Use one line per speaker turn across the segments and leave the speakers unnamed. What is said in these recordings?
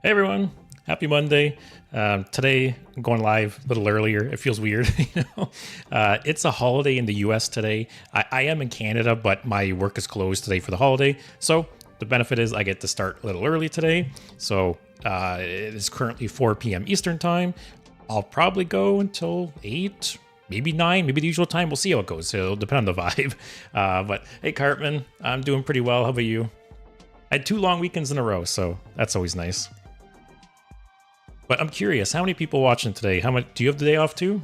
Hey everyone, happy Monday. Today I'm going live a little earlier. It feels weird, it's a holiday in the US today. I am in Canada, but my work is closed today for the holiday. So the benefit is I get to start a little early today. So it is currently 4 p.m. Eastern time. I'll probably go until 8, maybe 9, maybe the usual time. We'll see how it goes. It'll depend on the vibe. But hey, Cartman, I'm doing pretty well. How about you? I had 2 long weekends in a row, so that's always nice. But I'm curious, how many people watching today? How much do you have the day off too?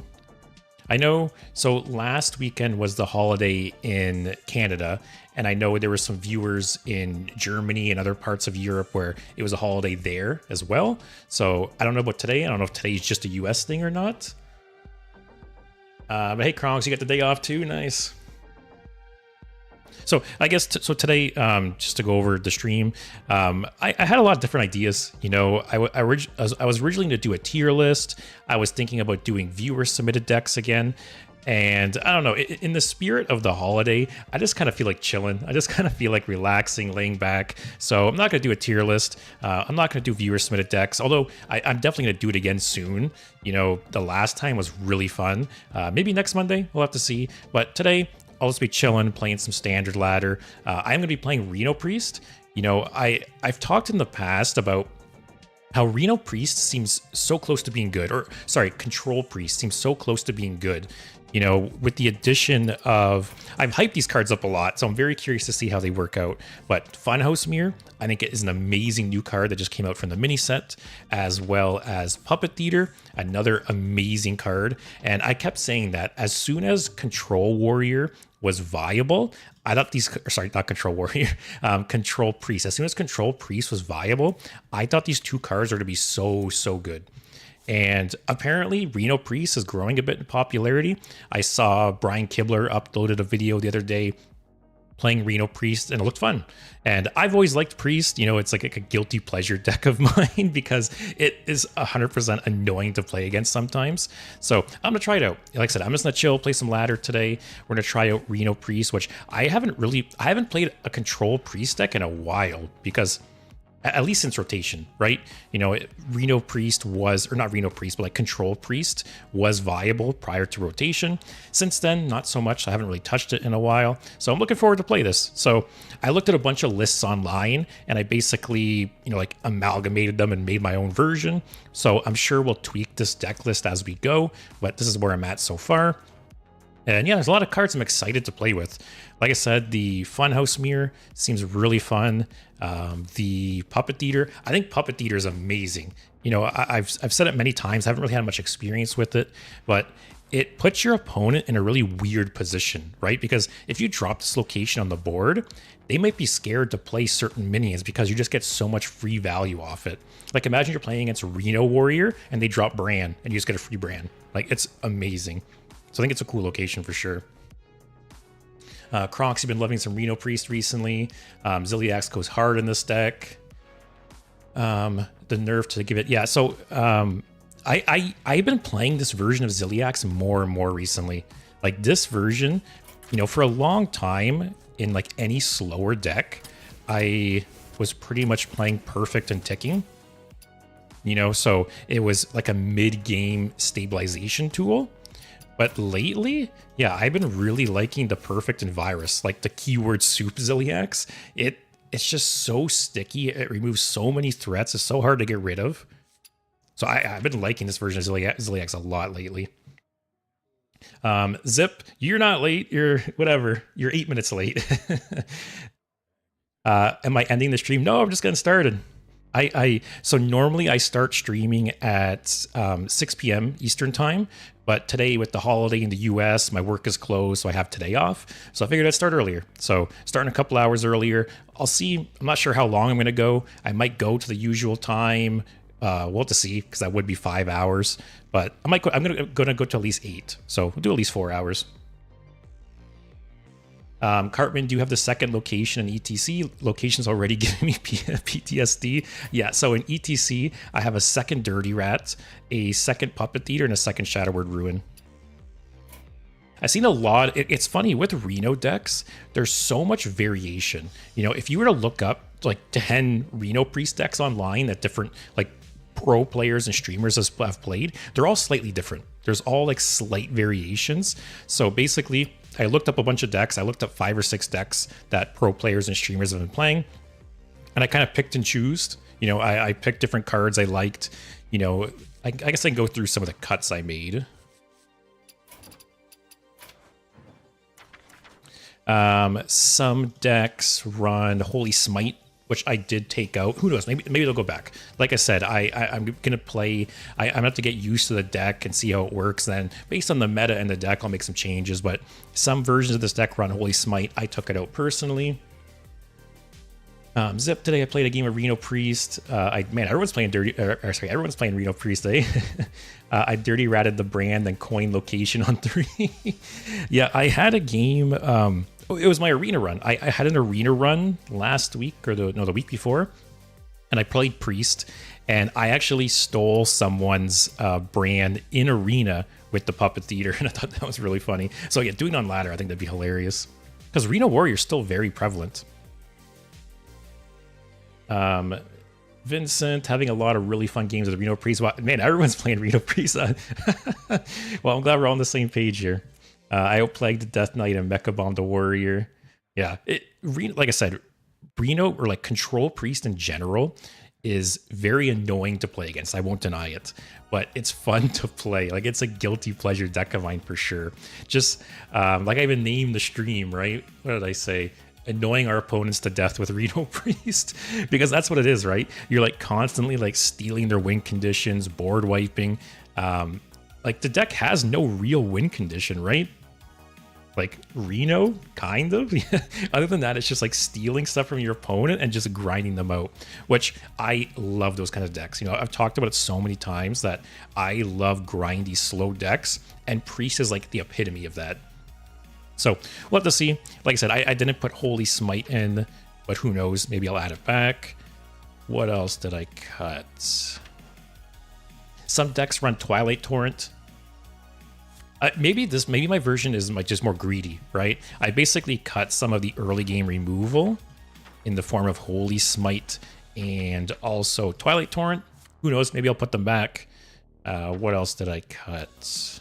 I know, so last weekend was the holiday in Canada, and I know there were some viewers in Germany and other parts of Europe where it was a holiday there as well. So I don't know about today. I don't know if today's just a US thing or not. But hey, Kronks, you got the day off too? Nice. So I guess so today, just to go over the stream, I had a lot of different ideas. You know, I was originally going to do a tier list. I was thinking about doing viewer submitted decks again. And I don't know, in the spirit of the holiday, I just kind of feel like chilling. I just kind of feel like relaxing, laying back. So I'm not going to do a tier list. I'm not going to do viewer submitted decks, although I'm definitely going to do it again soon. You know, the last time was really fun. Maybe next Monday, we'll have to see. But today, I'll just be chilling, playing some standard ladder. I'm going to be playing Reno Priest. You know, I've talked in the past about how Reno Priest seems so close to being good, or sorry, Control Priest seems so close to being good. You know, with the addition of, I've hyped these cards up a lot, so I'm very curious to see how they work out. But Funhouse Mirror, I think it is an amazing new card that just came out from the mini set, as well as Puppet Theater, another amazing card. And I kept saying that as soon as Control Warrior was viable, I thought these, sorry, not Control Warrior, Control Priest. As soon as Control Priest was viable, I thought these 2 cards were to be so good. And apparently Reno Priest is growing a bit in popularity. I saw Brian Kibler uploaded a video the other day playing Reno Priest, and it looked fun. And I've always liked Priest. You know, it's like a guilty pleasure deck of mine because it is 100% annoying to play against sometimes. So I'm gonna try it out. Like I said, I'm just gonna chill, play some ladder today. We're gonna try out Reno Priest, which I haven't played a Control Priest deck in a while, because at least since rotation, right? You know, Reno Priest was, or not Reno Priest, but like Control Priest was viable prior to rotation. Since then, not so much. I haven't really touched it in a while. So I'm looking forward to play this. So I looked at a bunch of lists online, and I basically, you know, like amalgamated them and made my own version. So I'm sure we'll tweak this deck list as we go, but this is where I'm at so far. And yeah, there's a lot of cards I'm excited to play with. Like I said, the Funhouse Mirror seems really fun. The Puppet Theater, I think Puppet Theater is amazing. You know, I've said it many times. I haven't really had much experience with it, but it puts your opponent in a really weird position, right? Because if you drop this location on the board, they might be scared to play certain minions because you just get so much free value off it. Like imagine you're playing against Reno Warrior and they drop Bran and you just get a free Bran. Like it's amazing. So I think it's a cool location for sure. Kronks, you've been loving some Reno Priest recently. Ziliax goes hard in this deck. The nerf to give it, yeah. So I've been playing this version of Ziliax more and more recently. Like this version, you know, for a long time in like any slower deck, I was pretty much playing Perfect and Ticking. You know, so it was like a mid-game stabilization tool. But lately, yeah, I've been really liking the Perfect and Virus, like the keyword soup Ziliax. It's just so sticky. It removes so many threats. It's so hard to get rid of. So I've been liking this version of Ziliax a lot lately. Zip, you're not late. You're whatever. You're 8 minutes late. Am I ending the stream? No, I'm just getting started. So normally I start streaming at 6 p.m. Eastern time, but today with the holiday in the US, my work is closed, so I have today off. So I figured I'd start earlier. So starting a couple hours earlier. I'll see. I'm not sure how long I'm going to go. I might go to the usual time. We'll have to see, because that would be 5 hours. But I'm going to go to at least 8. So we'll do at least 4 hours. Cartman, do you have the second location in ETC? Location's already giving me PTSD. Yeah, so in ETC, I have a second Dirty Rat, a second Puppet Theater, and a second Shadow Word Ruin. I've seen a lot. It's funny with Reno decks, there's so much variation. You know, if you were to look up like 10 Reno Priest decks online that different like pro players and streamers have played, they're all slightly different. There's all like slight variations. So basically, I looked up a bunch of decks. I looked up 5 or 6 decks that pro players and streamers have been playing, and I kind of picked and chose. You know, I picked different cards I liked. You know, I guess I can go through some of the cuts I made. Some decks run Holy Smite, which I did take out. Who knows? Maybe they'll go back. Like I said, I'm gonna play. I'm gonna have to get used to the deck and see how it works. Then, based on the meta and the deck, I'll make some changes. But some versions of this deck run Holy Smite. I took it out personally. Zip, today I played a game of Reno Priest. Man, everyone's playing everyone's playing Reno Priest, eh? I dirty ratted the brand and coin location on 3. Yeah, I had a game. It was my arena run. I had an arena run last week or the week before, and I played Priest, and I actually stole someone's brand in arena with the Puppet Theater, and I thought that was really funny. So yeah, doing it on ladder, I think that'd be hilarious because Reno Warrior's still very prevalent. Vincent, having a lot of really fun games with Reno Priest. Man, everyone's playing Reno Priest. Well, I'm glad we're all on the same page here. I outplagued the Death Knight and Mecha Bomb the Warrior. Yeah, like I said, Reno or like Control Priest in general is very annoying to play against. I won't deny it, but it's fun to play. Like it's a guilty pleasure deck of mine for sure. Just like I even named the stream, right? What did I say? Annoying our opponents to death with Reno Priest, because that's what it is, right? You're like constantly like stealing their win conditions, board wiping. Like the deck has no real win condition, right? Like Reno, kind of. Other than that, it's just like stealing stuff from your opponent and just grinding them out, which I love those kind of decks. You know, I've talked about it so many times that I love grindy, slow decks, and Priest is like the epitome of that. So we'll have to see. Like I said, I didn't put Holy Smite in, but who knows? Maybe I'll add it back. What else did I cut? Some decks run Twilight Torrent. Maybe my version is like just more greedy, right? I basically cut some of the early game removal in the form of Holy Smite and also Twilight Torrent. Who knows? Maybe I'll put them back. What else did I cut?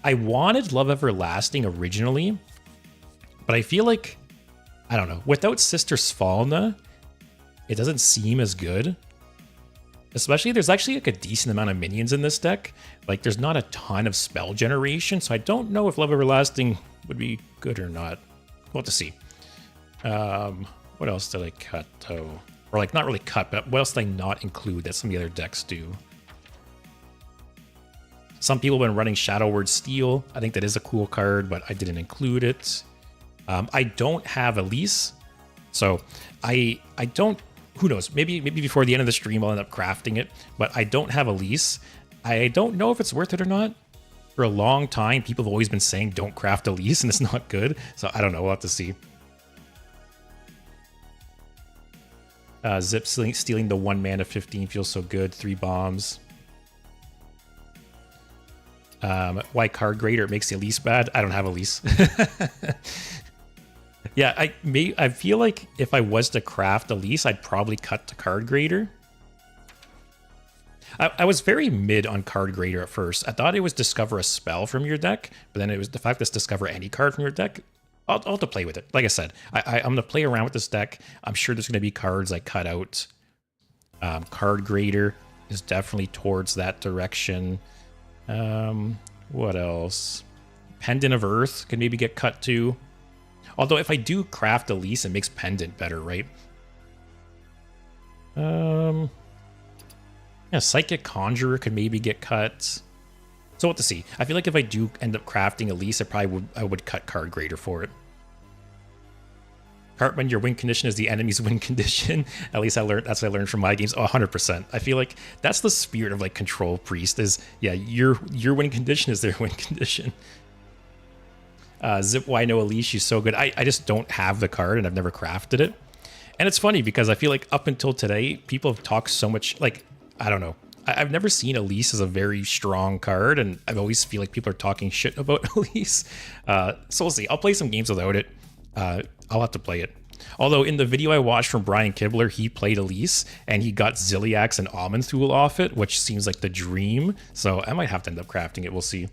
I wanted Love Everlasting originally, but I feel like, I don't know, without Sister Svalna, it doesn't seem as good. Especially, there's actually like a decent amount of minions in this deck. Like, there's not a ton of spell generation, so I don't know if Love Everlasting would be good or not. We'll have to see. What else did I cut, though? Or, like, not really cut, but what else did I not include that some of the other decks do? Some people have been running Shadow Word Steel. I think that is a cool card, but I didn't include it. I don't have Elise, so I don't... Who knows? Maybe before the end of the stream I'll end up crafting it, but I don't have Elise. I don't know if it's worth it or not. For a long time, people have always been saying don't craft Elise, and it's not good. So I don't know. We'll have to see. Zip stealing the 1 mana 15 feels so good. 3 bombs. Why card grader? It makes the Elise bad. I don't have Elise. Yeah, I feel like if I was to craft Elise, I'd probably cut to card grader. I was very mid on card grader at first. I thought it was discover a spell from your deck, but then it was the fact that discover any card from your deck. I'll have to play with it. Like I said, I'm going to play around with this deck. I'm sure there's going to be cards I cut out. Card grader is definitely towards that direction. What else? Pendant of Earth can maybe get cut to. Although if I do craft Elise, it makes Pendant better, right? Yeah, Psychic Conjurer could maybe get cut. So we'll have to see. I feel like if I do end up crafting Elise, I would cut Card Grader for it. Cartman, your win condition is the enemy's win condition. At least that's what I learned from my games. Oh, 100%. I feel like that's the spirit of like Control Priest is, yeah, your win condition is their win condition. Zip, why no Elise? She's so good. I just don't have the card and I've never crafted it. And it's funny because I feel like up until today, people have talked so much, like, I don't know. I've never seen Elise as a very strong card, and I always feel like people are talking shit about Elise. So we'll see. I'll play some games without it. I'll have to play it. Although in the video I watched from Brian Kibler, he played Elise, and he got Ziliax and Amanthul off it, which seems like the dream. So I might have to end up crafting it. We'll see.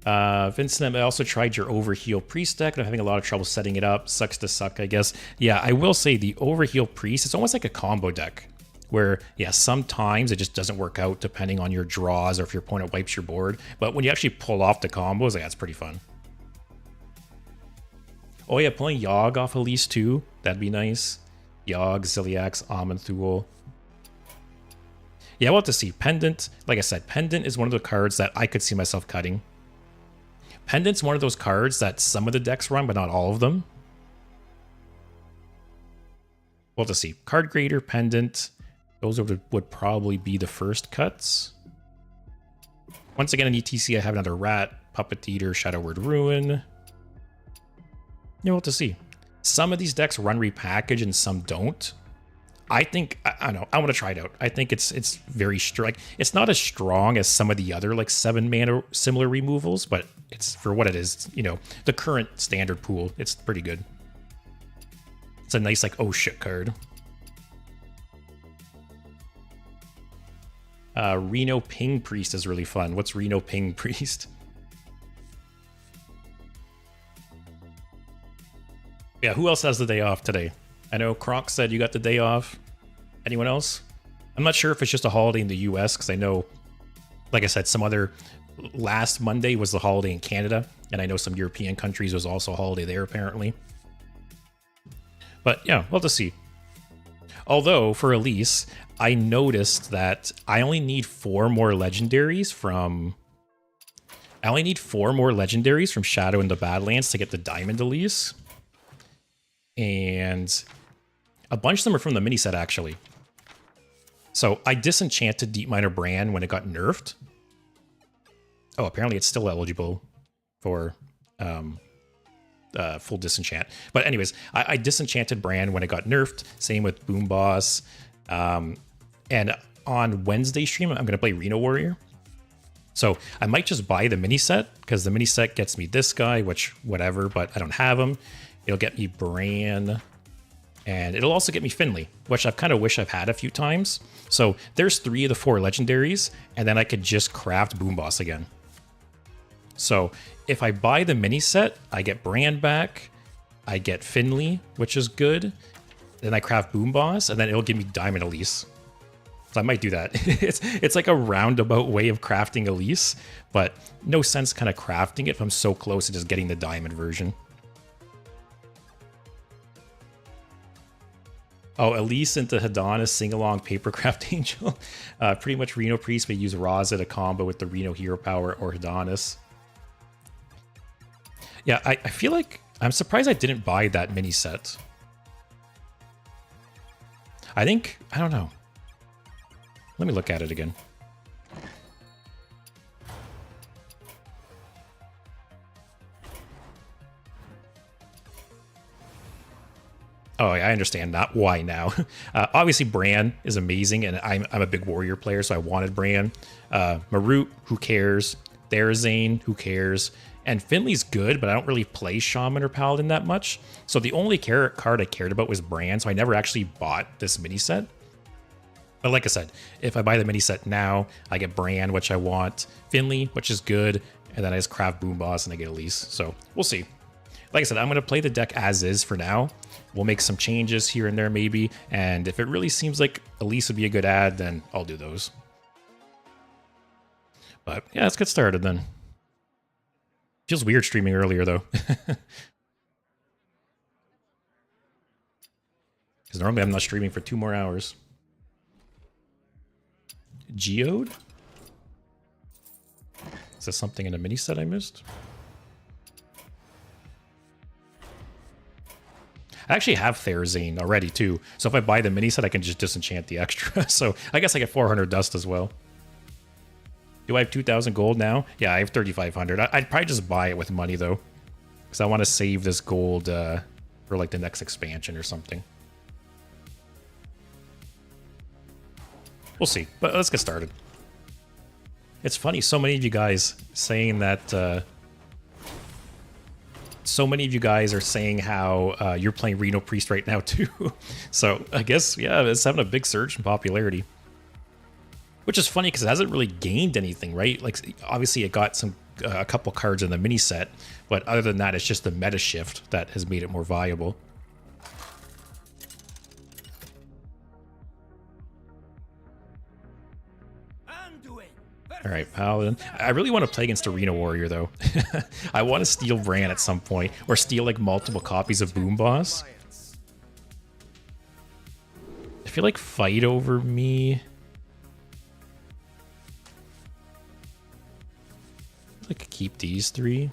Vincent, I also tried your Overheal Priest deck, and I'm having a lot of trouble setting it up. Sucks to suck, I guess. Yeah, I will say the Overheal Priest, it's almost like a combo deck, where, yeah, sometimes it just doesn't work out depending on your draws or if your opponent wipes your board. But when you actually pull off the combos, like, that's pretty fun. Oh yeah, pulling Yogg off Elise too. That'd be nice. Yogg, Ziliax, Amanthul. Yeah, we'll have to see. Pendant, like I said, Pendant is one of the cards that I could see myself cutting. Pendant's one of those cards that some of the decks run, but not all of them. We'll have to see. Card Grader, Pendant. Those would probably be the first cuts. Once again, in ETC, I have another Rat, Puppet Eater, Shadow Word Ruin. Yeah, we'll have to see. Some of these decks run repackage and some don't. I think, I don't know, I want to try it out. I think it's very strong. Like, it's not as strong as some of the other like 7-mana similar removals, but it's for what it is, you know, the current standard pool. It's pretty good. It's a nice like oh shit card. Reno Ping Priest is really fun. What's Reno Ping Priest? Yeah, who else has the day off today? I know Croc said you got the day off. Anyone else? I'm not sure if it's just a holiday in the US, because I know, like I said, some other... Last Monday was the holiday in Canada, and I know some European countries was also a holiday there, apparently. But yeah, we'll have to see. Although, for Elise, I noticed that I only need 4 more legendaries from... I only need 4 more legendaries from Shadow in the Badlands to get the Diamond Elise. And a bunch of them are from the mini set, actually. So I disenchanted Deep Miner Bran when it got nerfed. Oh, apparently it's still eligible for full disenchant. But anyways, I disenchanted Bran when it got nerfed. Same with Boom Boss. And on Wednesday stream, I'm going to play Reno Warrior. So I might just buy the mini set, because the mini set gets me this guy, which whatever, but I don't have him. It'll get me Bran, and it'll also get me Finley, which I've kind of wish I've had a few times. So there's 3 of the 4 legendaries, and then I could just craft Boom Boss again. So if I buy the mini set, I get Bran back, I get Finley, which is good. Then I craft Boom Boss, and then it'll give me Diamond Elise. So I might do that. It's like a roundabout way of crafting Elise, but no sense kind of crafting it if I'm so close to just getting the Diamond version. Oh, Elise into Hadana sing-along Papercraft Angel. Pretty much Reno Priest, but use Raza to combo with the Reno Hero Power or Hadanis. Yeah, I feel like... I'm surprised I didn't buy that mini set. I think... I don't know. Let me look at it again. Oh, yeah, I understand that. Why now? Obviously, Bran is amazing, and I'm a big warrior player, so I wanted Bran. Marut, who cares? Therazane, who cares? And Finley's good, but I don't really play Shaman or Paladin that much. So the only card I cared about was Bran, so I never actually bought this mini set. But like I said, if I buy the mini set now, I get Bran, which I want, Finley, which is good, and then I just craft Boom Boss and I get Elise. So we'll see. Like I said, I'm going to play the deck as is for now. We'll make some changes here and there maybe, and if it really seems like Elise would be a good ad, then I'll do those. But yeah, let's get started then. Feels weird streaming earlier though. Because normally I'm not streaming for 2 more hours. Geode? Is there something in a mini set I missed? I actually have Therazane already too, so if I buy the mini set, I can just disenchant the extra. So I guess I get 400 dust as well. Do I have 2,000 gold now? Yeah, I have 3,500. I'd probably just buy it with money though, because I want to save this gold for like the next expansion or something. We'll see, but let's get started. It's funny, so many of you guys saying that, so many of you guys are saying how you're playing Reno Priest right now too. So I guess, yeah, it's having a big surge in popularity. Which is funny because it hasn't really gained anything, right? Like, obviously it got some a couple cards in the mini set, but other than that, it's just the meta shift that has made it more viable. All right, Paladin. I really want to play against a Reno Warrior, though. I want to steal Bran at some point, or steal, like, multiple copies of Boom Boss. I feel like fight over me. I could keep these three.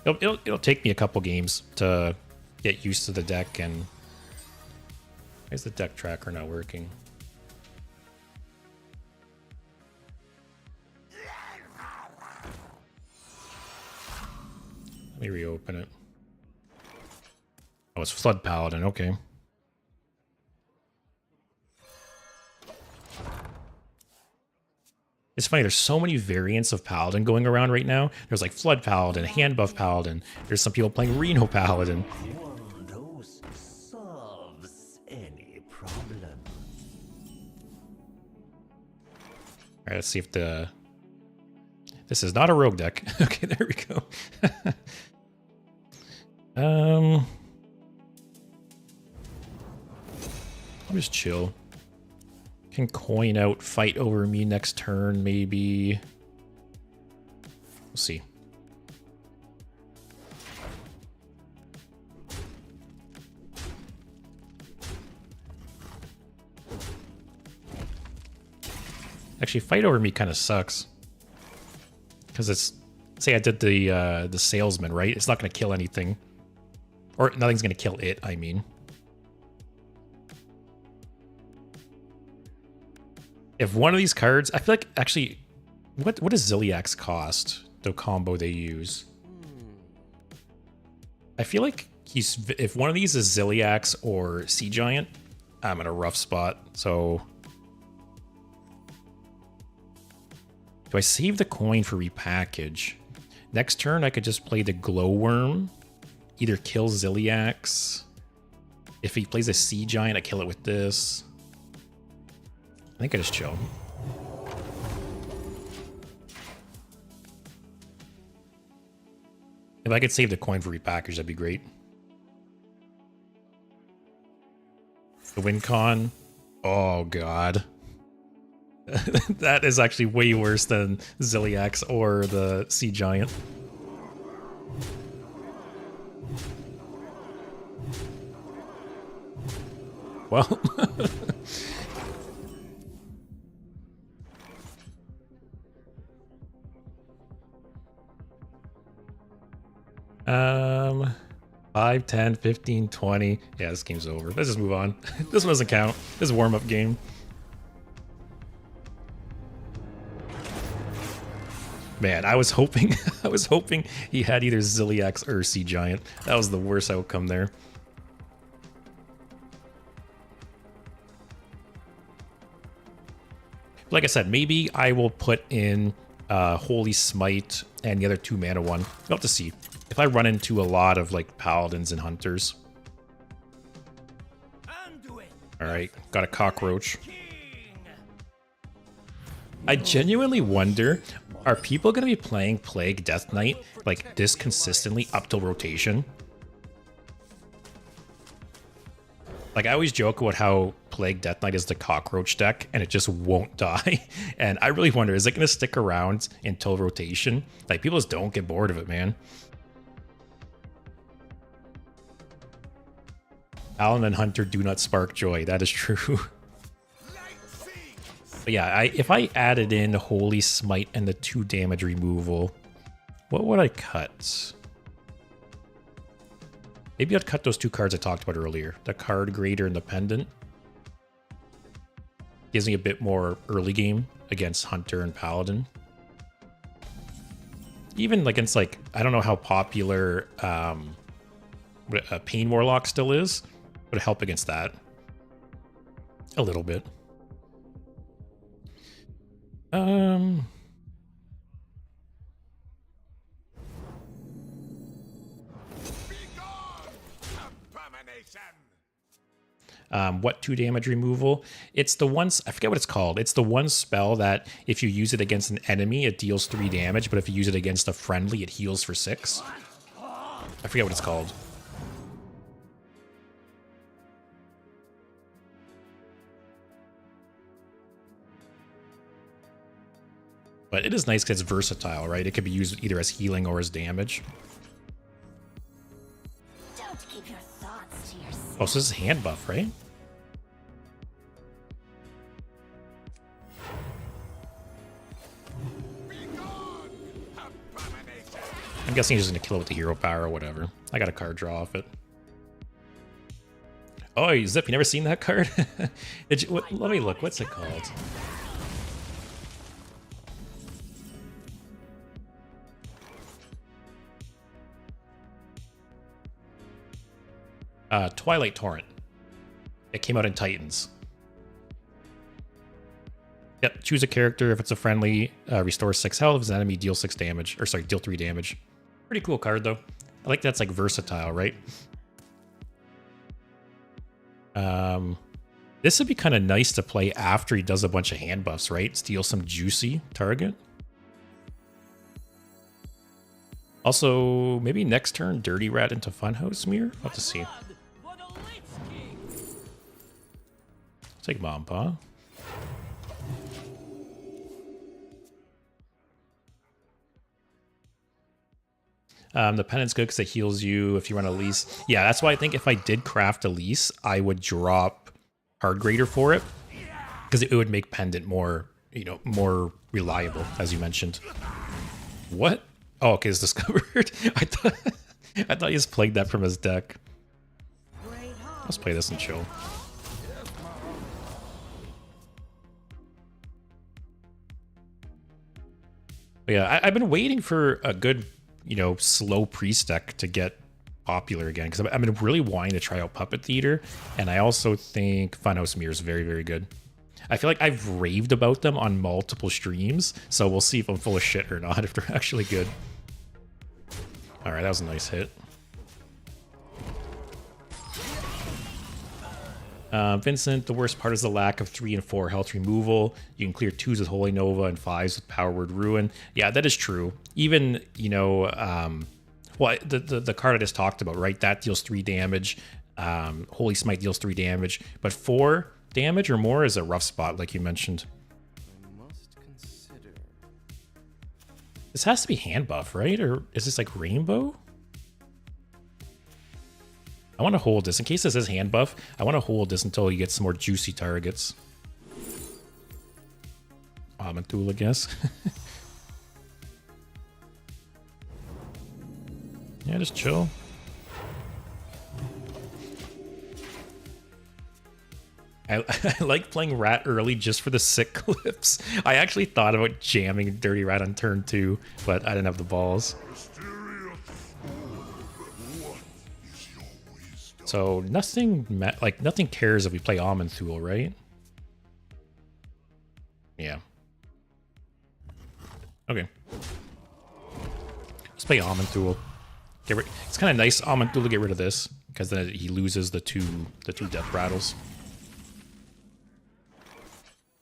It'll take me a couple games to get used to the deck, and... Why is the deck tracker not working? Let me reopen it. Oh, it's Flood Paladin, okay. It's funny, there's so many variants of Paladin going around right now. There's like Flood Paladin, Hand Buff Paladin. There's some people playing Reno Paladin.
One dose solves any problem.
Alright, let's see if the... This is not a rogue deck. Okay, there we go. I'll just chill. Can coin out, fight over me next turn, maybe. We'll see. Actually, fight over me kind of sucks. Because it's, say I did the salesman, right? It's not going to kill anything. Or nothing's going to kill it, I mean. If one of these cards, I feel like, actually, what does Ziliax cost? The combo they use. I feel like if one of these is Ziliax or Sea Giant, I'm in a rough spot, so... Do I save the coin for repackage? Next turn, I could just play the Glowworm. Either kill Ziliax. If he plays a Sea Giant, I kill it with this. I think I just chill. If I could save the coin for repackage, that'd be great. The win con. Oh, God. That is actually way worse than Ziliax or the Sea Giant. Well... Um, 5, 10, 15, 20. Yeah, this game's over. Let's just move on. This one doesn't count. This is a warm-up game. Man, I was hoping I was hoping he had either Ziliax or Sea Giant. That was the worst outcome there. Like I said, maybe I will put in Holy Smite and the other 2 mana one. We'll have to see. If I run into a lot of like Paladins and Hunters. Alright, got a cockroach. I genuinely wonder, are people going to be playing Plague Death Knight like this consistently up till rotation? Like, I always joke about how Plague Death Knight is the cockroach deck and it just won't die. And I really wonder, is it going to stick around until rotation? Like, people just don't get bored of it, man. Paladin and Hunter do not spark joy. That is true. But yeah, if I added in Holy Smite and the 2 damage removal, what would I cut? Maybe I'd cut those 2 cards I talked about earlier. The Card Grader and the Pendant. Gives me a bit more early game against Hunter and Paladin. Even against, like, I don't know how popular Pain Warlock still is. Would help against that. A little bit. Um, what 2 damage removal? It's the one, I forget what it's called. It's the one spell that if you use it against an enemy, it deals 3 damage, but if you use it against a friendly, it heals for 6. I forget what it's called. But it is nice because it's versatile, right? It could be used either as healing or as damage.
Don't keep your thoughts to yourself.
Oh, so this is hand buff, right? I'm guessing he's just gonna kill it with the hero power or whatever. I got a card draw off it. Oh, Zip, you never seen that card? Let me look. What's it called? Twilight Torrent. It came out in Titans. Yep, choose a character. If it's a friendly, restore 6 health. If it's an enemy, deal 6 damage. Or sorry, deal 3 damage. Pretty cool card, though. I like that's like versatile, right? This would be kind of nice to play after he does a bunch of hand buffs, right? Steal some juicy target. Also, maybe next turn, Dirty Rat into Funhouse Mirror? I'll have to see. Take Mom Paw. The Pendant's good because it heals you if you run a lease. Yeah, that's why I think if I did craft a lease, I would drop Hard Grader for it. Because it would make Pendant more, you know, more reliable, as you mentioned. What? Oh, okay, it's discovered. I thought he just played that from his deck. Let's play this and chill. But yeah, I've been waiting for a good, you know, slow priest deck to get popular again because I've been really wanting to try out Puppet Theater, and I also think Funhouse Mirror is very, very good. I feel like I've raved about them on multiple streams, so we'll see if I'm full of shit or not, if they're actually good. All right, that was a nice hit. Vincent, the worst part is the lack of 3 and 4 health removal. You can clear 2s with Holy Nova and 5s with Power Word Ruin. Yeah, that is true. Even, you know, well, the card I just talked about, right? That deals 3 damage. Holy Smite deals 3 damage. But 4 damage or more is a rough spot, like you mentioned. This has to be hand buff, right? Or is this like rainbow? I want to hold this. In case this is hand buff, I want to hold this until you get some more juicy targets. Amantul, I guess. Yeah, just chill. I like playing Rat early just for the sick clips. I actually thought about jamming Dirty Rat on turn 2, but I didn't have the balls. So nothing cares if we play Amanthul, right? Yeah. Okay. Let's play Amanthul. It's kind of nice Amanthul to get rid of this because then he loses the two death rattles.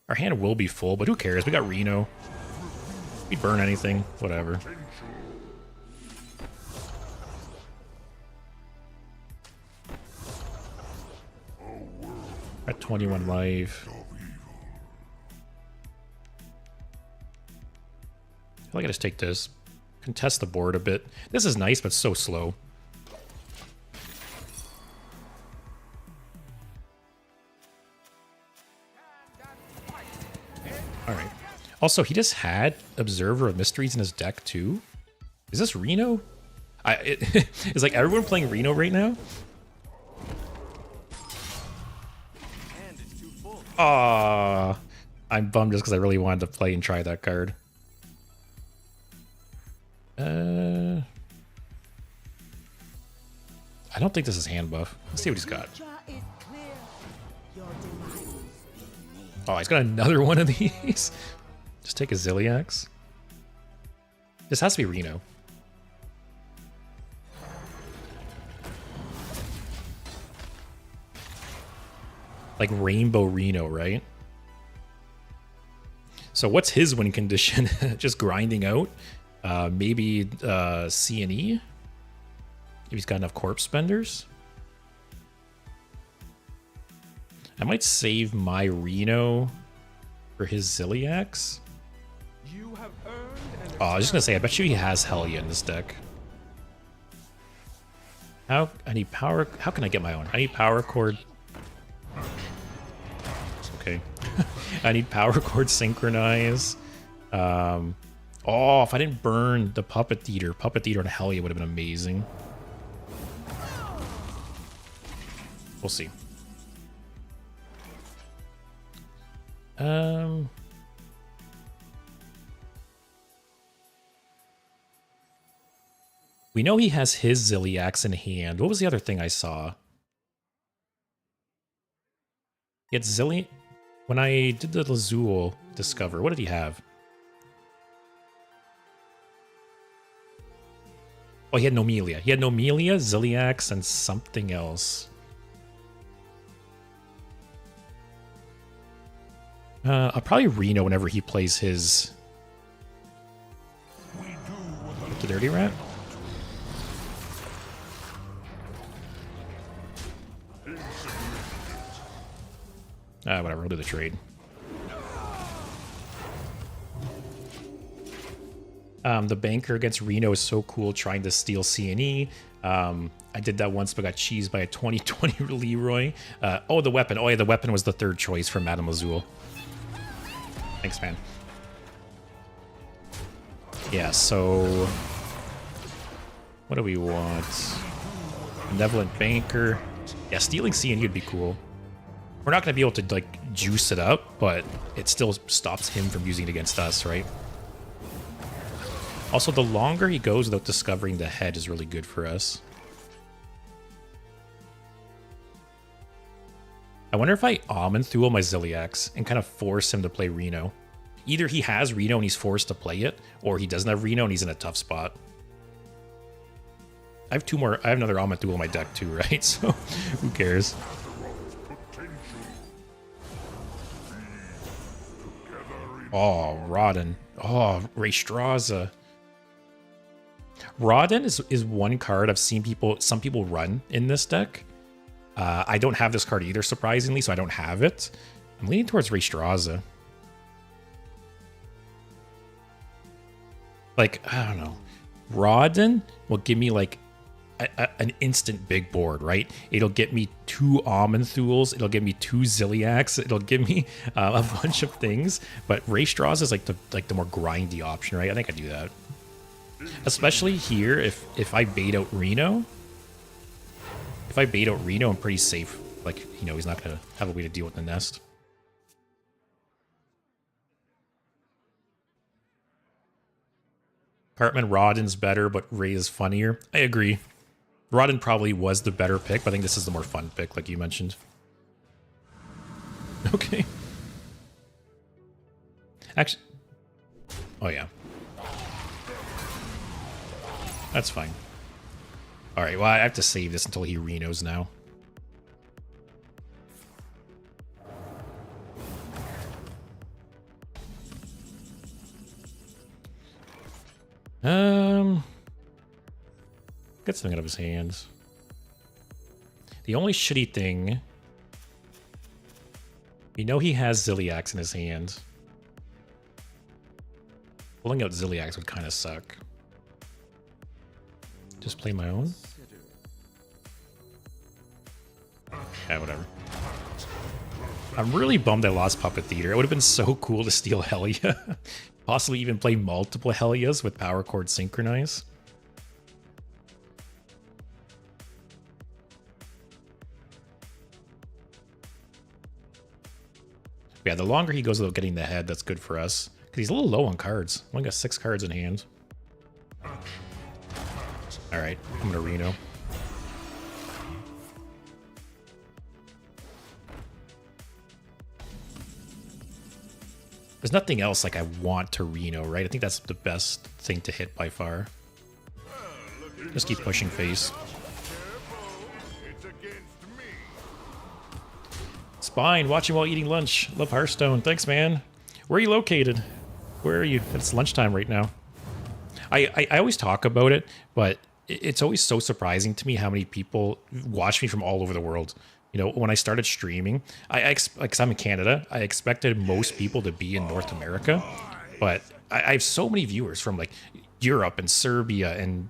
Our hand will be full, but who cares? We got Reno. We burn anything, whatever. At 21 life. I feel like I just take this. Contest the board a bit. This is nice, but so slow. Alright. Also, he just had Observer of Mysteries in his deck, too. Is this Reno? Is like everyone playing Reno right now? Aww. I'm bummed just because I really wanted to play and try that card. I don't think this is hand buff. Let's see what he's got. Oh, he's got another one of these. Just take a Ziliax. This has to be Reno. Like Rainbow Reno, right? So what's his win condition? Just grinding out? Maybe C&E? If he's got enough corpse spenders? I might save my Reno for his Ziliax. Oh, I was just gonna say, I bet you he has Hellia in this deck. I need power. How can I get my own? I need power cord. Okay. I need power cord synchronize. Oh, if I didn't burn the Puppet Eater and Hellia would have been amazing. We'll see. We know he has his Ziliax in hand. What was the other thing I saw? He had Zilli... When I did the Lazul Discover, what did he have? Oh, he had Nomelia. He had Nomelia, Ziliax, and something else. I'll probably Reno whenever he plays his... The Dirty Rat? Whatever, we'll do the trade. The banker against Reno is so cool, trying to steal C&E. I did that once, but got cheesed by a 2020 Leroy. Oh, the weapon. Oh, yeah, the weapon was the third choice from Madame Azul. Thanks, man. Yeah, so... What do we want? Benevolent banker. Yeah, stealing C&E would be cool. We're not going to be able to, like, juice it up, but it still stops him from using it against us, right? Also, the longer he goes without discovering the head is really good for us. I wonder if I Almond Thule my Ziliax and kind of force him to play Reno. Either he has Reno and he's forced to play it, or he doesn't have Reno and he's in a tough spot. I have two more. I have another Almond Thule in my deck too, right? So, who cares? Oh, Rodden. Oh, Raystraza. Rodden is one card I've seen some people run in this deck. I don't have this card either, surprisingly, so I don't have it. I'm leaning towards Raystraza. Like, I don't know. Rodden will give me, like, an instant big board, right? It'll get me 2 Almond Thules, it'll give me 2 Ziliax, it'll give me a bunch of things. But Raystraza is like the more grindy option, right? I think I do that. Especially here, if I bait out Reno. If I bait out Reno, I'm pretty safe. Like, you know, he's not gonna have a way to deal with the nest. Apartment Rodden's better, but Ray is funnier. I agree. Rodden probably was the better pick, but I think this is the more fun pick, like you mentioned. Okay. Actually... Oh, yeah. That's fine. Alright, well, I have to save this until he Renos now. Get something out of his hands. The only shitty thing... You know he has Ziliax in his hand. Pulling out Ziliax would kind of suck. Just play my own? Yeah, whatever. I'm really bummed I lost Puppet Theater. It would have been so cool to steal Hellia. Possibly even play multiple Hellias with Power Chord Synchronize. Yeah, the longer he goes without getting the head, that's good for us. Because he's a little low on cards. Only got 6 cards in hand. Alright, I'm gonna Reno. There's nothing else like I want to Reno, right? I think that's the best thing to hit by far. Just keep pushing face. Spine, watching while eating lunch. Love Hearthstone. Thanks, man. Where are you located? Where are you? It's lunchtime right now. I always talk about it, but it's always so surprising to me how many people watch me from all over the world. You know, when I started streaming, because I'm in Canada, I expected most people to be in North America, but I have so many viewers from like Europe and Serbia and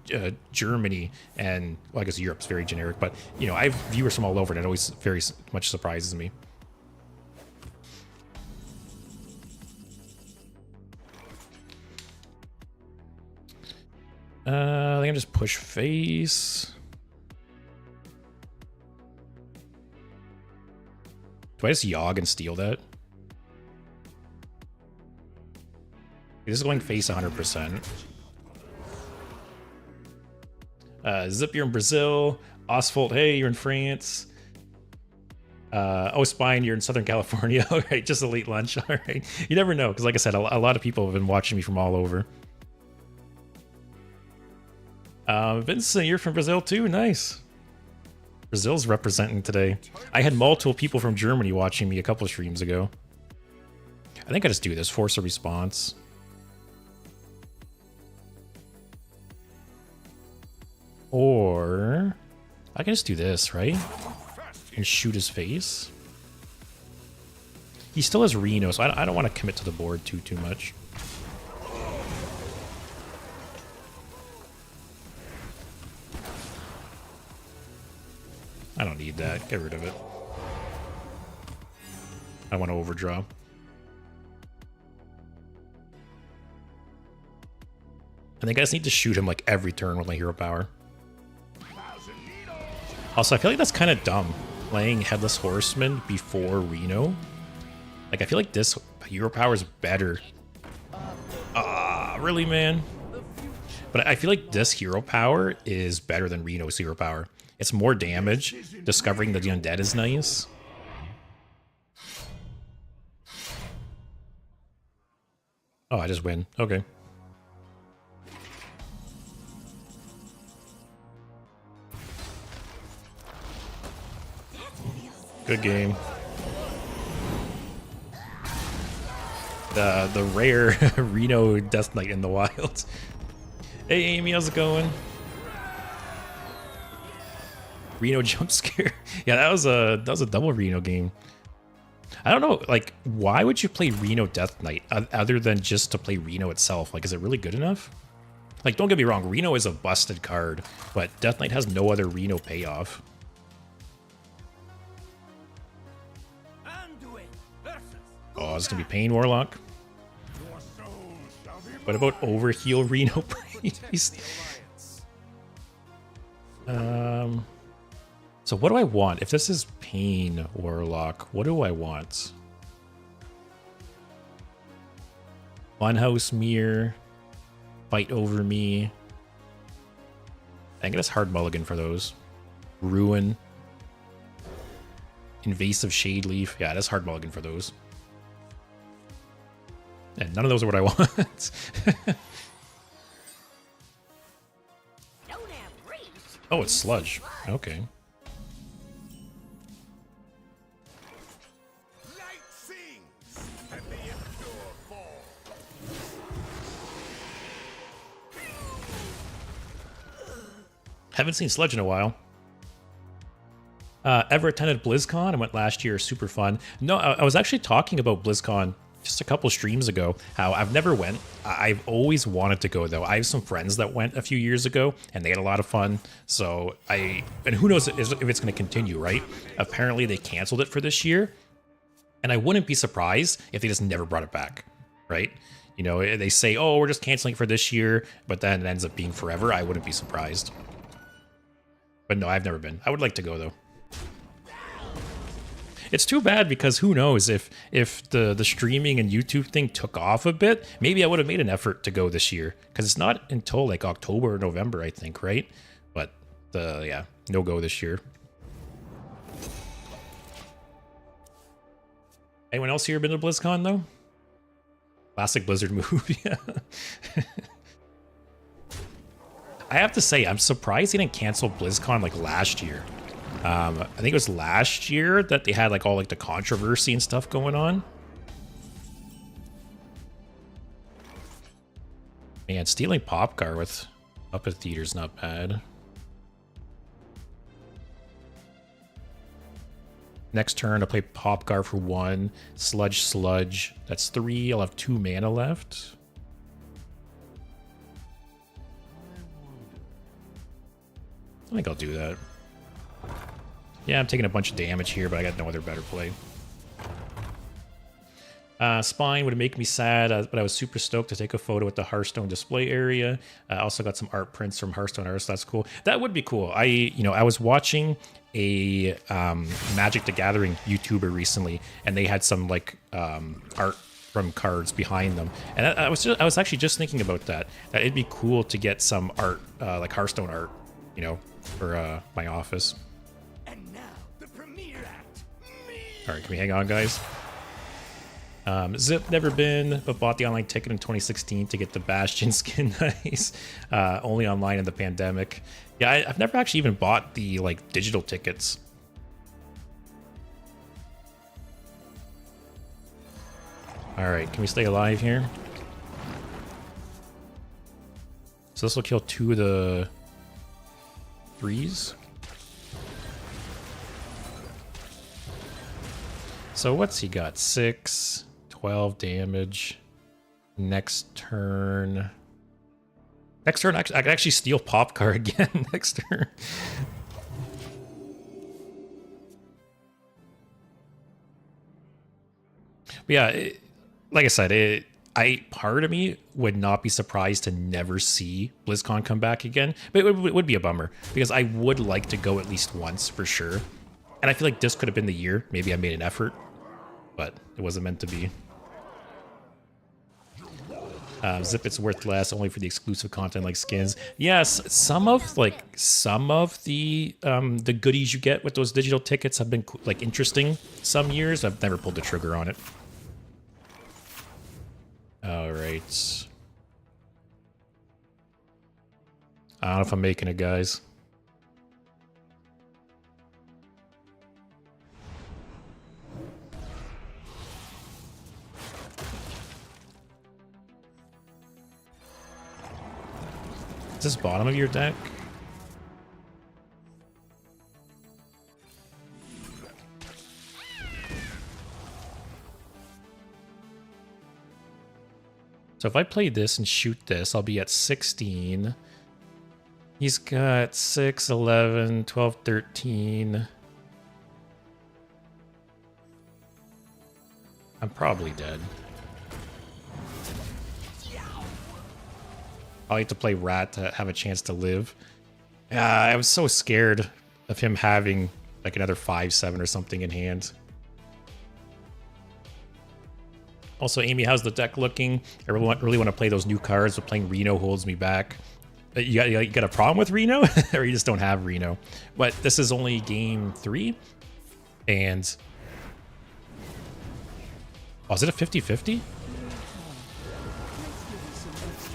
Germany, and well, I guess Europe's very generic, but you know, I have viewers from all over, and it always very much surprises me. I think I just push face. Do I just Yogg and steal that? This is going face 100%. Zip, you're in Brazil. Oswald, hey, you're in France. Oh, Spine, you're in Southern California. All right, just a late lunch. All right. You never know, because like I said, a lot of people have been watching me from all over. Vincent, you're from Brazil too? Nice. Brazil's representing today. I had multiple people from Germany watching me a couple of streams ago. I think I just do this, force a response. Or I can just do this, right? And shoot his face. He still has Reno, so I don't want to commit to the board too much. I don't need that. Get rid of it. I want to overdraw. I think I just need to shoot him like every turn with my hero power. Also, I feel like that's kind of dumb, playing Headless Horseman before Reno. Like, I feel like this hero power is better. Ah, really, man? But I feel like this hero power is better than Reno's hero power. It's more damage. Discovering that the undead is nice. Oh, I just win. Okay. Good game. The rare Reno Death Knight in the wild. Hey Amy, how's it going? Reno jump scare. Yeah, that was a double Reno game. I don't know, like, why would you play Reno Death Knight other than just to play Reno itself? Like, is it really good enough? Like, don't get me wrong, Reno is a busted card, but Death Knight has no other Reno payoff. Oh, it's gonna be Pain Warlock. What about Overheal Reno Priest? So what do I want? If this is Pain Warlock, what do I want? Funhouse Mirror, Fight Over Me. I think it's hard mulligan for those. Ruin. Invasive Shade Leaf. Yeah, that's hard mulligan for those. And none of those are what I want. Oh, it's Sludge. Okay. Haven't seen Sludge in a while. Ever attended BlizzCon? I went last year. Super fun. No, I was actually talking about BlizzCon just a couple streams ago, how I've never went. I've always wanted to go, though. I have some friends that went a few years ago, and they had a lot of fun. So and who knows if it's going to continue, right? Apparently they canceled it for this year, and I wouldn't be surprised if they just never brought it back, right? You know, they say, oh, we're just canceling for this year, but then it ends up being forever. I wouldn't be surprised. But no, I've never been. I would like to go, though. It's too bad because who knows if the streaming and YouTube thing took off a bit, maybe I would have made an effort to go this year, because it's not until like October or November, I think, right? But yeah, no go this year. Anyone else here been to BlizzCon though? Classic Blizzard move, yeah. I have to say, I'm surprised they didn't cancel BlizzCon like last year. I think it was last year that they had like all like the controversy and stuff going on. Man, stealing Popcar with Puppet Theater's not bad. Next turn, I'll play Popcar for 1. Sludge. That's 3. I'll have 2 mana left. I think I'll do that. Yeah, I'm taking a bunch of damage here, but I got no other better play. Spine would make me sad, but I was super stoked to take a photo at the Hearthstone display area. I also got some art prints from Hearthstone artists. That's cool. That would be cool. I was watching a Magic the Gathering YouTuber recently, and they had some like art from cards behind them, and I was actually just thinking about that. That it'd be cool to get some art, like Hearthstone art, for my office.
And now the premiere act. Me.
All right, can we hang on, guys? Zip, never been, but bought the online ticket in 2016 to get the Bastion skin. Nice. Only online in the pandemic. Yeah, I've never actually even bought the like digital tickets. All right, can we stay alive here? So this will kill 2 of the 3s. So what's he got? 6, 12 damage. Next turn. I can actually steal Popcar again next turn. But yeah, like I said, part of me would not be surprised to never see BlizzCon come back again. But it would be a bummer because I would like to go at least once for sure. And I feel like this could have been the year. Maybe I made an effort, but it wasn't meant to be. Zip, it's worth less only for the exclusive content like skins. Yes, some of the goodies you get with those digital tickets have been like interesting some years. I've never pulled the trigger on it. All right. I don't know if I'm making it, guys. Is this bottom of your deck? So if I play this and shoot this, I'll be at 16. He's got 6, 11, 12, 13. I'm probably dead. I'll have to play Rat to have a chance to live. I was so scared of him having like another 5/7 or something in hand. Also, Amy, how's the deck looking? I really want to play those new cards, but playing Reno holds me back. You got a problem with Reno? Or you just don't have Reno? But this is only game 3. And... oh, is it a 50-50?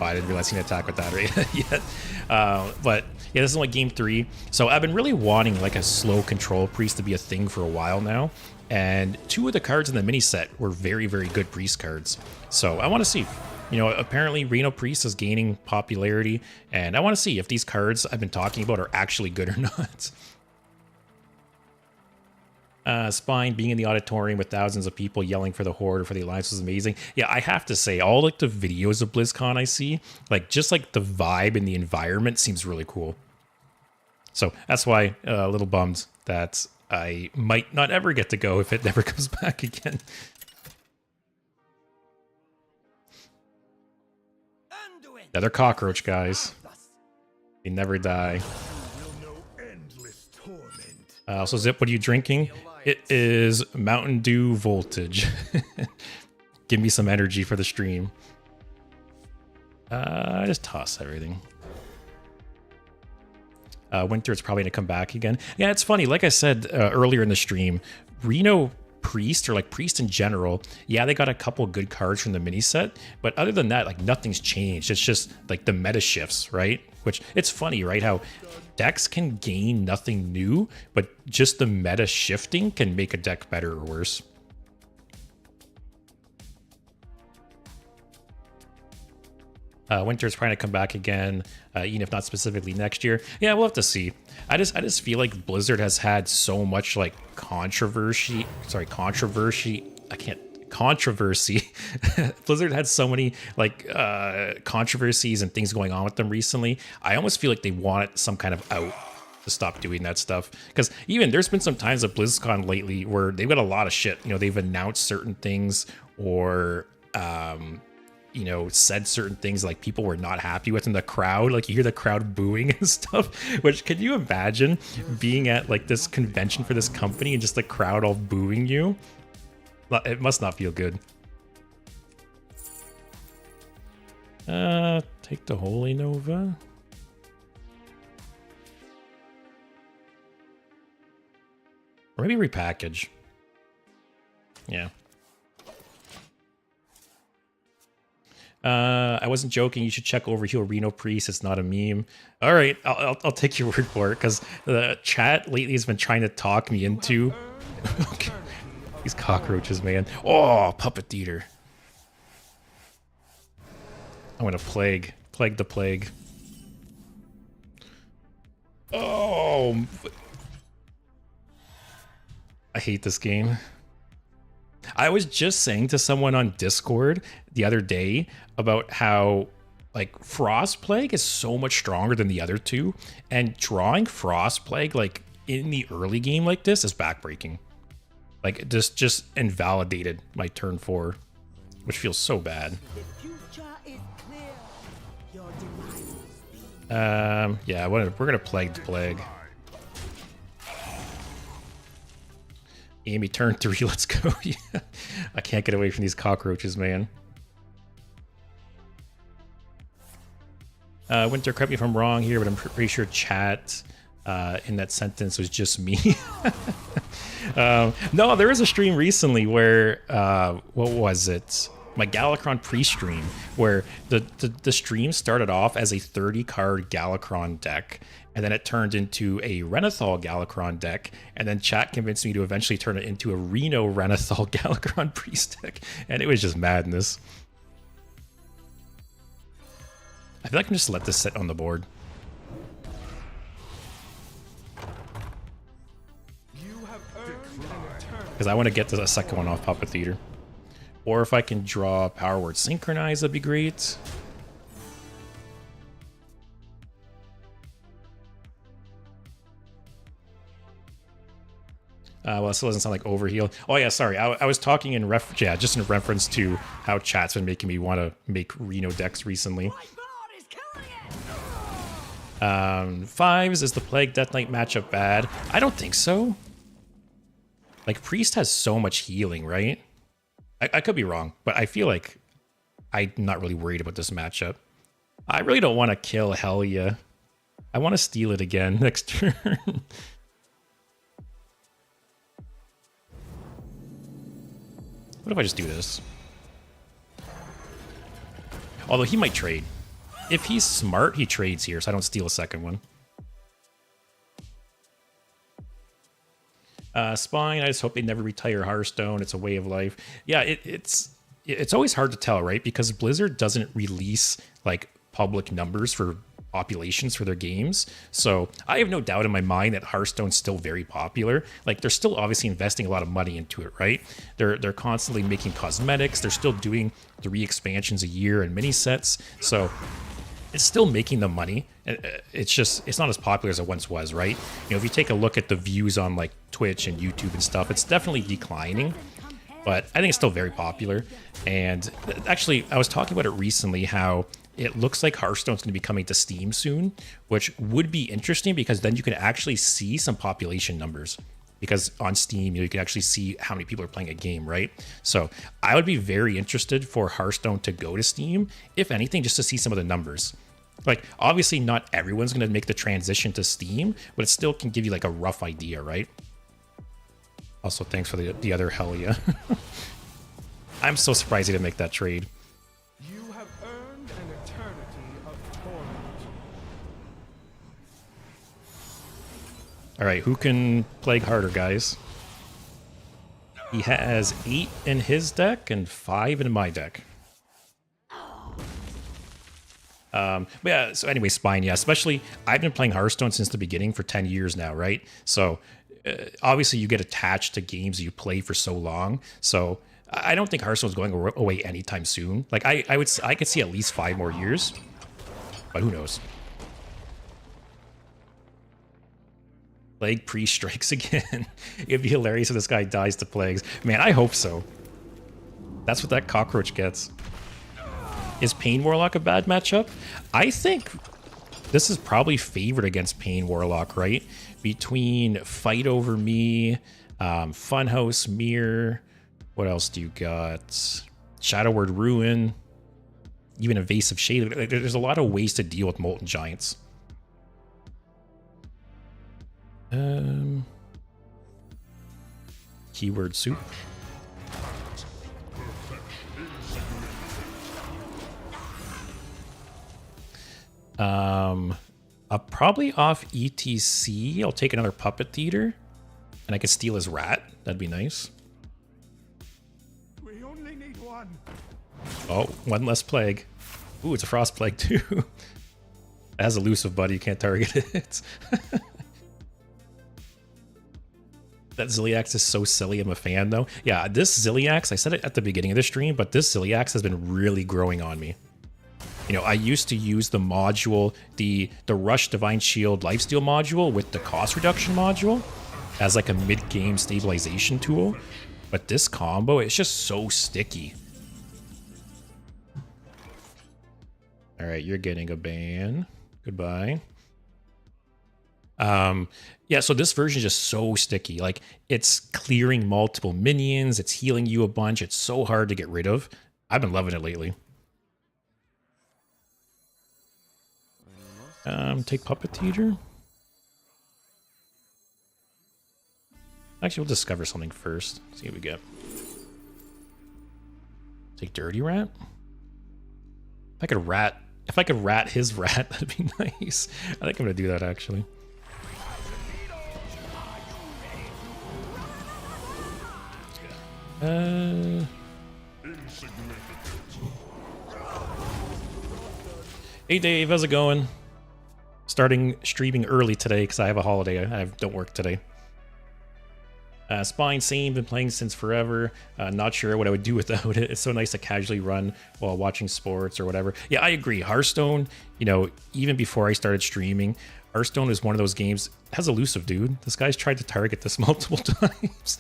Oh, I didn't realize he can attack with that right yet. But yeah, this is only game 3. So I've been really wanting like a slow control priest to be a thing for a while now. And 2 of the cards in the mini set were very, very good priest cards. So I want to see, apparently Reno Priest is gaining popularity. And I want to see if these cards I've been talking about are actually good or not. Spine being in the auditorium with thousands of people yelling for the Horde or for the Alliance was amazing. Yeah, I have to say, all like the videos of BlizzCon I see, like just like the vibe and the environment seems really cool. So that's why a little bummed that I might not ever get to go if it never comes back again. Another cockroach, guys. They never die. Also, Zip, what are you drinking? It is Mountain Dew Voltage. Give me some energy for the stream. I just toss everything. Winter is probably going to come back again. Yeah, it's funny. Like I said earlier in the stream, Reno Priest or like Priest in general, yeah, they got a couple good cards from the mini set, but other than that, like nothing's changed. It's just like the meta shifts, right? Which it's funny, right? How decks can gain nothing new, but just the meta shifting can make a deck better or worse. Winter's trying to come back again, even if not specifically next year. Yeah, we'll have to see. I just feel like Blizzard has had so much like controversy. Blizzard had so many like controversies and things going on with them recently. I almost feel like they want some kind of out to stop doing that stuff, because even there's been some times at BlizzCon lately where they've got a lot of shit. You know, they've announced certain things or you know, said certain things like people were not happy with in the crowd. Like you hear the crowd booing and stuff, which can you imagine being at like this convention for this company and just the crowd all booing you? It must not feel good. Take the Holy Nova. Or maybe repackage. Yeah. I wasn't joking. You should check Overheal Reno Priest. It's not a meme. All right, I'll take your word for it, because the chat lately has been trying to talk me into okay. These cockroaches, man. Oh, Puppet Theater. I'm gonna plague the plague. Oh, I hate this game. I was just saying to someone on Discord the other day about how like Frost Plague is so much stronger than the other two, and drawing Frost Plague like in the early game like this is backbreaking. Like it just invalidated my turn 4, which feels so bad. Yeah, we're gonna plague the plague. Amy, turn 3, let's go. Yeah. I can't get away from these cockroaches, man. Winter, correct me if I'm wrong here, but I'm pretty sure chat in that sentence was just me. No, there was a stream recently where, what was it? My Galakron pre-stream, where the stream started off as a 30-card Galakron deck, and then it turned into a Renathal Galakron deck, and then chat convinced me to eventually turn it into a Reno Renathal Galakron Priest deck, and it was just madness. I feel like I can just let this sit on the board. Because I want to get to the second one off Puppet Theater. Or if I can draw Power Word Synchronize, that'd be great. Well, it still doesn't sound like Overheal. Oh yeah, sorry. I was talking in just in reference to how chat's been making me want to make Reno decks recently. 5s, is the Plague Death Knight matchup bad? I don't think so. Like Priest has so much healing, right? I could be wrong, but I feel like I'm not really worried about this matchup. I really don't want to kill Helya. I want to steal it again next turn. What if I just do this? Although he might trade. If he's smart, he trades here, so I don't steal a second one. Spine, I just hope they never retire Hearthstone. It's a way of life. Yeah, it's always hard to tell, right? Because Blizzard doesn't release like public numbers for populations for their games. So I have no doubt in my mind that Hearthstone's still very popular. Like they're still obviously investing a lot of money into it, right? They're constantly making cosmetics. They're still doing 3 expansions a year and mini sets. So it's still making them money. It's not as popular as it once was, right? You know, if you take a look at the views on like Twitch and YouTube and stuff, it's definitely declining, but I think it's still very popular. And actually, I was talking about it recently, how it looks like Hearthstone's going to be coming to Steam soon, which would be interesting because then you can actually see some population numbers. Because on Steam, you can actually see how many people are playing a game, right? So I would be very interested for Hearthstone to go to Steam, if anything, just to see some of the numbers. Like, obviously not everyone's going to make the transition to Steam, but it still can give you like a rough idea, right? Also, thanks for the other hell yeah. I'm so surprised he didn't make that trade.
You have earned an eternity of torment.
All right, who can plague harder, guys? He has 8 in his deck and 5 in my deck. But yeah, so anyway, Spine, yeah, especially I've been playing Hearthstone since the beginning for 10 years now, right? So obviously you get attached to games you play for so long. So I don't think Hearthstone's going away anytime soon. Like I could see at least 5 more years, but who knows? Plague Priest strikes again. It'd be hilarious if this guy dies to plagues. Man, I hope so. That's what that cockroach gets. Is Pain Warlock a bad matchup? I think this is probably favored against Pain Warlock, right? Between Fight Over Me, Funhouse Mirror, what else do you got? Shadow Word Ruin, even Evasive Shade. There's a lot of ways to deal with Molten Giants. Keyword Soup. I'll probably off ETC. I'll take another Puppet Theater, and I could steal his rat. That'd be nice.
We only need one.
Oh, one less plague. Ooh, it's a frost plague too. It has elusive, buddy. You can't target it. That Ziliax is so silly. I'm a fan though. Yeah, this Ziliax, I said it at the beginning of the stream, but this Ziliax has been really growing on me. You know, I used to use the module, the Rush Divine Shield Lifesteal module with the cost reduction module as like a mid-game stabilization tool. But this combo, it's just so sticky. All right, you're getting a ban. Goodbye. Yeah, so this version is just so sticky. Like, it's clearing multiple minions, it's healing you a bunch, it's so hard to get rid of. I've been loving it lately. Take Puppet Theater. Actually, we'll discover something first. See what we get. Take Dirty Rat. If I could rat his rat, that'd be nice. I think I'm gonna do that actually. Hey Dave, how's it going? Starting streaming early today because I have a holiday. I don't work today. Spine, same, been playing since forever. Not sure what I would do without it. It's so nice to casually run while watching sports or whatever. Yeah, I agree. Hearthstone, you know, even before I started streaming, Hearthstone is one of those games, it has elusive, dude. This guy's tried to target this multiple times.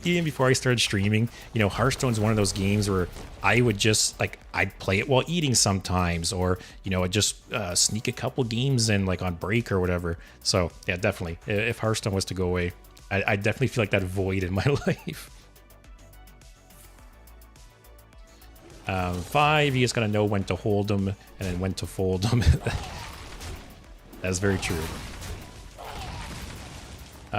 Even before I started streaming, you know, Hearthstone's one of those games where I would just, like, I'd play it while eating sometimes, or, you know, I'd just sneak a couple games in, like, on break or whatever. So, yeah, definitely. If Hearthstone was to go away, I definitely feel like that void in my life. 5, you just gotta know when to hold them and then when to fold them. That's very true.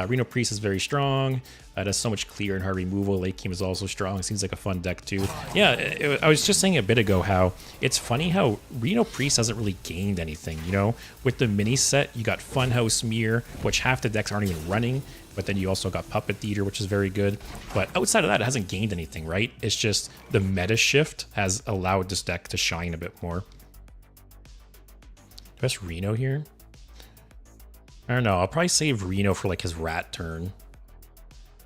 Reno Priest is very strong. It has so much clear and hard removal. Late game is also strong. It seems like a fun deck too. Yeah, I was just saying a bit ago how it's funny how Reno Priest hasn't really gained anything, you know? With the mini set, you got Funhouse Mirror, which half the decks aren't even running, but then you also got Puppet Theater, which is very good. But outside of that, it hasn't gained anything, right? It's just the meta shift has allowed this deck to shine a bit more. Press Reno here. I don't know. I'll probably save Reno for like his rat turn.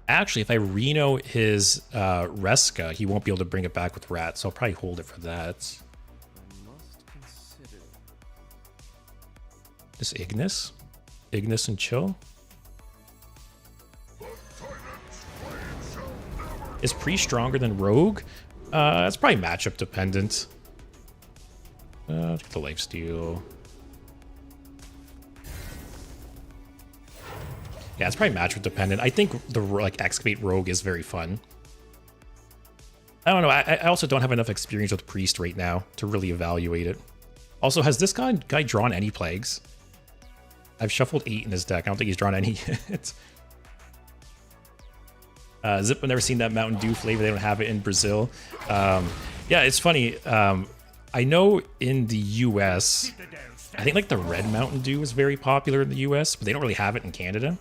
Actually, if I Reno his Reska, he won't be able to bring it back with rat, so I'll probably hold it for that. This Ignis? Ignis and Chill? Is Priest stronger than Rogue? It's probably matchup dependent. Take the lifesteal. Yeah, it's probably matchup dependent. I think the like Excavate Rogue is very fun. I don't know. I also don't have enough experience with Priest right now to really evaluate it. Also, has this guy drawn any plagues? I've shuffled 8 in his deck. I don't think he's drawn any yet. Zip, I've never seen that Mountain Dew flavor. They don't have it in Brazil. Yeah, it's funny. I know in the US, I think like the red Mountain Dew is very popular in the US, but they don't really have it in Canada.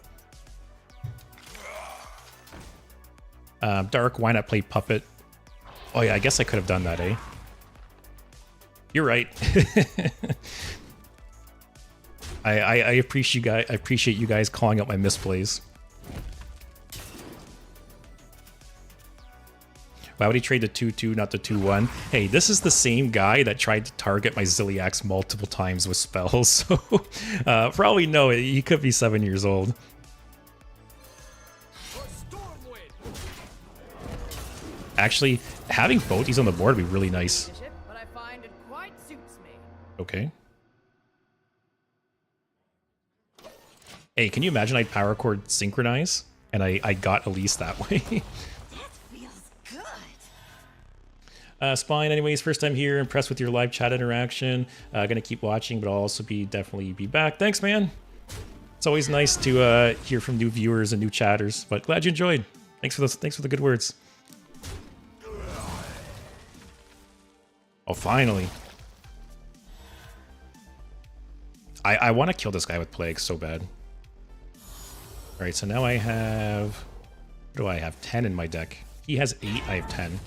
Dark, why not play Puppet? Oh yeah, I guess I could have done that, eh? You're right. I appreciate you guys calling out my misplays. Why would he trade the 2-2, not the 2-1? Hey, this is the same guy that tried to target my Ziliax multiple times with spells, so for all we know, he could be 7 years old. Actually, having both these on the board would be really nice.
But I find it quite suits me.
Okay. Hey, can you imagine I'd power chord synchronize and I got Elise that way?
That feels good.
Spine, anyways, first time here. Impressed with your live chat interaction. Gonna keep watching, but I'll also definitely be back. Thanks, man. It's always nice to hear from new viewers and new chatters. But glad you enjoyed. Thanks for the good words. Oh, finally. I want to kill this guy with Plague so bad. Alright, so now I have... What do I have? 10 in my deck. He has 8, I have 10.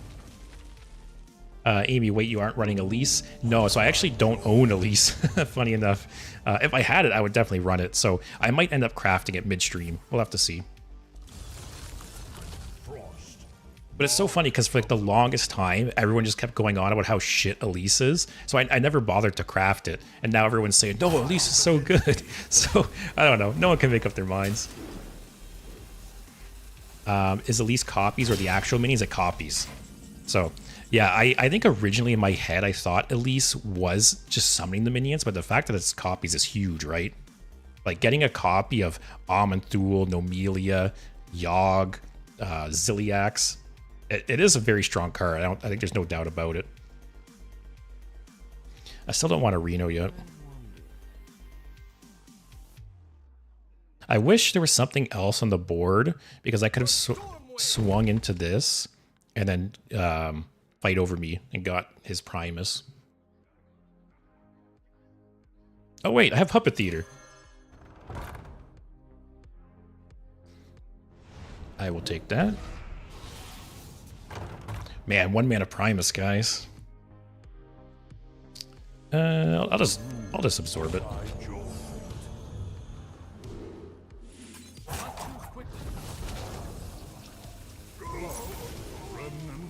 Amy, wait, you aren't running Elise? No, so I actually don't own Elise, funny enough. If I had it, I would definitely run it, so I might end up crafting it midstream. We'll have to see. But it's so funny because for like the longest time, everyone just kept going on about how shit Elise is. So I never bothered to craft it. And now everyone's saying, no, Elise is so good. So I don't know. No one can make up their minds. Is Elise copies or the actual minis? It copies. So yeah, I think originally in my head, I thought Elise was just summoning the minions. But the fact that it's copies is huge, right? Like getting a copy of Amanthul, Nomelia, Yogg, Ziliax. It is a very strong card. I think there's no doubt about it. I still don't want a Reno yet. I wish there was something else on the board because I could have swung into this and then fight over me and got his Primus. Oh wait, I have Puppet Theater. I will take that. Man, 1 mana Primus, guys. I'll just absorb it.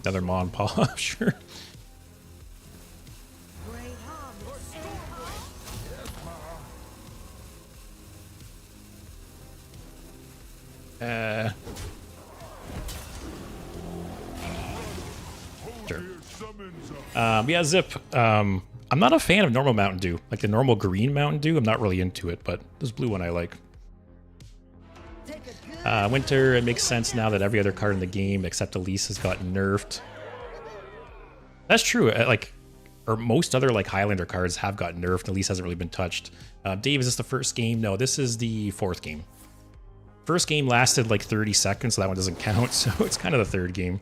Another Mon Paw, sure. Sure. Yeah, Zip. I'm not a fan of normal Mountain Dew. Like the normal green Mountain Dew, I'm not really into it, but this blue one I like. Winter, it makes sense now that every other card in the game except Elise has gotten nerfed. That's true. Or most other like Highlander cards have gotten nerfed. Elise hasn't really been touched. Dave, is this the first game? No, this is the 4th game. First game lasted like 30 seconds, so that one doesn't count. So it's kind of the 3rd game.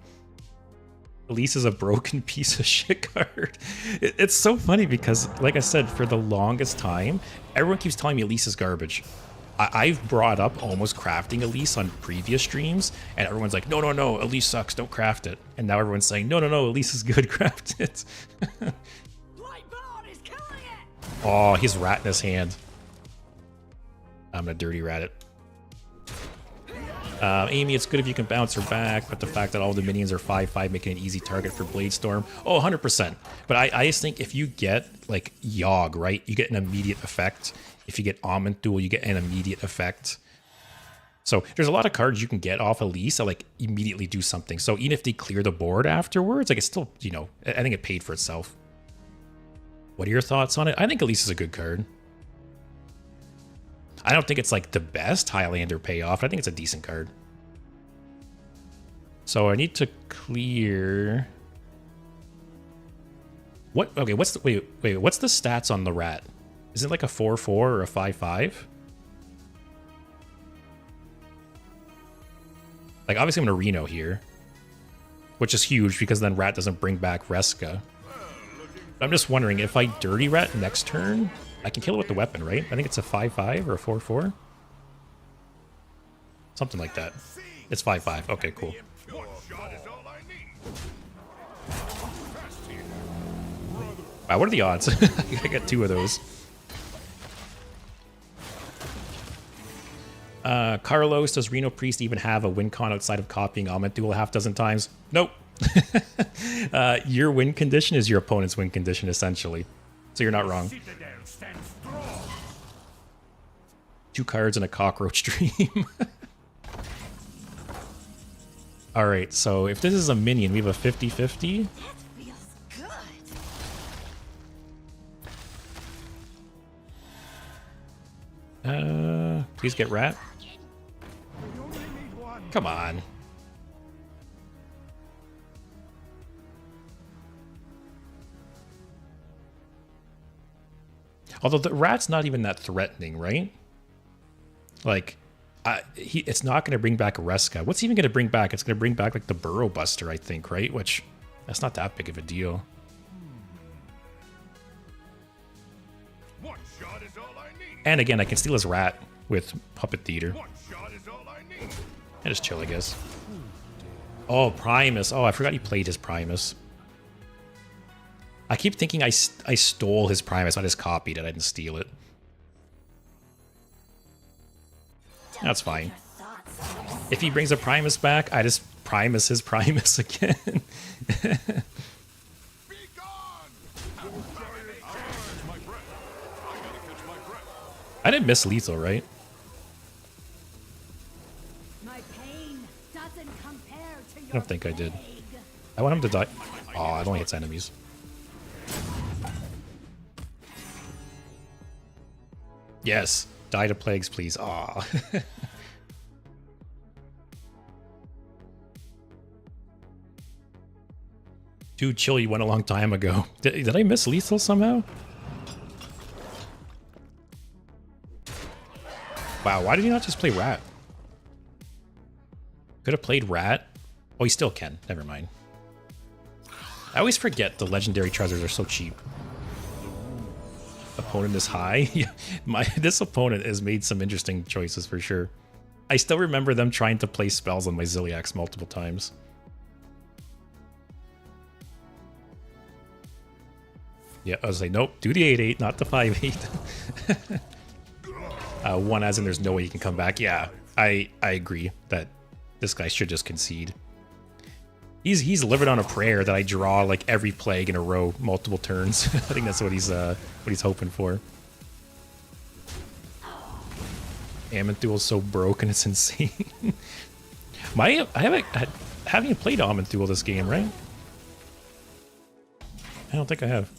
Elise is a broken piece of shit card. It's so funny because, like I said, for the longest time, everyone keeps telling me Elise is garbage. I've brought up almost crafting Elise on previous streams, and everyone's like, no, Elise sucks, don't craft it. And now everyone's saying, no, Elise is good, craft it. Oh, he's rat in his hand. I'm gonna dirty rat it. Amy, it's good if you can bounce her back, but the fact that all the minions are 5/5 making an easy target for Bladestorm. Oh, 100%. But I just think if you get, like, Yogg, right, you get an immediate effect. If you get Amanthul, you get an immediate effect. So there's a lot of cards you can get off Elise that, like, immediately do something. So even if they clear the board afterwards, like, it's still, you know, I think it paid for itself. What are your thoughts on it? I think Elise is a good card. I don't think it's like the best Highlander payoff. I think it's a decent card. So I need to clear. What? Okay. What's the wait? What's the stats on the rat? Is it like a 4/4 or a 5/5? Like, obviously I'm going to Reno here, which is huge because then Rat doesn't bring back Reska. I'm just wondering, if I Dirty Rat next turn, I can kill it with the weapon, right? I think it's a 5-5 or a 4-4. Something like that. It's 5-5. Okay, cool. Wow, what are the odds? I got 2 of those. Carlos, does Reno Priest even have a win con outside of copying Almond Duel a half dozen times? Nope. Your win condition is your opponent's win condition, essentially. So you're not wrong. 2 cards and a cockroach dream. Alright, so if this is a minion, we have a 50-50.
Feels good.
Please get Rat. Come on. Although the Rat's not even that threatening, right? Like, it's not going to bring back Reska. What's even going to bring back? It's going to bring back, like, the Burrow Buster, I think, right? Which, that's not that big of a deal. And again, I can steal his Rat with Puppet Theater. And just chill, I guess. Oh, Primus. Oh, I forgot he played his Primus. I keep thinking I stole his Primus. I just copied it. I didn't steal it. That's fine. If he brings a Primus back, I just Primus his Primus again. I didn't miss lethal, right?
My pain doesn't compare to your
I don't think I did.
plague.
I want him to die. Oh, it only hits enemies. Yes. Die to plagues, please. Aw. Dude, chill, you went a long time ago. Did I miss lethal somehow? Wow, why did he not just play Rat? Could have played Rat. Oh, he still can. Never mind. I always forget the legendary treasures are so cheap. Opponent is high. This opponent has made some interesting choices for sure. I still remember them trying to play spells on my Ziliax multiple times. Yeah, I was like, nope, do the 8-8, not the 5-8. One as in there's no way you can come back. Yeah, I agree that this guy should just concede. He's living on a prayer that I draw like every plague in a row, multiple turns. I think that's what he's hoping for. Almond Duel's so broken, it's insane. I haven't even played Almond Duel this game, right? I don't think I have.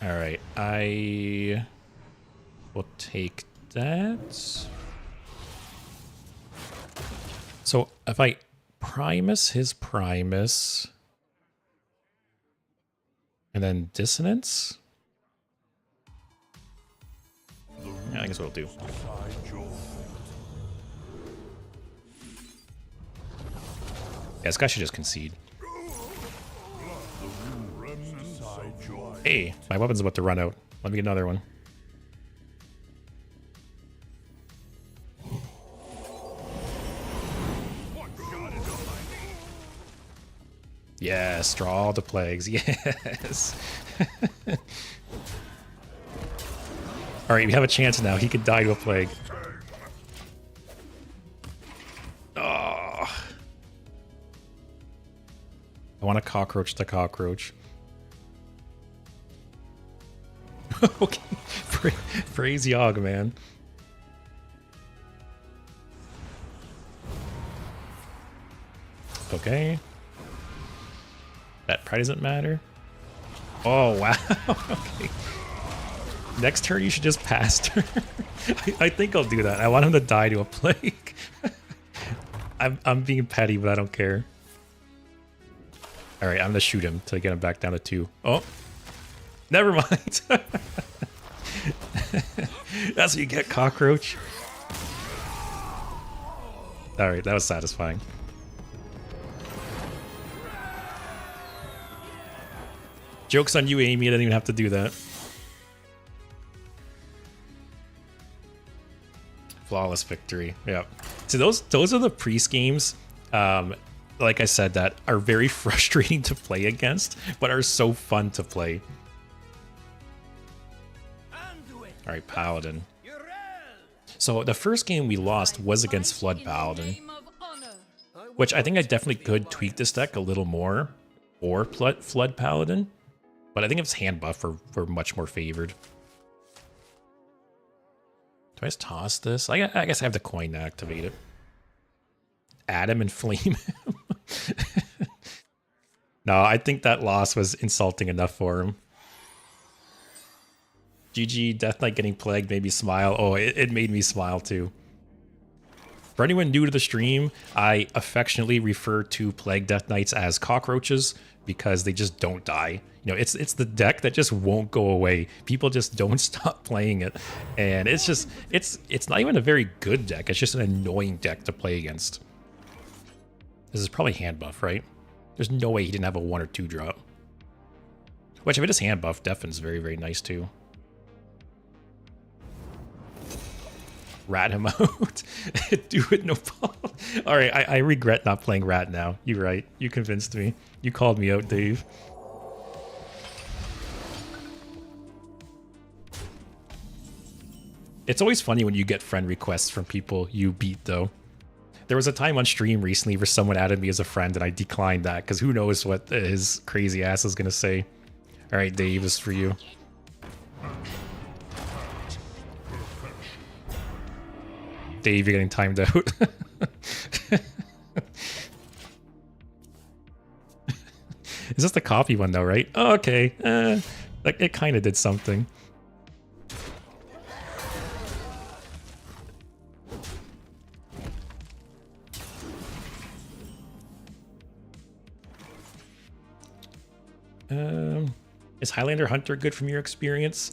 Alright, I will take that. So if I Primus his Primus and then Dissonance, yeah, I guess what I'll do. Yeah, this guy should just concede. Hey, my weapon's about to run out. Let me get another one. Yes, draw all the plagues. Yes. Alright, we have a chance now. He could die to a plague. Oh. I want to cockroach the cockroach. Okay. Praise Yogg, man. Okay. That probably doesn't matter. Oh, wow. Okay. Next turn, you should just pass turn. I think I'll do that. I want him to die to a plague. I'm being petty, but I don't care. All right, I'm going to shoot him to get him back down to 2. Oh. Never mind. That's what you get, cockroach. Alright, that was satisfying. Joke's on you, Amy. I didn't even have to do that. Flawless victory. Yeah. So those are the Priest games, like I said, that are very frustrating to play against, but are so fun to play. Alright, Paladin. So the first game we lost was against Flood Paladin, which I think I definitely could tweak this deck a little more, or Flood Paladin, but I think it's hand buff we're much more favored. Do I just toss this? I guess I have the coin to activate it. Add him and flame him. No, I think that loss was insulting enough for him. GG, Death Knight getting plagued made me smile. Oh, it made me smile too. For anyone new to the stream, I affectionately refer to Plague Death Knights as cockroaches because they just don't die. You know, it's the deck that just won't go away. People just don't stop playing it. And it's just, it's not even a very good deck. It's just an annoying deck to play against. This is probably hand buff, right? There's no way he didn't have a 1 or 2 drop. Which, if it is hand buff, Deffin's very, very nice too. Rat him out. Do it, no problem. All right, I regret not playing Rat now. You're right. You convinced me. You called me out, Dave. It's always funny when you get friend requests from people you beat, though. There was a time on stream recently where someone added me as a friend, and I declined that because who knows what his crazy ass is going to say. All right, Dave, this is for you. Dave, you're getting timed out. Is this the coffee one though, right? Oh, okay. Like it kind of did something. Is Highlander Hunter good from your experience?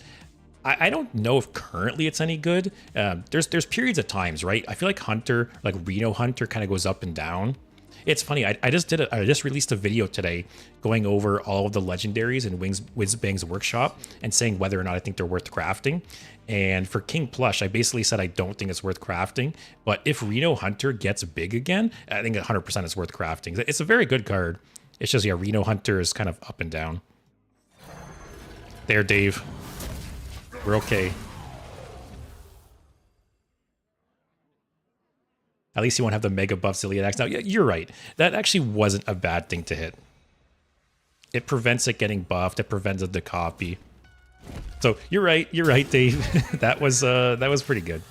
I don't know if currently it's any good. There's periods of times, right? I feel like Hunter, like Reno Hunter, kind of goes up and down. It's funny. I just released a video today going over all of the legendaries in Whizbang's workshop and saying whether or not I think they're worth crafting. And for King Plush, I basically said I don't think it's worth crafting. But if Reno Hunter gets big again, I think 100% it's worth crafting. It's a very good card. It's just, yeah, Reno Hunter is kind of up and down. There, Dave. We're okay. At least you won't have the mega buff Zillion. Now, yeah, you're right. That actually wasn't a bad thing to hit. It prevents it getting buffed. It prevented the copy. So you're right, Dave. that was pretty good.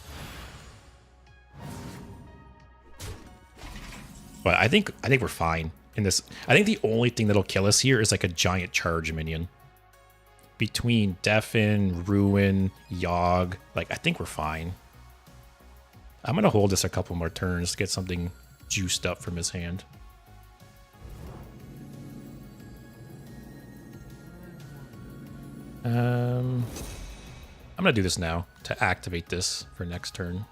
But I think we're fine in this. I think the only thing that'll kill us here is like a giant charge minion. Between Deafen, Ruin, Yogg, like I think we're fine. I'm gonna hold this a couple more turns to get something juiced up from his hand. I'm gonna do this now to activate this for next turn.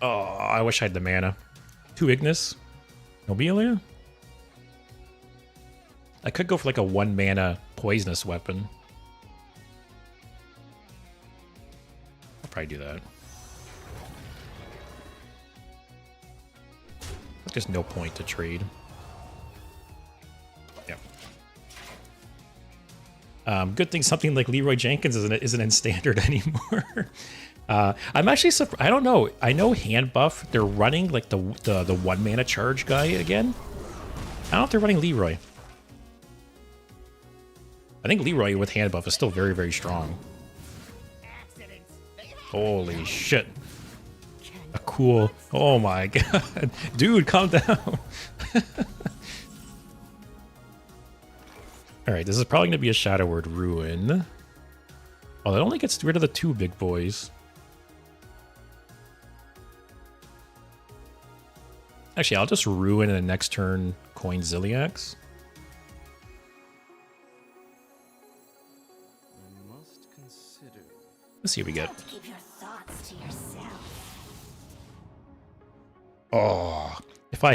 Oh, I wish I had the mana. 2 Ignis. Nobilia? I could go for like a 1 mana poisonous weapon. I'll probably do that. There's no point to trade. Yep. Good thing something like Leroy Jenkins isn't in standard anymore. I'm actually surprised. I don't know. I know hand buff. They're running like the 1 mana charge guy again. I don't know if they're running Leroy. I think Leroy with hand buff is still very, very strong. Holy shit. A cool. Oh my god. Dude, calm down. Alright, this is probably going to be a Shadow Word Ruin. Oh, that only gets rid of the 2 big boys. Actually, I'll just Ruin in the next turn coin Zilliax.
consider.
Let's see what we get.
Keep your thoughts to yourself.
Oh, if I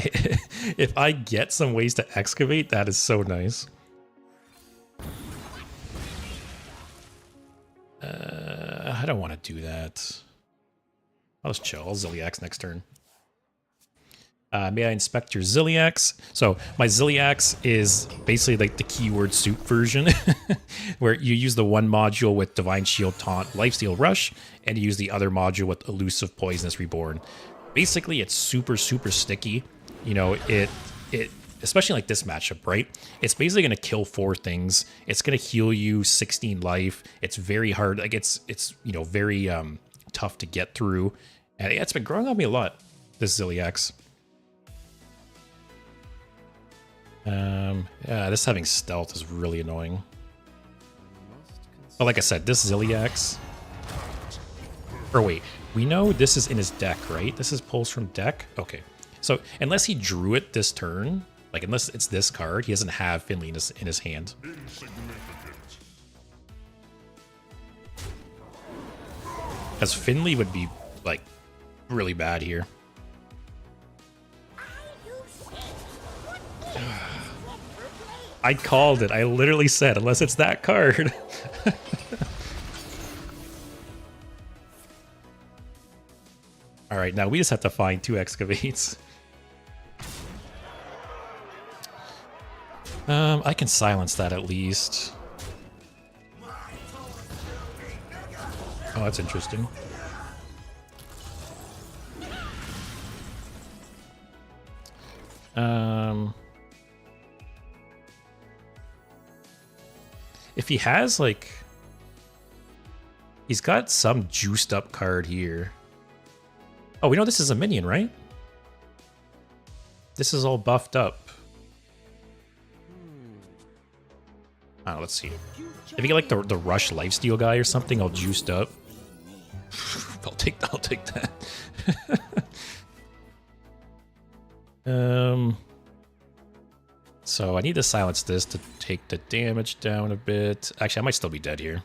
if I get some ways to excavate, that is so nice. I don't want to do that. I'll just chill. I'll Ziliax next turn. May I inspect your Ziliax? So my Ziliax is basically like the keyword soup version, where you use the one module with Divine Shield, Taunt, Lifesteal, Rush, and you use the other module with Elusive, Poisonous, Reborn. Basically, it's super, super sticky. You know, it especially like this matchup, right? It's basically going to kill 4 things. It's going to heal you 16 life. It's very hard. Like it's you know, very tough to get through. And it's been growing on me a lot, this Ziliax. Yeah, this having stealth is really annoying. But like I said, this Ziliax... Or wait, we know this is in his deck, right? This is pulls from deck? Okay. So unless he drew it this turn, like unless it's this card, he doesn't have Finley in his hand. Because Finley would be, like, really bad here. I called it. I literally said, unless it's that card. All right, now we just have to find 2 excavates. I can silence that at least. Oh, that's interesting. If he has, like... He's got some juiced up card here. Oh, we know this is a minion, right? This is all buffed up. Oh, let's see. If you get like the Rush Lifesteal guy or something all juiced up. I'll take that. So I need to silence this to take the damage down a bit. Actually, I might still be dead here.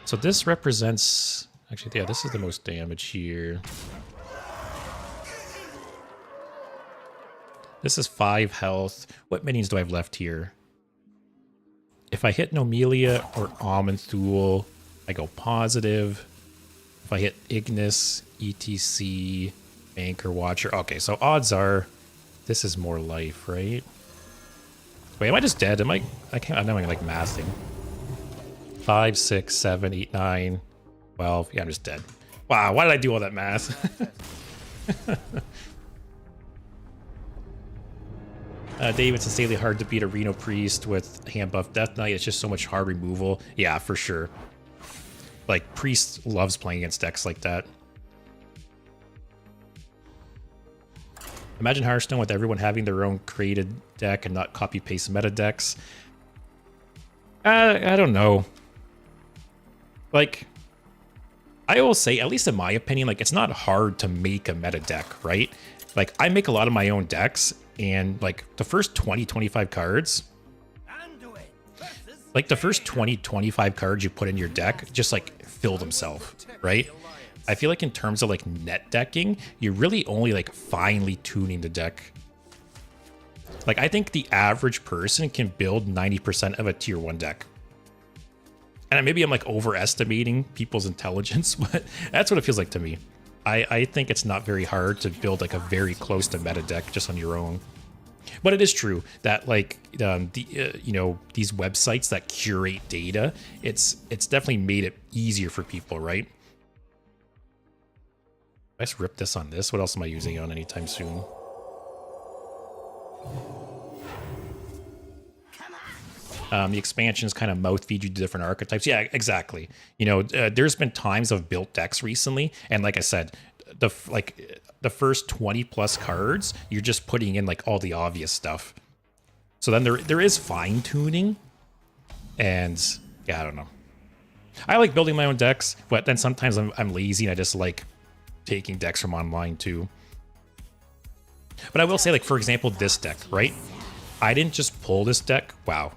So this represents... Actually, yeah, this is the most damage here. This is 5 health. What minions do I have left here? If I hit Nomelia or Amanthul, I go positive. If I hit Ignis, ETC, Anchor Watcher. Okay, so odds are this is more life, right? Wait, am I just dead? Am I can't... I know I'm like mathing. 5, 6, 7, 8, 9, 12. Yeah, I'm just dead. Wow, why did I do all that math? David's insanely hard to beat a Reno Priest with hand buff Death Knight. It's just so much hard removal. Yeah, for sure. Like, Priest loves playing against decks like that. Imagine Hearthstone with everyone having their own created deck and not copy-paste meta decks. I don't know. Like, I will say, at least in my opinion, like, it's not hard to make a meta deck, right? Like, I make a lot of my own decks, and, like, the first 20, 25 cards, like, the first 20, 25 cards you put in your deck just, like, fill themselves, right? I feel like in terms of, like, net decking, you're really only, like, finely tuning the deck. Like, I think the average person can build 90% of a tier 1 deck. And maybe I'm like overestimating people's intelligence, but that's what it feels like to me. I think it's not very hard to build like a very close to meta deck just on your own. But it is true that like you know, these websites that curate data, it's definitely made it easier for people, right? Let's rip this on this. What else am I using it on anytime soon? The expansions kind of mouth feed you to different archetypes. Yeah, exactly. You know, there's been times I've built decks recently, and like I said, the first 20 plus cards, you're just putting in like all the obvious stuff. So then there is fine tuning, and yeah, I don't know. I like building my own decks, but then sometimes I'm lazy and I just like taking decks from online too. But I will say, like, for example, this deck, right? I didn't just pull this deck. Wow.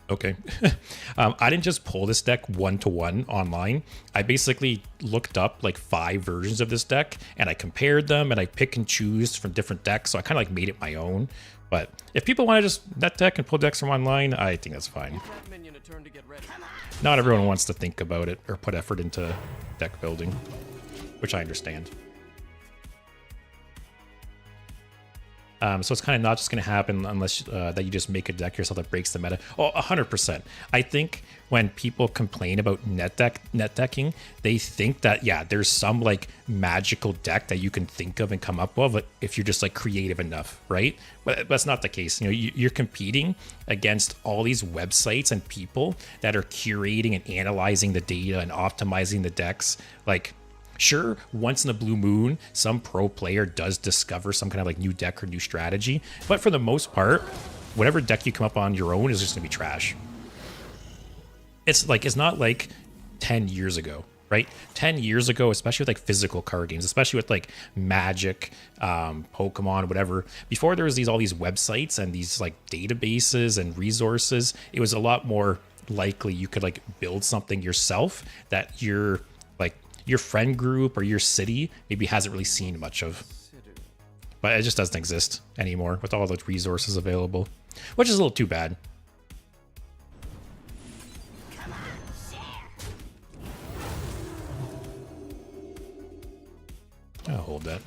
Okay. I didn't just pull this deck 1-to-1 online. I basically looked up like 5 versions of this deck and I compared them and I pick and choose from different decks. So I kind of like made it my own. But if people want to just net deck and pull decks from online, I think that's fine. Not everyone wants to think about it or put effort into deck building, which I understand. So it's kind of not just going to happen unless that you just make a deck yourself that breaks the meta. Oh, 100%. I think when people complain about net decking, they think that, yeah, there's some like magical deck that you can think of and come up with if you're just like creative enough, right? But that's not the case. You know, you're competing against all these websites and people that are curating and analyzing the data and optimizing the decks. Like, sure, once in a blue moon, some pro player does discover some kind of like new deck or new strategy. But for the most part, whatever deck you come up on your own is just gonna be trash. It's not like 10 years ago, right? 10 years ago, especially with like physical card games, especially with like Magic, Pokemon, whatever. Before there was all these websites and these like databases and resources, it was a lot more likely you could like build something yourself that your friend group or your city maybe hasn't really seen much of. But it just doesn't exist anymore with all those resources available, which is a little too bad. I'll hold that.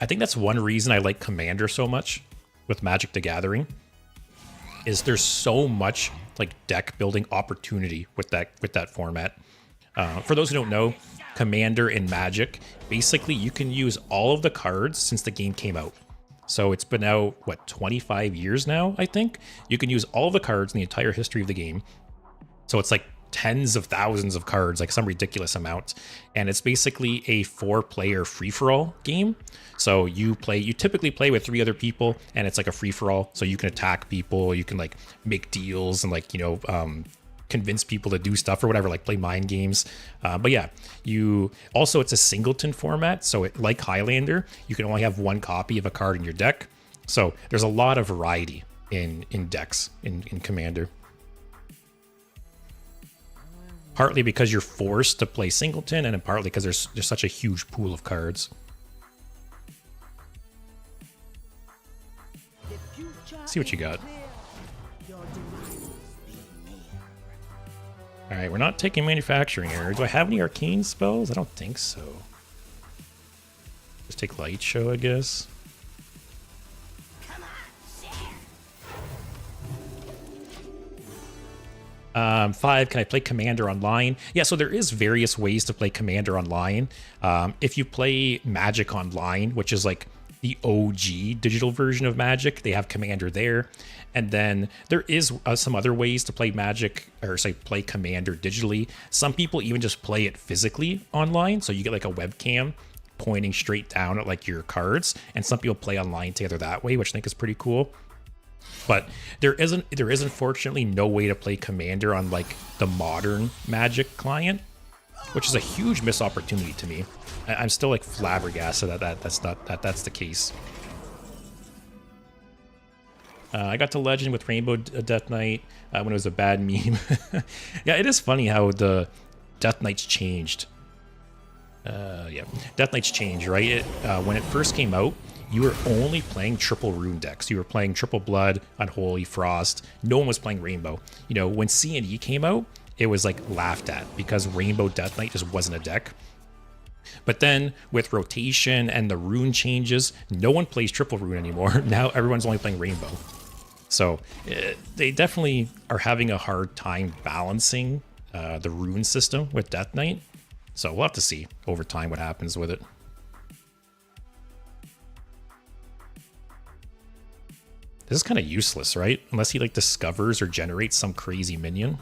I think that's one reason I like Commander so much with Magic the Gathering. Is there's so much like deck building opportunity with that format. For those who don't know, Commander in Magic, basically you can use all of the cards since the game came out. So it's been out, what, 25 years now, I think? You can use all of the cards in the entire history of the game. So it's like tens of thousands of cards, like some ridiculous amount. And it's basically a 4-player free-for-all game. So you typically play with 3 other people, and it's like a free-for-all. So you can attack people, you can like make deals and like, you know, convince people to do stuff or whatever, like play mind games. But yeah, it's a singleton format. So like Highlander, you can only have 1 copy of a card in your deck. So there's a lot of variety in decks in Commander. Partly because you're forced to play singleton, and then partly because there's such a huge pool of cards. See what you got. All right, we're not taking manufacturing error. Do I have any arcane spells? I don't think so. Just take Light Show, I guess. Five, can I play Commander online? Yeah, so there is various ways to play Commander online. If you play Magic Online, which is like the OG digital version of Magic, they have Commander there. And then there is some other ways to play Magic, or say play Commander digitally. Some people even just play it physically online. So you get like a webcam pointing straight down at like your cards. And some people play online together that way, which I think is pretty cool. But there is unfortunately no way to play Commander on like the modern Magic client, which is a huge missed opportunity to me. I'm still like flabbergasted that's the case. I got to Legend with Rainbow Death Knight when it was a bad meme. Yeah, it is funny how the Death Knights changed. Yeah, Death Knights changed, right? When it first came out, you were only playing triple rune decks. You were playing Triple Blood, Unholy, Frost. No one was playing Rainbow. You know, when C&E came out, it was like laughed at because Rainbow Death Knight just wasn't a deck. But then with rotation and the rune changes, no one plays triple rune anymore. Now everyone's only playing Rainbow. So they definitely are having a hard time balancing the rune system with Death Knight. So we'll have to see over time what happens with it. This is kind of useless, right? Unless he like discovers or generates some crazy minion.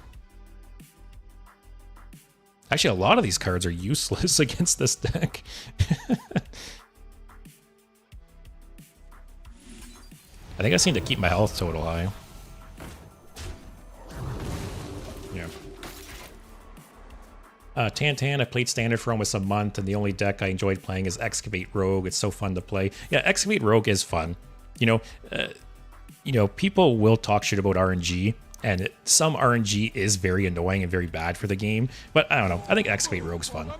Actually, a lot of these cards are useless against this deck. I think I just need to keep my health total high. Yeah. Tantan, I played Standard for almost a month, and the only deck I enjoyed playing is Excavate Rogue. It's so fun to play. Yeah, Excavate Rogue is fun. You know, people will talk shit about RNG, and some RNG is very annoying and very bad for the game, but I don't know. I think Excavate Rogue's fun.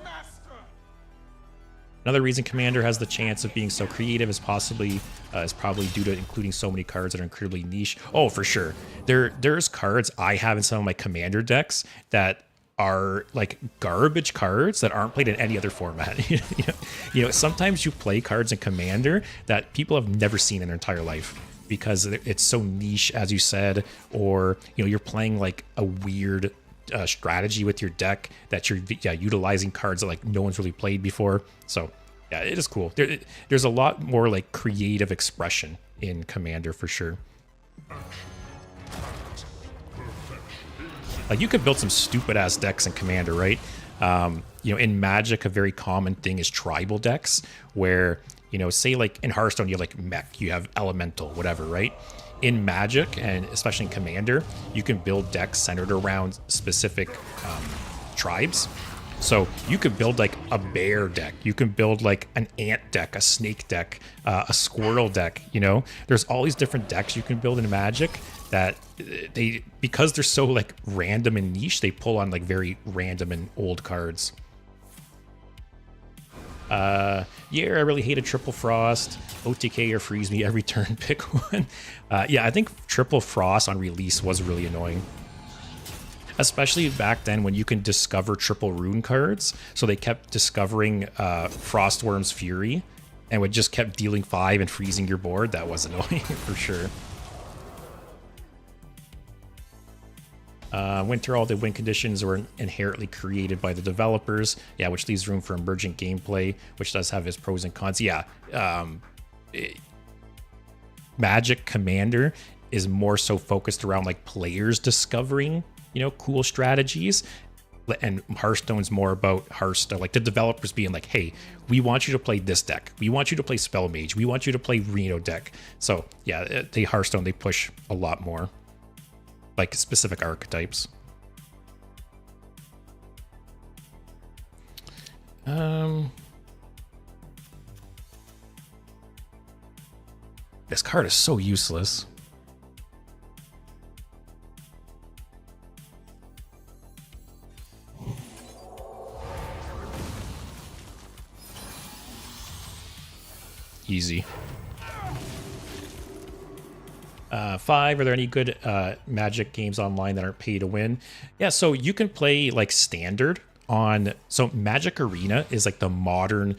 Another reason Commander has the chance of being so creative is probably due to including so many cards that are incredibly niche. Oh, for sure. There's cards I have in some of my Commander decks that are like garbage cards that aren't played in any other format. You know, sometimes you play cards in Commander that people have never seen in their entire life because it's so niche, as you said, or you're playing like a weird strategy with your deck that you're utilizing cards that like no one's really played before. So yeah, it is cool. There's a lot more like creative expression in Commander for sure. Like you could build some stupid ass decks in Commander, right? In Magic, a very common thing is tribal decks where, say like in Hearthstone, you have like mech, you have elemental, whatever, right? In Magic, and especially in Commander, you can build decks centered around specific tribes. So you could build like a bear deck, you can build like an ant deck, a snake deck, a squirrel deck. There's all these different decks you can build in Magic that because they're so like random and niche, they pull on like very random and old cards. Yeah, I really hated Triple Frost. OTK or freeze me every turn, pick one. Yeah, I think Triple Frost on release was really annoying. Especially back then when you can discover triple rune cards. So they kept discovering Frostworm's Fury and would just kept dealing 5 and freezing your board. That was annoying for sure. Winter, all the win conditions were inherently created by the developers. Yeah, which leaves room for emergent gameplay, which does have its pros and cons. Yeah, Magic Commander is more so focused around like players discovering, cool strategies. And Hearthstone's more about Hearthstone, like the developers being like, hey, we want you to play this deck. We want you to play Spell Mage. We want you to play Reno deck. So yeah, Hearthstone, they push a lot more. Like specific archetypes. This card is so useless. Easy. 5, are there any good Magic games online that aren't pay to win? Yeah, so you can play like standard on, so Magic Arena is like the modern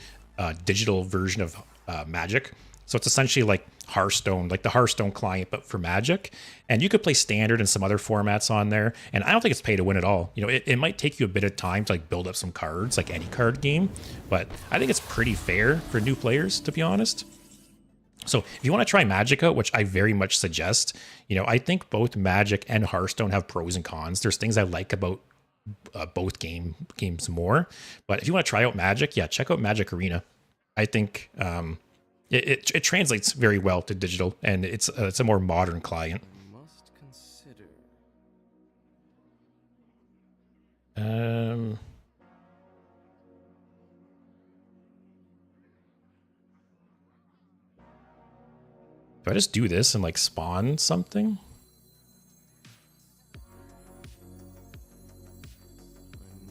digital version of Magic. So it's essentially like Hearthstone, like the Hearthstone client, but for Magic. And you could play standard and some other formats on there. And I don't think it's pay to win at all. It might take you a bit of time to like build up some cards, like any card game, but I think it's pretty fair for new players, to be honest. So if you want to try Magic out, which I very much suggest, I think both Magic and Hearthstone have pros and cons. There's things I like about both games more. But if you want to try out Magic, yeah, check out Magic Arena. I think it translates very well to digital, and it's a more modern client.
I must consider.
Do I just do this and like spawn something?
I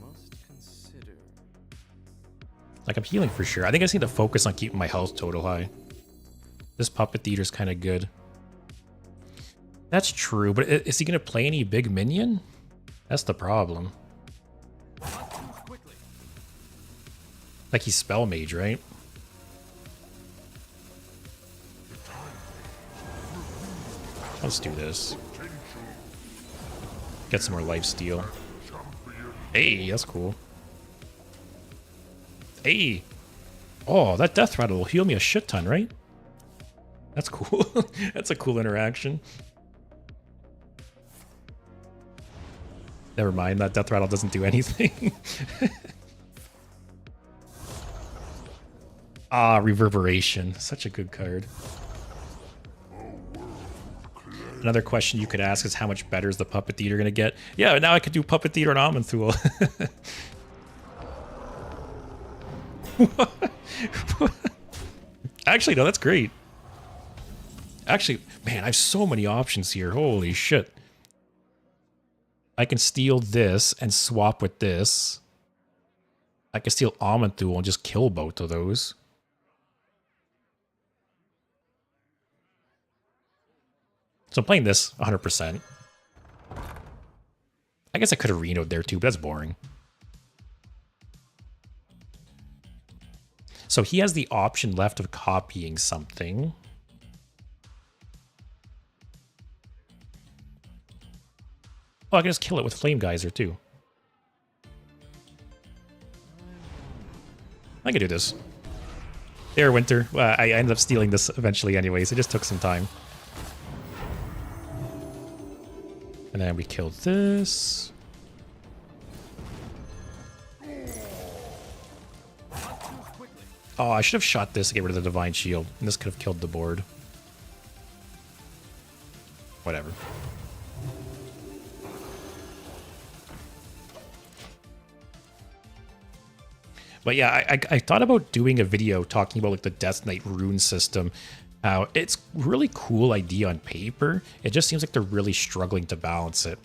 must consider.
Like I'm healing for sure. I think I just need to focus on keeping my health total high. This Puppet Theater's kind of good. That's true, but is he going to play any big minion? That's the problem. Like he's Spell Mage, right? Let's do this. Get some more life steal. Hey, that's cool. Hey! Oh, that death rattle will heal me a shit ton, right? That's cool. That's a cool interaction. Never mind, that death rattle doesn't do anything. Ah, Reverberation. Such a good card. Another question you could ask is how much better is the Puppet Theater going to get? Yeah, now I could do Puppet Theater and Amanthul. Actually, no, that's great. Actually, man, I have so many options here. Holy shit. I can steal this and swap with this. I can steal Amanthul and just kill both of those. So I'm playing this 100%. I guess I could have Reno'd there too, but that's boring. So he has the option left of copying something. Oh, I can just kill it with Flame Geyser too. I can do this. There, Winter. I ended up stealing this eventually anyways. It just took some time. And then we killed this. Oh, I should have shot this to get rid of the Divine Shield. And this could have killed the board. Whatever. But yeah, I thought about doing a video talking about like the Death Knight rune system. It's really cool idea on paper. It just seems like they're really struggling to balance it.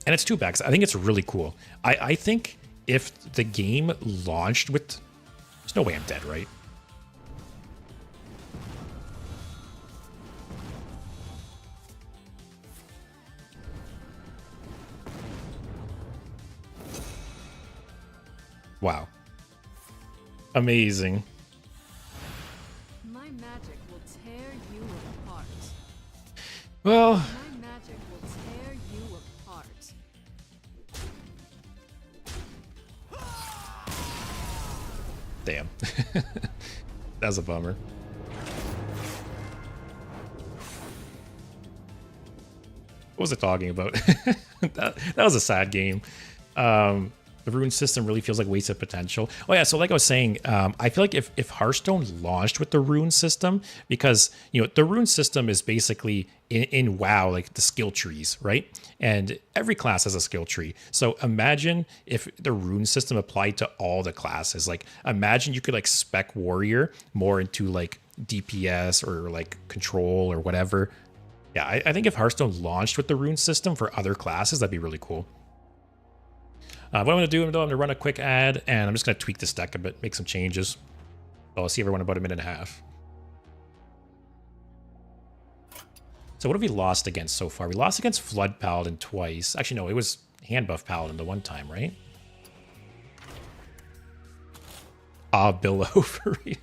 And it's too bad, 'cause I think it's really cool. I think if the game launched with... There's no way I'm dead, right? Wow. Amazing.
My magic will tear you apart.
Well...
My magic will tear you apart.
Damn. That's a bummer. What was I talking about? that was a sad game. The rune system really feels like wasted potential. Oh yeah, so like I was saying, I feel like if Hearthstone launched with the rune system, because you know the rune system is basically in WoW like the skill trees, right? And every class has a skill tree. So imagine if the rune system applied to all the classes. Like imagine you could like spec warrior more into like DPS or like control or whatever. Yeah, I think if Hearthstone launched with the rune system for other classes, that'd be really cool. What I'm going to do, I'm going to run a quick ad, and I'm just going to tweak this deck a bit, make some changes. So I'll see everyone in about a minute and a half. So what have we lost against so far? We lost against Flood Paladin twice. Actually, no, it was Hand Buff Paladin the one time, right? Ah, Billow, for real.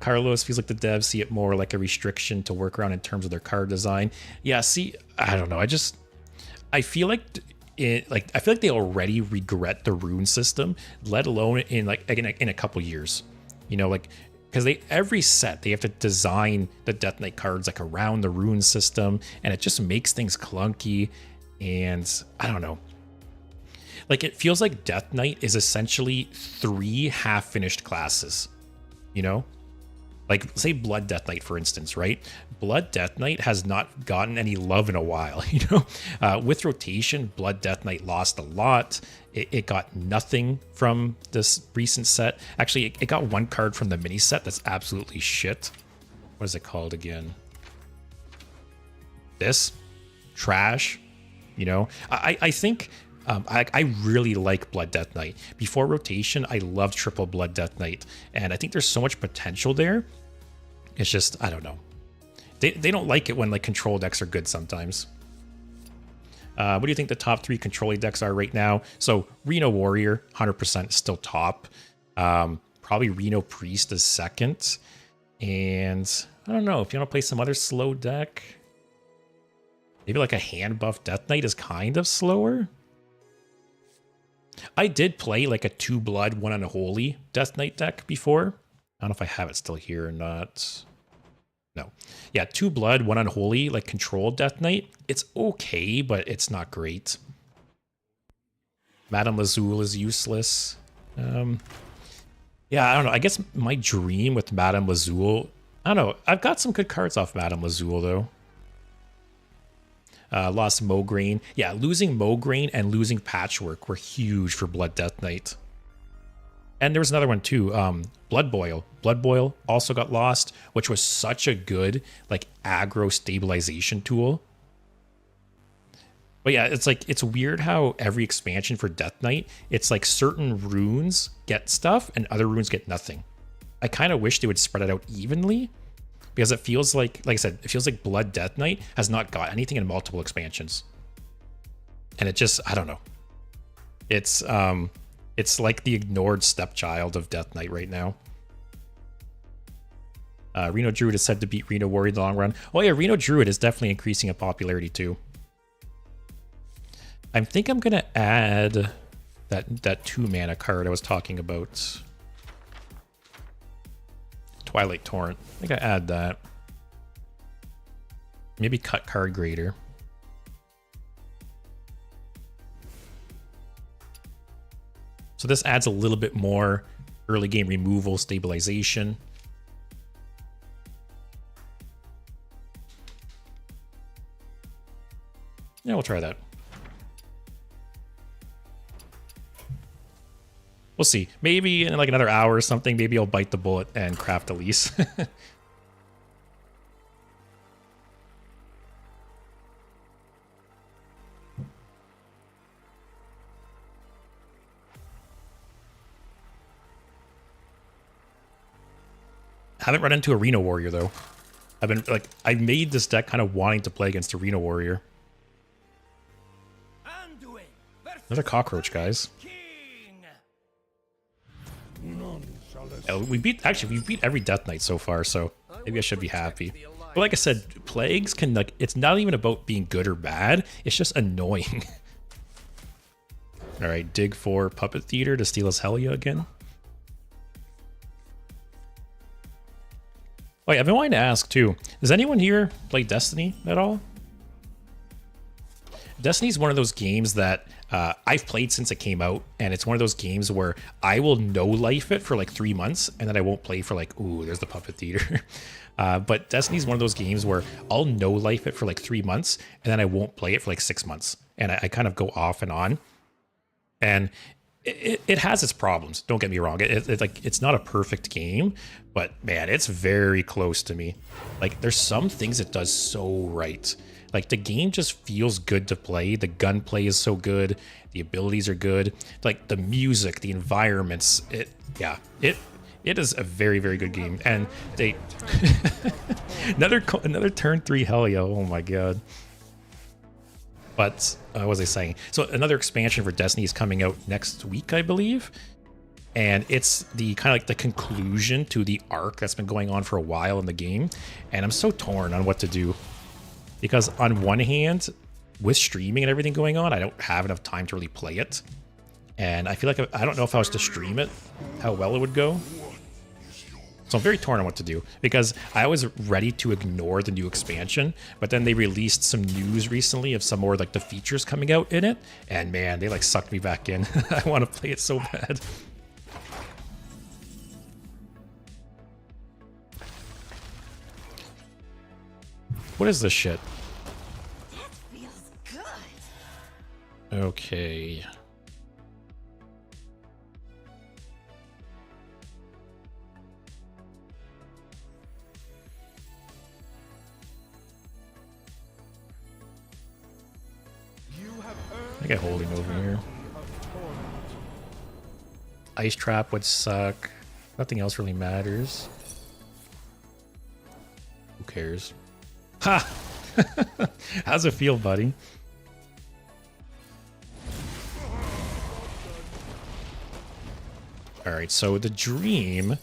Carlos feels like the devs see it more like a restriction to work around in terms of their card design. Yeah, see, I don't know. I feel like... I feel like they already regret the rune system, let alone in a couple years, you know, like because every set they have to design the Death Knight cards like around the rune system, and it just makes things clunky. And I don't know, like it feels like Death Knight is essentially 3 half-finished classes, you know. Like, say Blood Death Knight, for instance, right? Blood Death Knight has not gotten any love in a while, you know? With rotation, Blood Death Knight lost a lot. It got nothing from this recent set. Actually, it got one card from the mini set that's absolutely shit. What is it called again? This? Trash? You know? I think... I really like Blood Death Knight. Before rotation, I loved triple Blood Death Knight, and I think there's so much potential there. It's just, I don't know. They don't like it when like control decks are good sometimes. What do you think the top 3 controlling decks are right now? So Reno Warrior, 100% still top. Probably Reno Priest is second. And I don't know, if you want to play some other slow deck, maybe like a hand buff Death Knight is kind of slower. I did play like a 2 blood, 1 unholy Death Knight deck before. I don't know if I have it still here or not. No. Yeah, 2 blood, 1 unholy, like control Death Knight. It's okay, but it's not great. Madame Lazul is useless. Yeah, I don't know. I guess my dream with Madame Lazul... I don't know. I've got some good cards off Madame Lazul, though. Lost Mograine. Yeah, losing Mograine and losing Patchwork were huge for Blood Death Knight. And there was another one too, Blood Boil. Blood Boil also got lost, which was such a good like aggro stabilization tool. But yeah, it's like, it's weird how every expansion for Death Knight, it's like certain runes get stuff and other runes get nothing. I kind of wish they would spread it out evenly, because it feels like I said, it feels like Blood Death Knight has not got anything in multiple expansions. And it just, I don't know. It's like the ignored stepchild of Death Knight right now. Reno Druid is said to beat Reno Warrior in the long run. Oh yeah, Reno Druid is definitely increasing in popularity too. I think I'm gonna add that 2 mana card I was talking about. Twilight Torrent. I think I add that. Maybe cut card grader. So this adds a little bit more early game removal stabilization. Yeah, we'll try that. We'll see. Maybe in like another hour or something, maybe I'll bite the bullet and craft a lease. Haven't run into a Reno Warrior though. I've been like, I made this deck kind of wanting to play against a Reno Warrior. Another cockroach, guys. We beat every Death Knight so far, so maybe I should be happy. But like I said, plagues can, like, it's not even about being good or bad, it's just annoying. All right, dig for Puppet Theater to steal his Helia again. Oh yeah, I've been wanting to ask too, does anyone here play Destiny at all? Destiny's one of those games that I've played since it came out, and it's one of those games where I will no-life it for like 3 months, and then I won't play for like, ooh, there's the Puppet Theater. But Destiny's one of those games where I'll no-life it for like 3 months, and then I won't play it for like 6 months. And I kind of go off and on. And it has its problems, don't get me wrong. It's not a perfect game, but man, it's very close to me. Like, there's some things it does so right. Like, the game just feels good to play. The gunplay is so good. The abilities are good. Like, the music, the environments. It is a very, very good game. And they another turn 3 Helia. Oh my god. But what was I saying? So another expansion for Destiny is coming out next week, I believe. And it's the kind of like the conclusion to the arc that's been going on for a while in the game. And I'm so torn on what to do. Because on one hand, with streaming and everything going on, I don't have enough time to really play it. And I feel like I don't know if I was to stream it, how well it would go. So I'm very torn on what to do, because I was ready to ignore the new expansion, but then they released some news recently of some more like the features coming out in it, and man, they like sucked me back in. I want to play it so bad. What is this shit?
That feels good.
Okay. I got holding over here. Ice Trap would suck. Nothing else really matters. Who cares? Ha! How's it feel, buddy? Alright, so the dream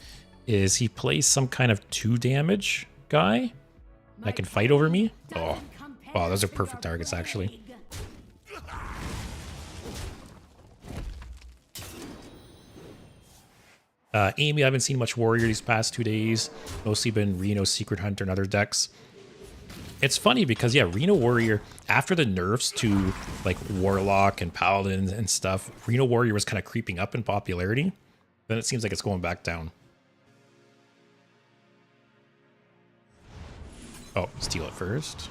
is he plays some kind of 2 damage guy that can fight over me. Oh, wow, those are perfect targets, actually. Amy, I haven't seen much Warrior these past 2 days. Mostly been Reno, Secret Hunter, and other decks. It's funny because, yeah, Reno Warrior, after the nerfs to, like, Warlock and Paladin and stuff, Reno Warrior was kind of creeping up in popularity. Then it seems like it's going back down. Oh, steal it first.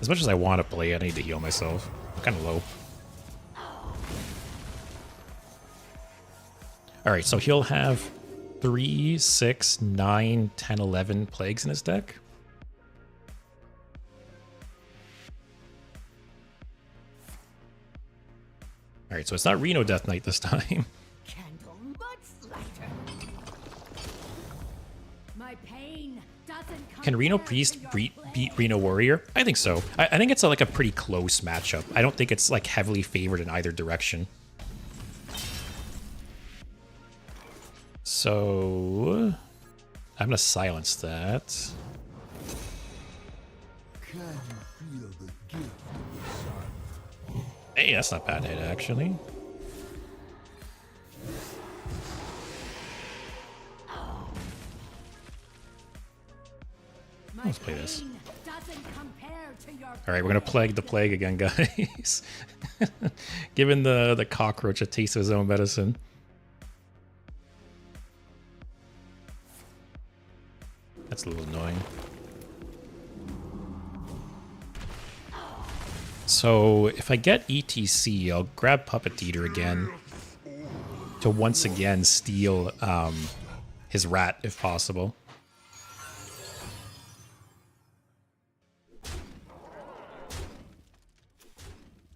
As much as I want to play, I need to heal myself. I'm kind of low. Alright, so he'll have 3, 6, 9, 10, 11 plagues in his deck. Alright, so it's not Reno Death Knight this time.
Candle mudslide. My pain doesn't
Can Reno
compare
Priest
to your
beat
plague.
Reno Warrior? I think so. I think it's like a pretty close matchup. I don't think it's like heavily favored in either direction. So I'm gonna silence that. Hey, that's not bad hit actually.
My
Let's play this.
pain doesn't compare to your
All right, we're gonna plague the plague again, guys. Giving the cockroach a taste of his own medicine. That's a little annoying. So if I get ETC, I'll grab Puppet Eater again to once again steal his rat if possible.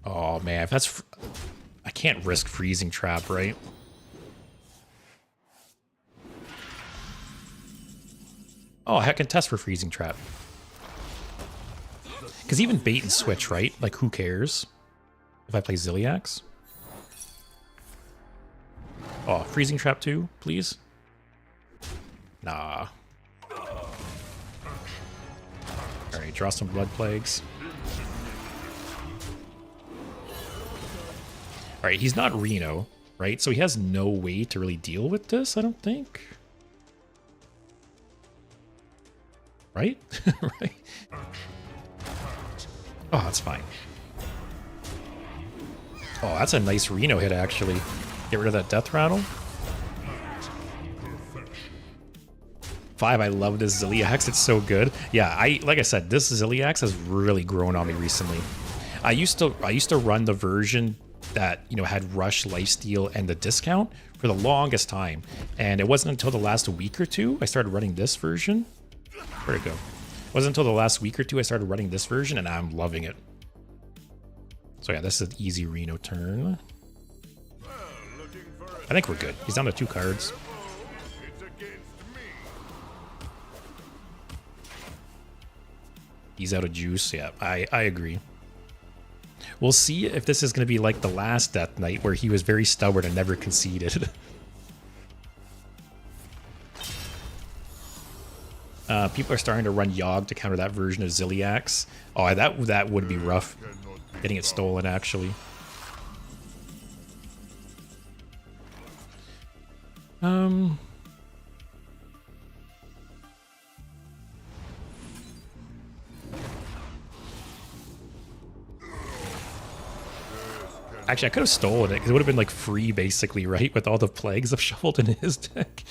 Oh man, if that's... I can't risk Freezing Trap, right? Oh, I can test for Freezing Trap. Because even bait and switch, right? Like, who cares if I play Ziliax? Oh, Freezing Trap too, please? Nah. Alright, draw some Blood Plagues. Alright, he's not Reno, right? So he has no way to really deal with this, I don't think. Right? Right? Oh, that's fine. Oh, that's a nice Reno hit, actually. Get rid of that Death Rattle. 5, I love this Ziliax. It's so good. Yeah, like I said, this Ziliax has really grown on me recently. I used to run the version that, you know, had Rush, Lifesteal, and the discount for the longest time. And it wasn't until the last week or two I started running this version. Where'd it go? It wasn't until the last week or two I started running this version, and I'm loving it. So yeah, this is an easy Reno turn. I think we're good. He's down to 2 cards. He's out of juice. Yeah, I agree. We'll see if this is going to be like the last Death Knight, where he was very stubborn and never conceded. People are starting to run Yogg to counter that version of Ziliax. Oh, that would be rough. Getting it stolen, actually. Actually, I could have stolen it, because it would have been like free, basically, right? With all the plagues I've shuffled in his deck.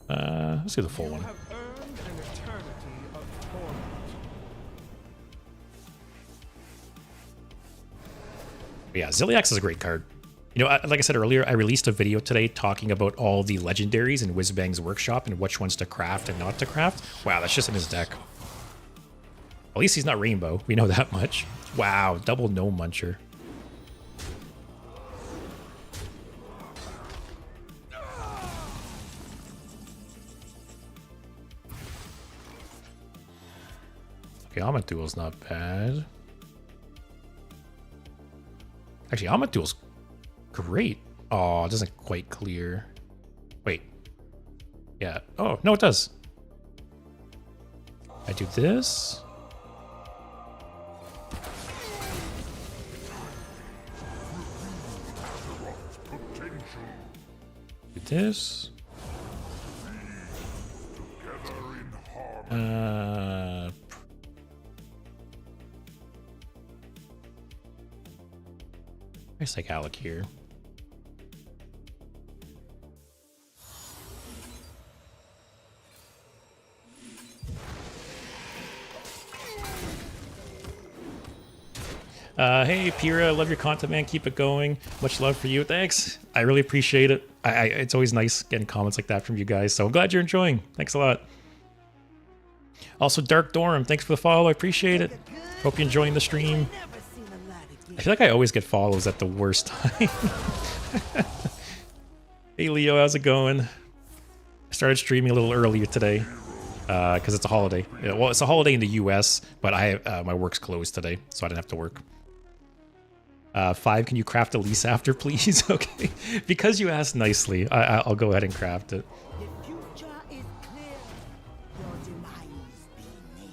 Let's do the full one.
Have earned an eternity of torment.
But yeah, Ziliax is a great card. You know, like I said earlier, I released a video today talking about all the legendaries in Whizbang's workshop and which ones to craft and not to craft. Wow, that's just in his deck. At least he's not Rainbow. We know that much. Wow, double Gnome Muncher. Okay, Amatul's not bad. Actually, Amatul's great. Oh, it doesn't quite clear. Wait. Yeah. Oh, no, it does. I do this. Do this. Nice like Alec here. Hey, Pira, love your content, man. Keep it going. Much love for you. Thanks. I really appreciate it. It's always nice getting comments like that from you guys. So I'm glad you're enjoying. Thanks a lot. Also, Dark Dorm, thanks for the follow. I appreciate it. Hope you're enjoying the stream. I feel like I always get follows at the worst time. Hey, Leo, how's it going? I started streaming a little earlier today because it's a holiday. Yeah, well, it's a holiday in the US, but my work's closed today, so I didn't have to work. 5, can you craft a lease after, please? Okay. Because you asked nicely, I'll go ahead and craft it.
The future is clear. Your demise be near.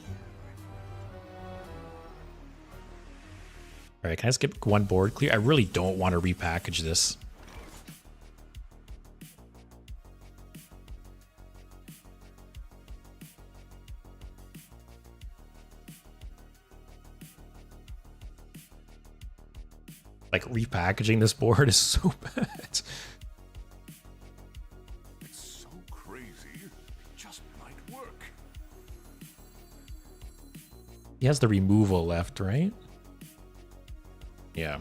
Alright, can I skip one board clear? I really don't want to repackage this. Like, repackaging this board is so bad.
It's so crazy, it just might work.
He has the removal left, right? Yeah.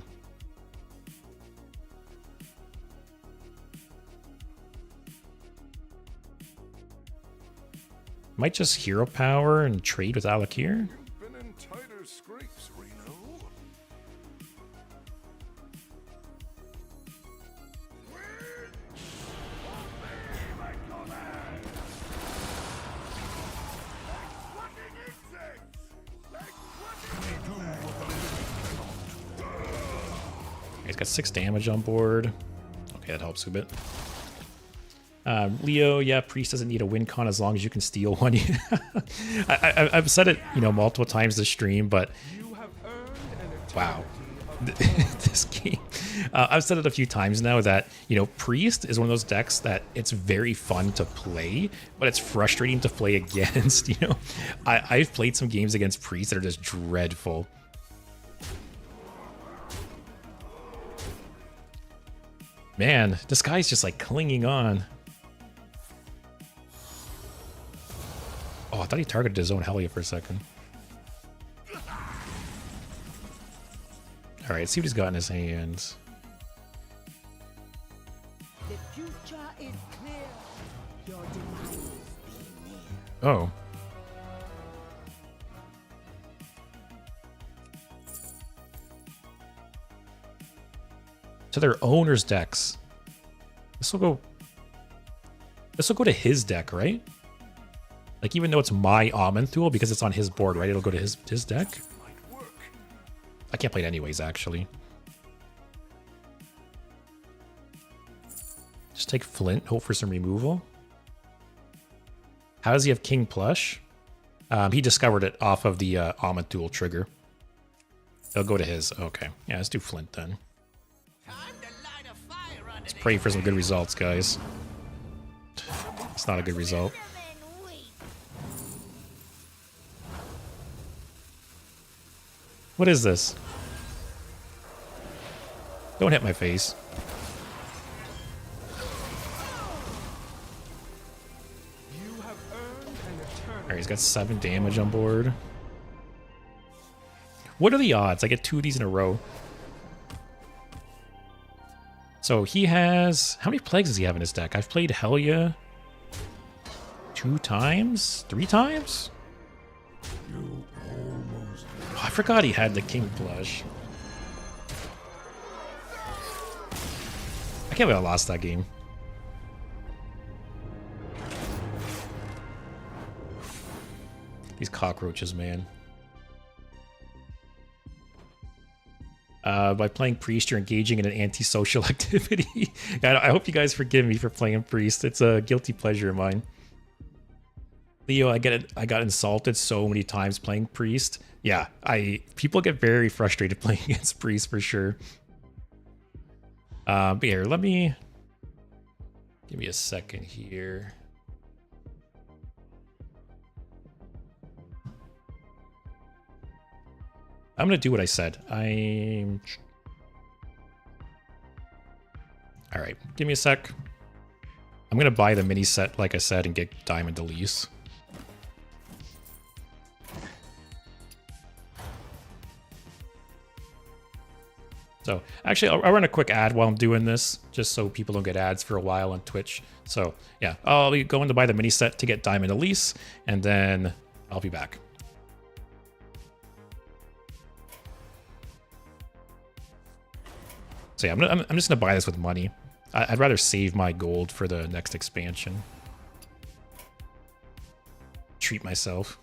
Might just hero power and trade with Alec here.
You've been in tighter scrapes, Reno.
He's got 6 damage on board. Okay, that helps a bit. Leo, yeah, Priest doesn't need a win con as long as you can steal one. I've said it, multiple times this stream, but
You have earned an
wow,
eternity of
this game. I've said it a few times now that Priest is one of those decks that it's very fun to play, but it's frustrating to play against. I've played some games against Priest that are just dreadful. Man, this guy's just like clinging on. Oh, I thought he targeted his own Hellia for a second. Alright, let's see what he's got in his hands.
The future is clear. Your demise be near.
Oh. To their owner's decks. This will go to his deck, right? Like, even though it's my Amanthul, because it's on his board, right? It'll go to his deck. I can't play it anyways, actually. Just take Flint, hope for some removal. How does he have King Plush? He discovered it off of the Amanthul trigger. It'll go to his. Okay. Yeah, let's do Flint then. Let's pray for some good results, guys. It's not a good result. What is this? Don't hit my face.
You have earned an eternity.
Alright, he's got 7 damage on board. What are the odds I get 2 of these in a row? So he has... How many plagues does he have in his deck? I've played Hellia 2 times? 3 times? Oh, I forgot he had the King Plush. I can't believe I lost that game. These cockroaches, man. By playing Priest, you're engaging in an antisocial activity. I hope you guys forgive me for playing Priest. It's a guilty pleasure of mine. Leo, I got insulted so many times playing Priest. Yeah, people get very frustrated playing against Priest for sure. But here, give me a second here. I'm gonna do what I said. All right, give me a sec. I'm gonna buy the mini set, like I said, and get Diamond Elise. So actually, I'll run a quick ad while I'm doing this, just so people don't get ads for a while on Twitch. So yeah, I'll be going to buy the mini set to get Diamond Elise, and then I'll be back. So yeah, I'm just gonna buy this with money. I'd rather save my gold for the next expansion. Treat myself.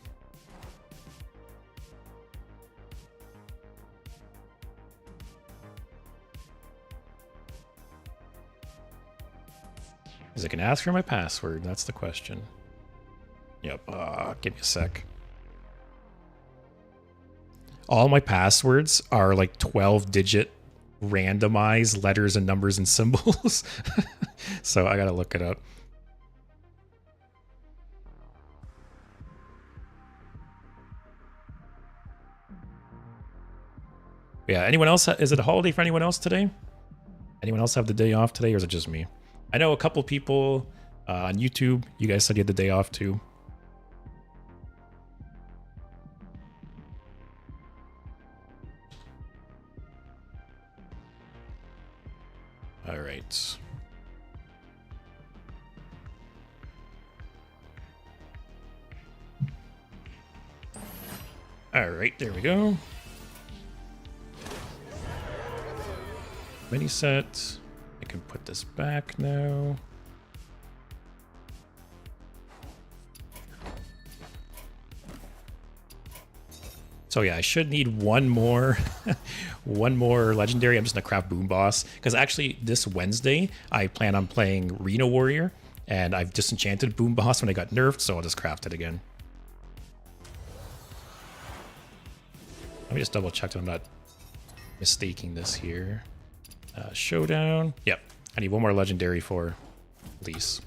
Is it gonna ask for my password? That's the question. Yep. Give me a sec. All my passwords are like 12-digit randomized letters and numbers and symbols. So I gotta look it up. Yeah, anyone else? Is it a holiday for anyone else today? Anyone else have the day off today, or is it just me? I know a couple people on YouTube, you guys said you had the day off too. All right. All right, there we go. Mini set. I can put this back now. So yeah, I should need one more one more legendary. I'm just gonna craft Boom Boss, because actually this Wednesday I plan on playing Reno Warrior, and I've disenchanted Boom Boss when I got nerfed, so I'll just craft it again. Let me just double check that I'm not mistaking this here. Showdown. Yep. I need one more legendary for Elise.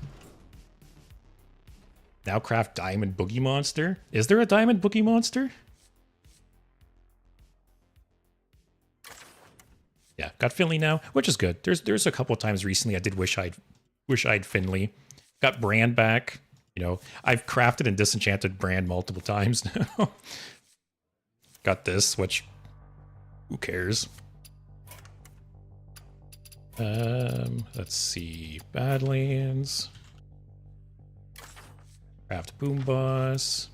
Now craft Diamond Boogie Monster. Is there a Diamond Boogie Monster? Yeah, got Finley now, which is good. There's a couple of times recently I did wish I'd Finley. Got Brand back. You know, I've crafted and disenchanted Brand multiple times now. Got this, which who cares? Let's see. Badlands. Craft Boom Boss.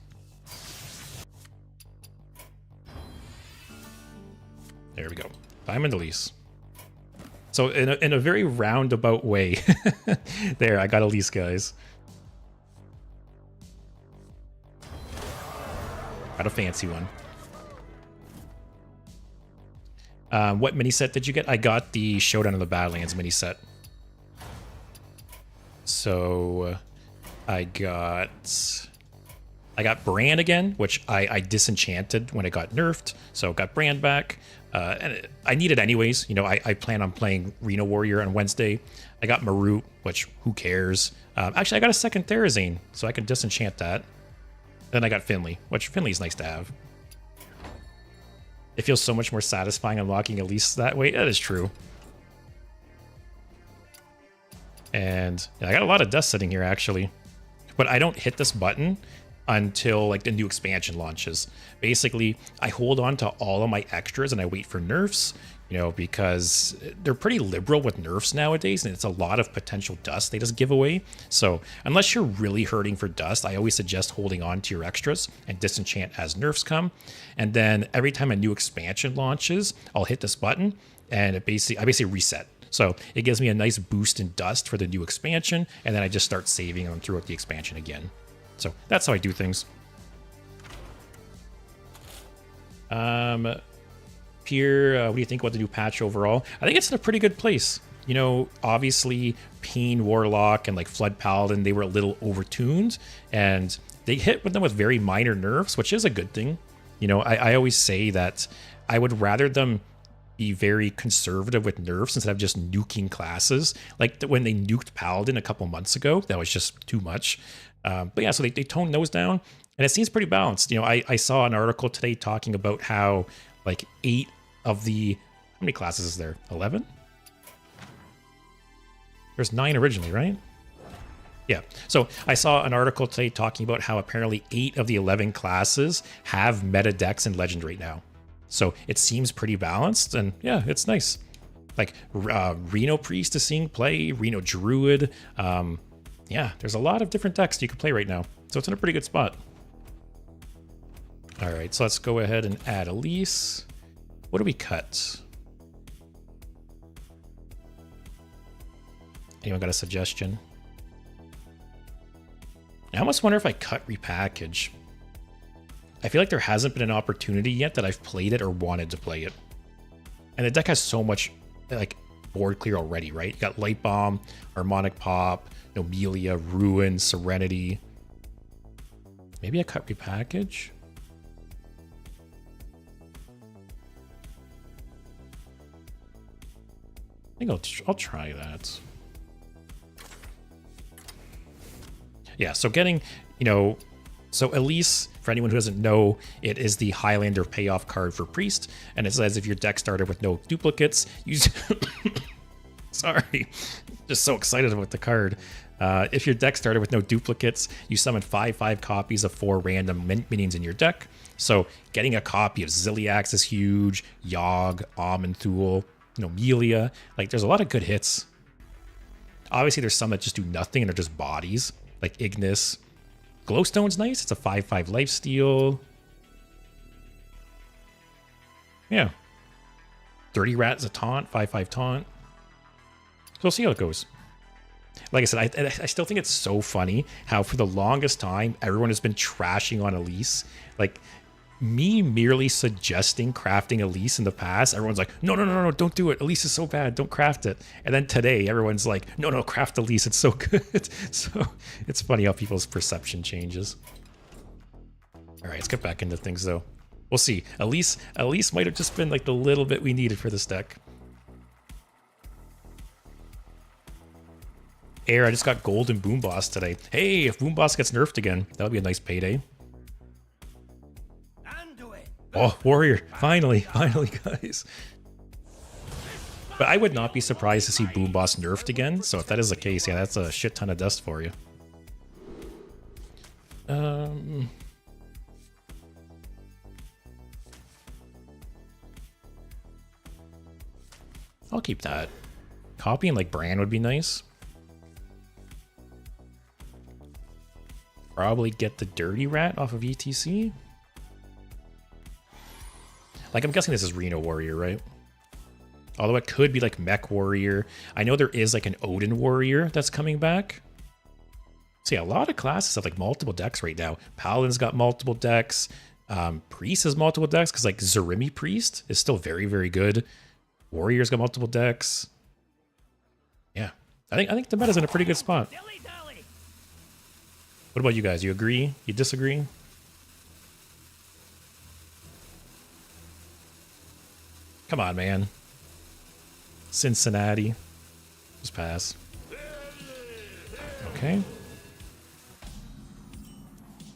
There we go. Diamond Elise. So in a very roundabout way, there, I got Elise, guys. Got a fancy one. What mini set did you get? I got the Showdown of the Badlands mini set. So I got Brand again, which I disenchanted when it got nerfed. So got Brand back. And I need it anyways. You know, I plan on playing Reno Warrior on Wednesday. I got Marut, which who cares? Actually, I got a second Therazane, so I can disenchant that. Then I got Finley, which Finley's nice to have. It feels so much more satisfying unlocking Elise that way. That is true. And yeah, I got a lot of dust sitting here, actually. But I don't hit this button until like the new expansion launches. Basically, I hold on to all of my extras and I wait for nerfs, you know, because they're pretty liberal with nerfs nowadays, and it's a lot of potential dust they just give away. So unless you're really hurting for dust, I always suggest holding on to your extras and disenchant as nerfs come. And then every time a new expansion launches, I'll hit this button and I basically reset. So it gives me a nice boost in dust for the new expansion, and then I just start saving them throughout the expansion again. So that's how I do things. Pierre, what do you think about the new patch overall? I think it's in a pretty good place. You know, obviously Pain Warlock and like Flood Paladin, they were a little overtuned, and they hit with them with very minor nerfs, which is a good thing. You know, I always say that I would rather them be very conservative with nerfs instead of just nuking classes. Like when they nuked Paladin a couple months ago, that was just too much. But yeah, so they toned those down, and it seems pretty balanced. You know, I saw an article today talking about how like 8 of the, how many classes is there? 11? There's 9 originally, right? Yeah. So I saw an article today talking about how apparently 8 of the 11 classes have meta decks in Legend right now. So it seems pretty balanced, and yeah, it's nice. Like Reno Priest is seeing play, Reno Druid. Yeah, there's a lot of different decks you can play right now. So it's in a pretty good spot. All right, so let's go ahead and add Elise. What do we cut? Anyone got a suggestion? I almost wonder if I cut repackage. I feel like there hasn't been an opportunity yet that I've played it or wanted to play it. And the deck has so much like board clear already, right? You got Light Bomb, Harmonic Pop, Nomelia, Ruin, Serenity. Maybe I cut repackage? I think I'll try that. Yeah, so getting, you know, so Elise, for anyone who doesn't know, it is the Highlander payoff card for Priest, and it says if your deck started with no duplicates, use... Sorry, just so excited about the card. If your deck started with no duplicates, you summon 5/5 copies of 4 random minions in your deck. So getting a copy of Ziliax is huge, Yogg, Amanthul, Nomelia, like there's a lot of good hits. Obviously there's some that just do nothing and are just bodies, like Ignis. Glowstone's nice, it's a 5/5 lifesteal. Yeah. Dirty Rat's a taunt, 5/5 taunt. So we'll see how it goes. Like I said, I still think it's so funny how for the longest time, everyone has been trashing on Elise. Like, me merely suggesting crafting Elise in the past, everyone's like, no, don't do it. Elise is so bad, don't craft it. And then today, everyone's like, no, craft Elise, it's so good. So it's funny how people's perception changes. All right, let's get back into things though. We'll see. Elise might have just been like the little bit we needed for this deck. Air, I just got gold in Boom Boss today. Hey, if Boom Boss gets nerfed again, that would be a nice payday. Oh, Warrior, finally, guys. But I would not be surprised to see Boom Boss nerfed again. So if that is the case, yeah, that's a shit ton of dust for you. I'll keep that. Copying like Bran would be nice. Probably get the Dirty Rat off of ETC. Like, I'm guessing this is Reno Warrior, right? Although it could be like Mech Warrior. I know there is like an Odin Warrior that's coming back. So yeah, a lot of classes have like multiple decks right now. Paladin's got multiple decks. Priest has multiple decks because like Zarimi Priest is still very, very good. Warrior's got multiple decks. Yeah, I think the meta's in a pretty good spot. What about you guys? You agree? You disagree? Come on, man. Cincinnati. Just pass. Okay.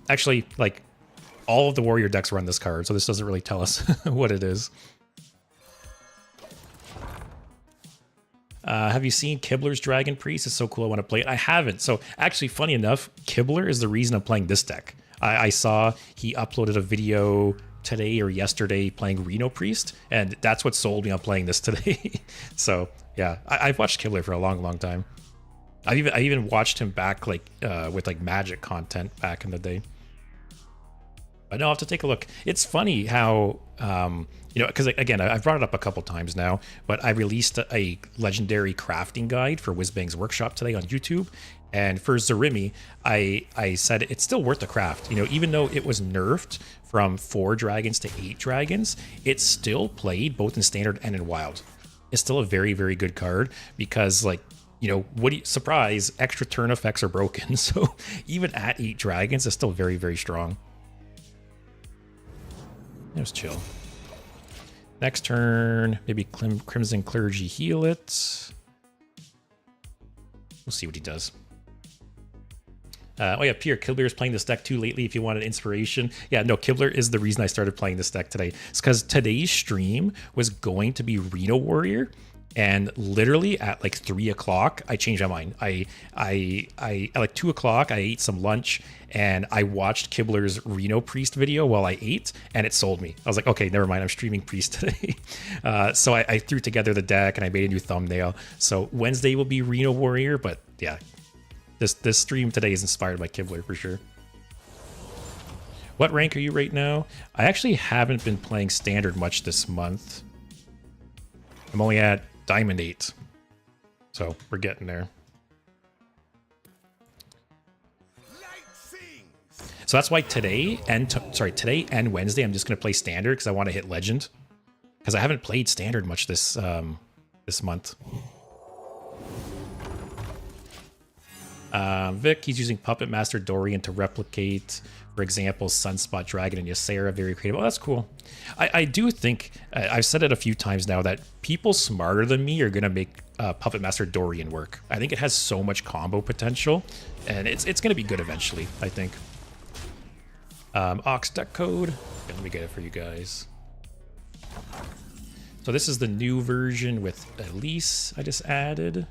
Actually, like, all of the warrior decks run this card, so this doesn't really tell us what it is. Have you seen Kibler's Dragon Priest? It's so cool, I want to play it. I haven't. So actually, funny enough, Kibler is the reason I'm playing this deck. I saw he uploaded a video today or yesterday playing Reno Priest, and that's what sold me on playing this today. So yeah, I've watched Kibler for a long time. I even watched him back like with like Magic content back in the day. But no, I'll have to take a look. It's funny how you know, because again, I've brought it up a couple times now, but I released a legendary crafting guide for Whizbang's workshop today on YouTube. And for Zarimi, I said it's still worth the craft. You know, even though it was nerfed from 4 dragons to 8 dragons, it's still played both in standard and in wild. It's still a very, very good card because, like, you know, what do you, surprise, extra turn effects are broken. So even at 8 dragons, it's still very, very strong. It was chill. Next turn, maybe Crimson Clergy heal it. We'll see what he does. Oh yeah, Pierre, Kibler is playing this deck too lately if you wanted inspiration. Yeah, no, Kibler is the reason I started playing this deck today. It's because today's stream was going to be Reno Warrior, And literally at like 3 o'clock, I changed my mind. I at like 2 o'clock, I ate some lunch and I watched Kibler's Reno Priest video while I ate, and it sold me. I was like, okay, never mind. I'm streaming Priest today. So I threw together the deck and I made a new thumbnail. So Wednesday will be Reno Warrior, but yeah, this stream today is inspired by Kibler for sure. What rank are you right now? I actually haven't been playing Standard much this month. I'm only at Diamond 8. So we're getting there. So that's why today and today and Wednesday I'm just gonna play Standard because I want to hit Legend. Because I haven't played Standard much this this month. Vic, he's using Puppet Master Dorian to replicate, for example, Sunspot Dragon and Ysera. Very creative. Oh, that's cool. I do think, I've said it a few times now, that people smarter than me are going to make Puppet Master Dorian work. I think it has so much combo potential, and it's going to be good eventually, I think. Ox deck code. Okay, let me get it for you guys. So this is the new version with Elise I just added.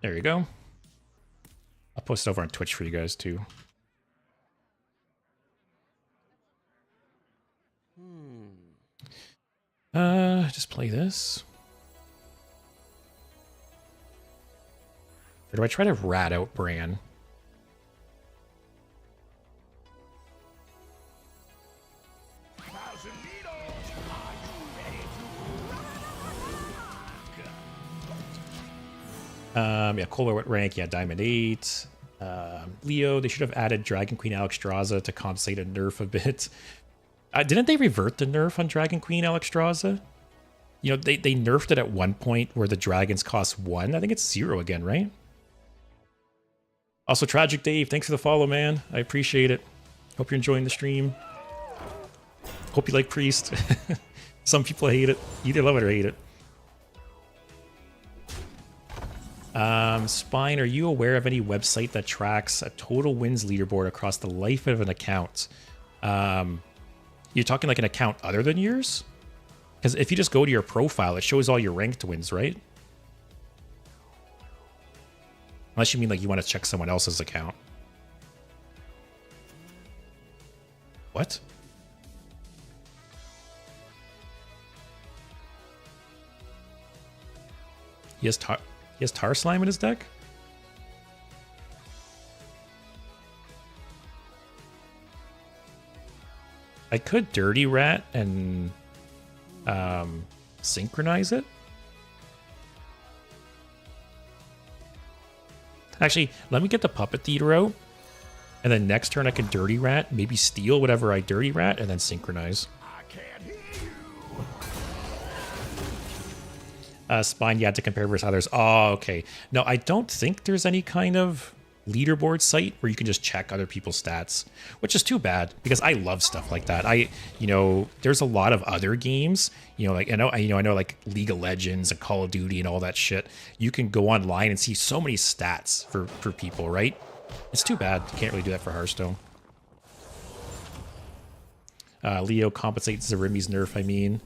There you go. I'll post it over on Twitch for you guys too. Just play this. Or do I try to rat out Bran? Yeah, Kohler, what rank? Yeah, Diamond 8. Leo, they should have added Dragon Queen Alexstrasza to compensate a nerf a bit. Didn't they revert the nerf on Dragon Queen Alexstrasza? You know, they nerfed it at one point where the dragons cost 1. I think it's 0 again, right? Also, Tragic Dave, thanks for the follow, man. I appreciate it. Hope you're enjoying the stream. Hope you like Priest. Some people hate it. Either love it or hate it. Spine, are you aware of any website that tracks a total wins leaderboard across the life of an account? You're talking like an account other than yours? Because if you just go to your profile, it shows all your ranked wins, right? Unless you mean like you want to check someone else's account. What? He has Tar Slime in his deck? I could Dirty Rat and synchronize it. Actually, let me get the Puppet Theater out. And then next turn I can Dirty Rat, maybe steal whatever I Dirty Rat, and then synchronize. Spine, you had to compare versus others. Oh, okay. No, I don't think there's any kind of leaderboard site where you can just check other people's stats, which is too bad because I love stuff like that. You know, there's a lot of other games, you know, like I know like League of Legends and Call of Duty and all that shit. You can go online and see so many stats for people, right? It's too bad. You can't really do that for Hearthstone. Leo compensates Zarimi's nerf, I mean.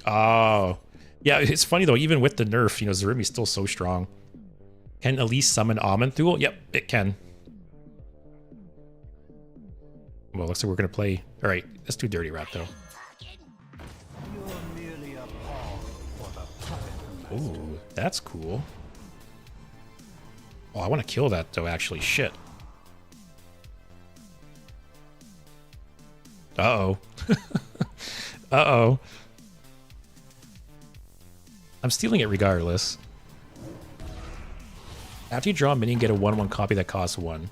Oh. Yeah, it's funny though, even with the nerf, you know, Zarimi's still so strong. Can Elise summon Aman'Thul? Yep, it can. Well, looks like we're gonna play. Alright, let's do Dirty Rat though. Ooh, that's cool. Oh, I want to kill that though, actually. Shit. Uh-oh. Uh-oh. I'm stealing it regardless. After you draw a minion, get a 1/1 copy that costs 1.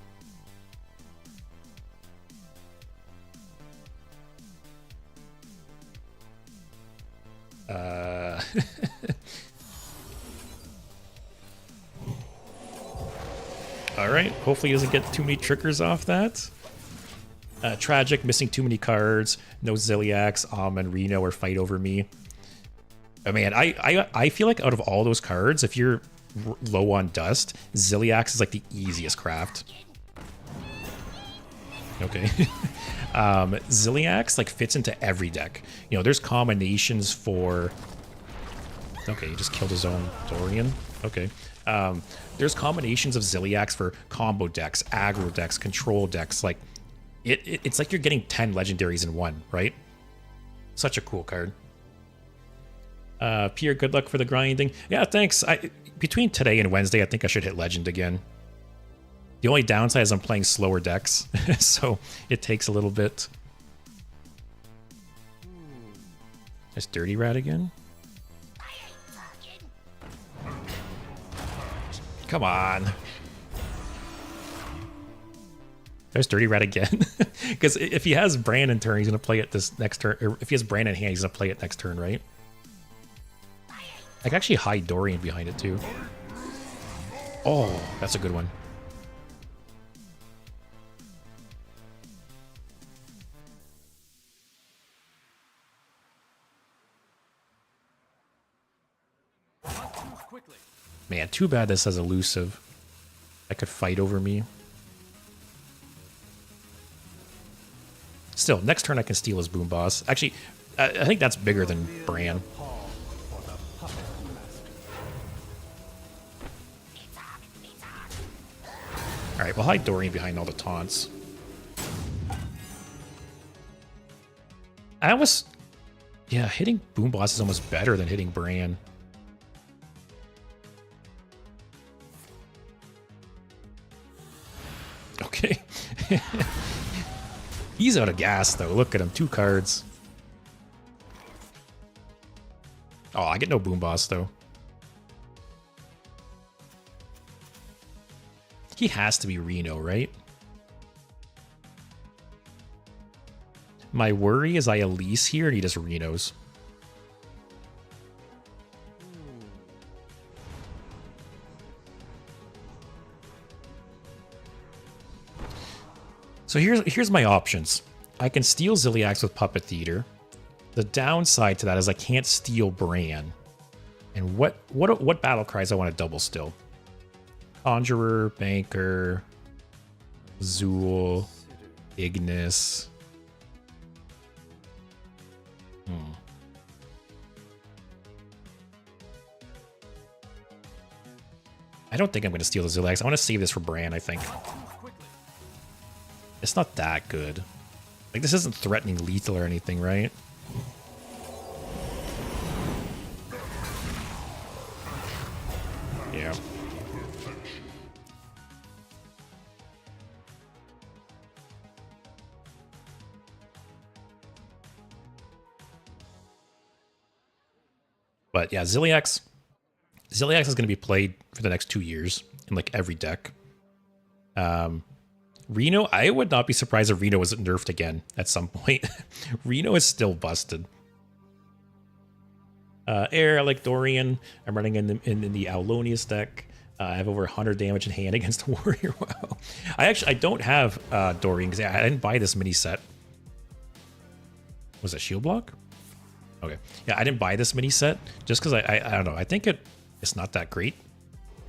Alright, hopefully he doesn't get too many triggers off that. Tragic, missing too many cards. No Ziliax, and Reno or Fight Over Me. Oh man, I feel like out of all those cards, if you're low on dust, Ziliax is like the easiest craft. Okay. Ziliax like fits into every deck. You know, there's combinations for... Okay, he just killed his own Dorian. Okay. There's combinations of Ziliax for combo decks, aggro decks, control decks. Like, it's like you're getting 10 legendaries in one, right? Such a cool card. Pierre, good luck for the grinding. Yeah, thanks. Between today and Wednesday, I think I should hit Legend again. The only downside is I'm playing slower decks, so it takes a little bit. There's Dirty Rat again. Come on. There's Dirty Rat again. Because if he has Bran in turn, he's going to play it this next turn. Or if he has Bran in hand, he's going to play it next turn, right? I can actually hide Dorian behind it, too. Oh, that's a good one. Man, too bad this has elusive. That could fight over me. Still, next turn I can steal his Boom Boss. Actually, I think that's bigger than Bran. Alright, we'll hide Dorian behind all the taunts. I almost... Yeah, hitting Boom Boss is almost better than hitting Bran. Okay. He's out of gas, though. Look at him. 2 cards. Oh, I get no Boom Boss, though. He has to be Reno, right? My worry is I Elise here and he just Renos. So here's my options. I can steal Ziliax with Puppet Theater. The downside to that is I can't steal Bran. And what battle cries I want to double still? Conjurer, Banker, Zool, Ignis. I don't think I'm going to steal the Ziliax. I want to save this for Bran, I think. It's not that good. Like, this isn't threatening lethal or anything, right? Yeah. But yeah, Ziliax is going to be played for the next 2 years in like every deck. Reno, I would not be surprised if Reno was nerfed again at some point. Reno is still busted. Air, I like Dorian. I'm running in the Aulonius deck. I have over 100 damage in hand against a warrior. Wow. I don't have Dorian because I didn't buy this mini set. Was it shield block? Okay. Yeah, I didn't buy this mini set just because I don't know. I think it's not that great,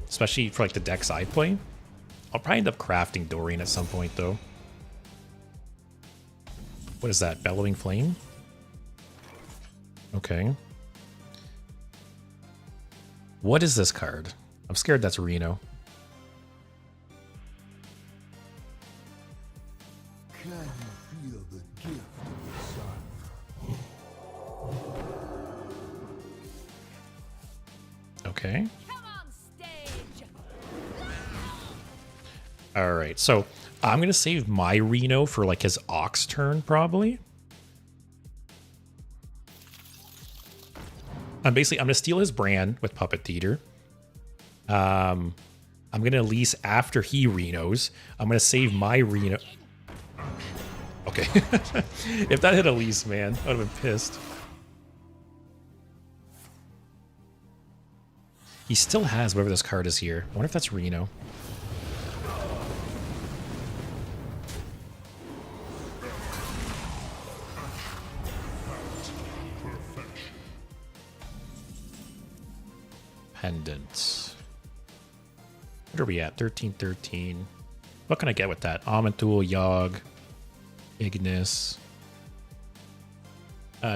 especially for like the decks I play. I'll probably end up crafting Dorian at some point, though. What is that? Bellowing Flame? Okay. What is this card? I'm scared that's Reno.
Can you feel the gift of the sun?
Okay.
Come on, stage.
All right, so I'm going to save my Reno for like his Ox turn, probably. I'm going to steal his Bran with Puppet Theater. I'm going to Elise after he Renos. I'm going to save my Reno. Okay. If that hit Elise, man, I would have been pissed. He still has whatever this card is here. I wonder if that's Reno. Pendants. What are we at? 1313. What can I get with that? Amantul, Yogg. Ignis.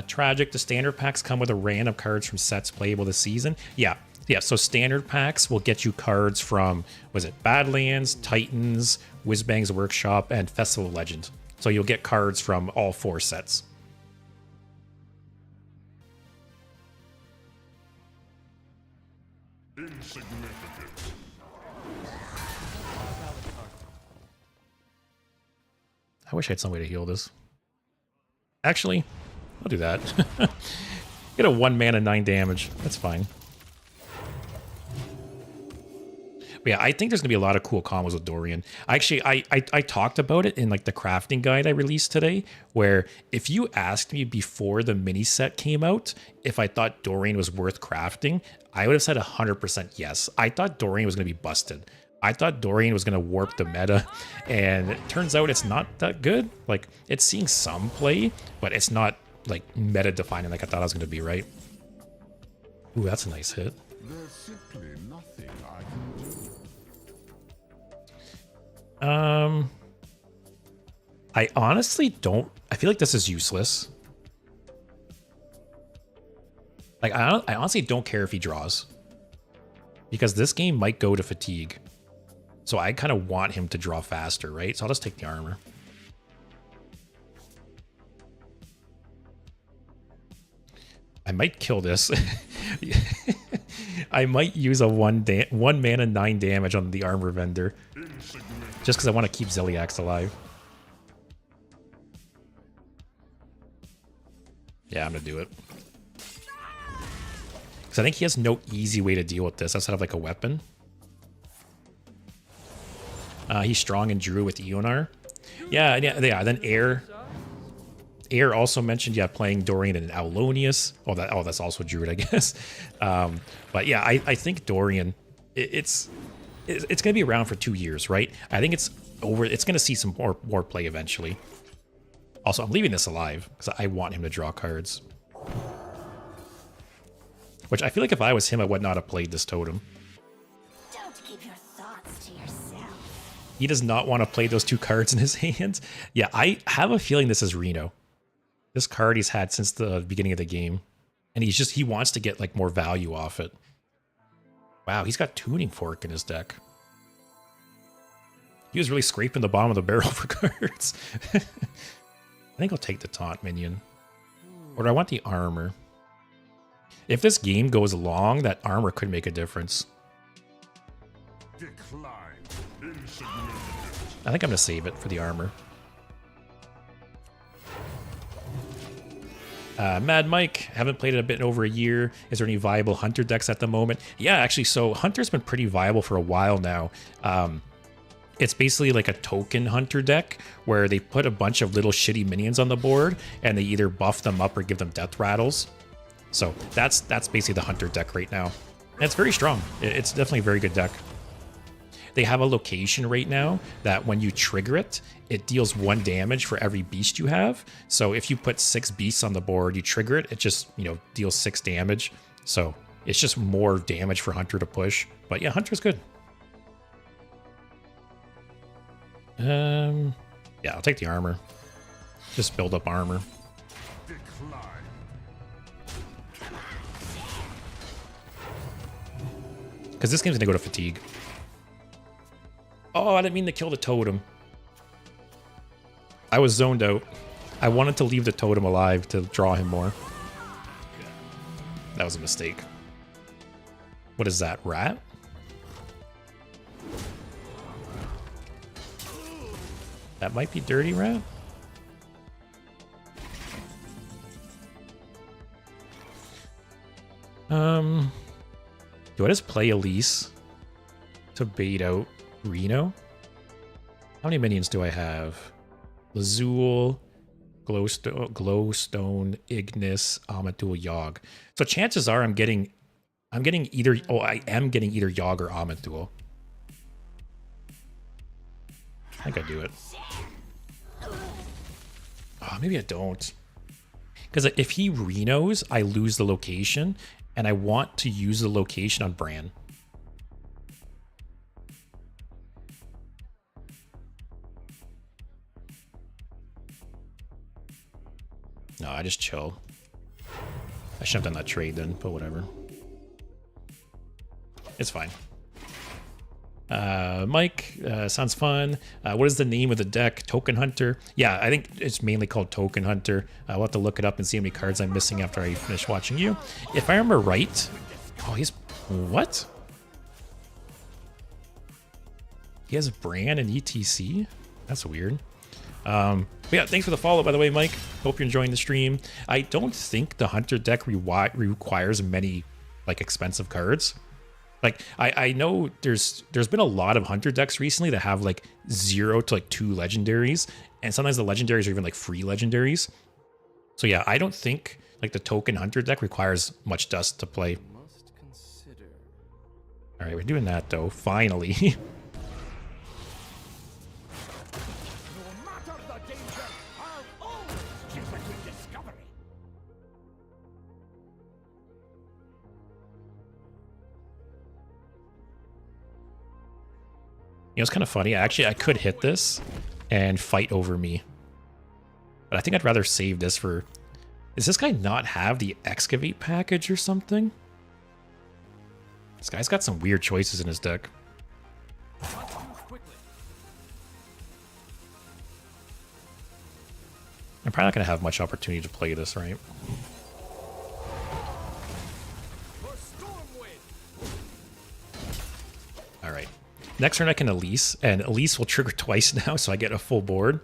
Tragic. The standard packs come with a random cards from sets playable this season. Yeah. So standard packs will get you cards from, was it Badlands, Titans, Whizbang's Workshop, and Festival of Legend. So you'll get cards from all 4 sets.
Insignificant.
I wish I had some way to heal this. Actually, I'll do that. Get a 1 mana 9 damage. That's fine. But yeah, I think there's gonna be a lot of cool combos with Dorian. Actually, I talked about it in like the crafting guide I released today, where if you asked me before the mini set came out if I thought Dorian was worth crafting, I would have said 100% yes. I thought Dorian was gonna be busted. I thought Dorian was gonna warp the meta, and it turns out it's not that good. Like, it's seeing some play, but it's not like meta defining like I thought it was gonna be, right? Ooh, that's a nice hit.
There's simply nothing I can do.
I honestly don't. I feel like this is useless. Like, I honestly don't care if he draws, because this game might go to fatigue. So I kind of want him to draw faster, right? So I'll just take the armor. I might kill this. I might use a 1 mana 9 damage on the armor vendor, just because I want to keep Ziliax alive. Yeah, I'm gonna do it. Because I think he has no easy way to deal with this outside of like a weapon. He's strong and drew with Eonar. Yeah. Then Air also mentioned, playing Dorian and Aulonius. That's also Druid, I guess. But yeah, I think Dorian, it's gonna be around for 2 years, right? I think it's over. It's gonna see some more play eventually. Also, I'm leaving this alive because I want him to draw cards. Which I feel like if I was him, I would not have played this totem.
Don't keep your thoughts to yourself.
He does not want to play those 2 cards in his hands. Yeah, I have a feeling this is Reno. This card he's had since the beginning of the game. And he wants to get like more value off it. Wow, he's got Tuning Fork in his deck. He was really scraping the bottom of the barrel for cards. I think I'll take the taunt minion. Or do I want the armor? If this game goes long, that armor could make a difference.
Decline. Insignificant.
I think I'm gonna save it for the armor. Mad Mike, haven't played it a bit in over a year. Is there any viable Hunter decks at the moment? Yeah, actually, so Hunter's been pretty viable for a while now. It's basically like a token Hunter deck where they put a bunch of little shitty minions on the board and they either buff them up or give them death rattles. So that's basically the Hunter deck right now. And it's very strong. It's definitely a very good deck. They have a location right now that when you trigger it, it deals 1 damage for every beast you have. So if you put 6 beasts on the board, you trigger it, it just, deals 6 damage. So it's just more damage for Hunter to push. But yeah, Hunter's good. Yeah, I'll take the armor. Just build up armor.
Decline.
Because this game's gonna go to fatigue. Oh, I didn't mean to kill the totem. I was zoned out. I wanted to leave the totem alive to draw him more. That was a mistake. What is that, rat? That might be dirty rat. Do I just play Elise to bait out Reno? How many minions do I have? Lazul, Glowstone, Ignis, Amadul, Yogg. So chances are I am getting either Yogg or Amadul. I think I do it. Oh, maybe I don't. Because if he Renos, I lose the location, and I want to use the location on Bran. No, I just chill. I should have done that trade then, but whatever. It's fine. Mike, sounds fun. What is the name of the deck? Token Hunter? Yeah, I think it's mainly called Token Hunter. We'll have to look it up and see how many cards I'm missing after I finish watching you. If I remember right... Oh, he's... What? He has Bran and ETC? That's weird. But yeah, thanks for the follow, by the way, Mike. Hope you're enjoying the stream. I don't think the Hunter deck requires many, like, expensive cards. Like, I know there's been a lot of Hunter decks recently that have, like, 0 to, like, 2 legendaries. And sometimes the legendaries are even, like, free legendaries. So yeah, I don't think, like, the Token Hunter deck requires much dust to play. Alright, we're doing that, though. Finally. You know, it's kind of funny. Actually, I could hit this and fight over me. But I think I'd rather save this for... Does this guy not have the Excavate package or something? This guy's got some weird choices in his deck. I'm probably not going to have much opportunity to play this, right? Alright. Next turn I can Elise, and Elise will trigger twice now, so I get a full board.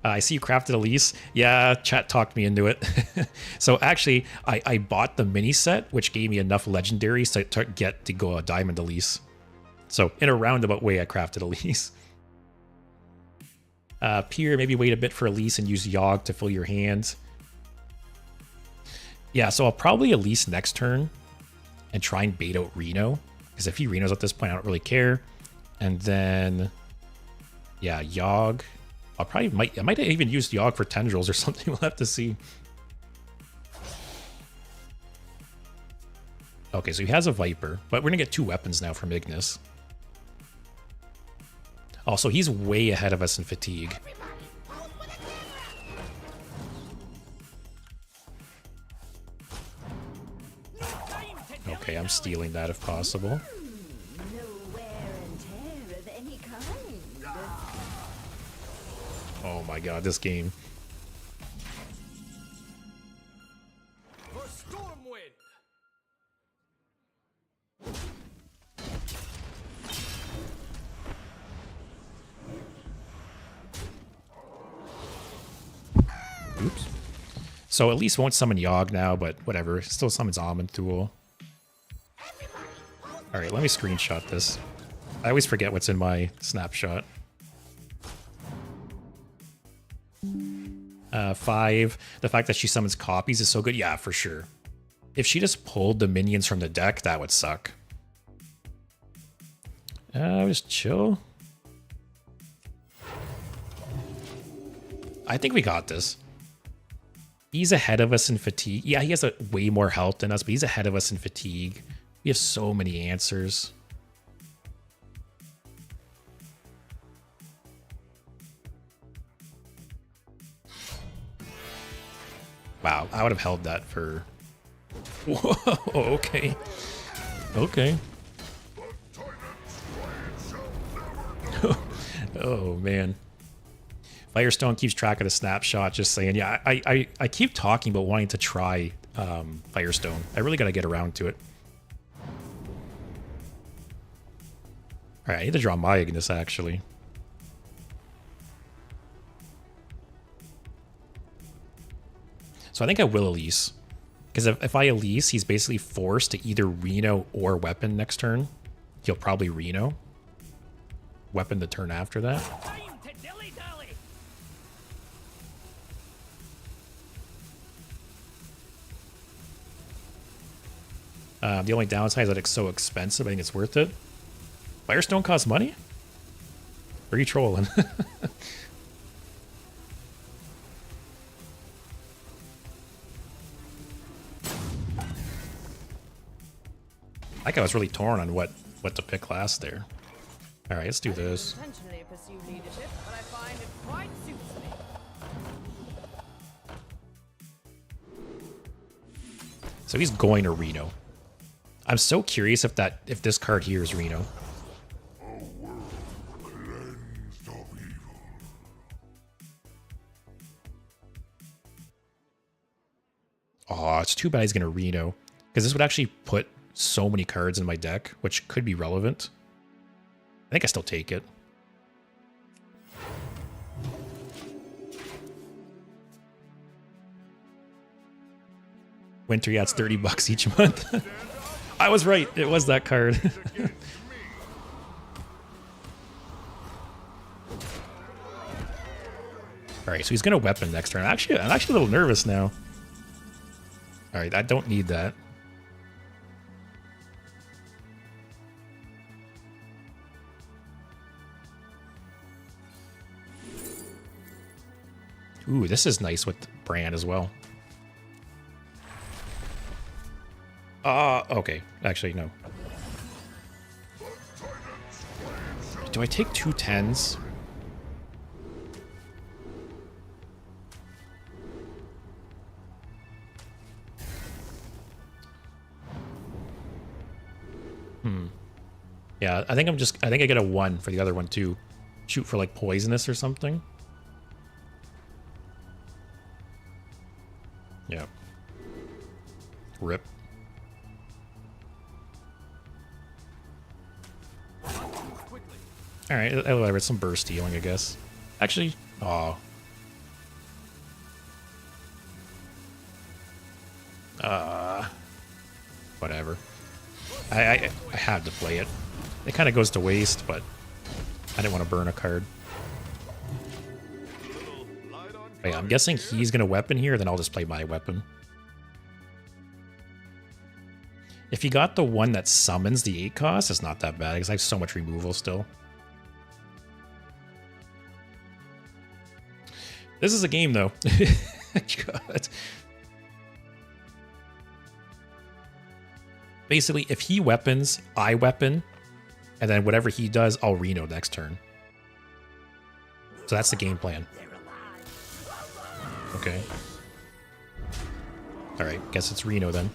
I see you crafted Elise. Yeah, chat talked me into it. So actually, I bought the mini set, which gave me enough legendaries to get to go a diamond Elise. So in a roundabout way, I crafted Elise. Pier, maybe wait a bit for Elise and use Yogg to fill your hands. Yeah, so I'll probably Elise next turn and try and bait out Reno. Because if he Renos at this point, I don't really care. And then, yeah, Yogg. I might even use Yogg for tendrils or something. We'll have to see. Okay, so he has a Viper, but we're gonna get 2 weapons now from Ignis. Also, he's way ahead of us in fatigue. Okay, I'm stealing that if possible. Oh my god, this game. Oops. So at least won't summon Yogg now, but whatever. Still summons Almond Tool. Alright, let me screenshot this. I always forget what's in my snapshot. 5. The fact that she summons copies is so good. Yeah, for sure. If she just pulled the minions from the deck, that would suck. Just chill. I think we got this. He's ahead of us in fatigue. Yeah, he has way more health than us, but he's ahead of us in fatigue. We have so many answers. Wow, I would have held that for... Whoa, okay. Okay. Oh, man. Firestone keeps track of the snapshot, just saying, yeah, I keep talking about wanting to try Firestone. I really got to get around to it. Alright, I need to draw my Ignis, actually. So I think I will Elise. Because if I Elise, he's basically forced to either Reno or Weapon next turn. He'll probably Reno. Weapon the turn after that. The only downside is that it's so expensive. I think it's worth it. Firestone costs money? Or are you trolling? I think I was really torn on what to pick last there. All right, let's do this.
Intentionally pursue leadership, but I find it quite suits me.
So he's going to Reno. I'm so curious if this card here is Reno. Oh, it's too bad he's going to Reno. Because this would actually put so many cards in my deck, which could be relevant. I think I still take it. Winter, yeah, it's $30 each month. I was right. It was that card. All right, so he's gonna weapon next turn. I'm actually a little nervous now. All right, I don't need that. Ooh, this is nice with Brand as well. Okay. Actually, no. Do I take 2 10s? Yeah, I think I get a 1 for the other one too. Shoot for like poisonous or something. Yeah. Rip. Alright, whatever, it's some burst healing, I guess. Actually, oh. Whatever. I had to play it. It kind of goes to waste, but I didn't want to burn a card. But yeah, I'm guessing he's going to weapon here, then I'll just play my weapon. If he got the one that summons the 8 cost, it's not that bad, because I have so much removal still. This is a game, though. God. Basically, if he weapons, I weapon, and then whatever he does, I'll Reno next turn. So that's the game plan. Okay. Alright, guess it's Reno then.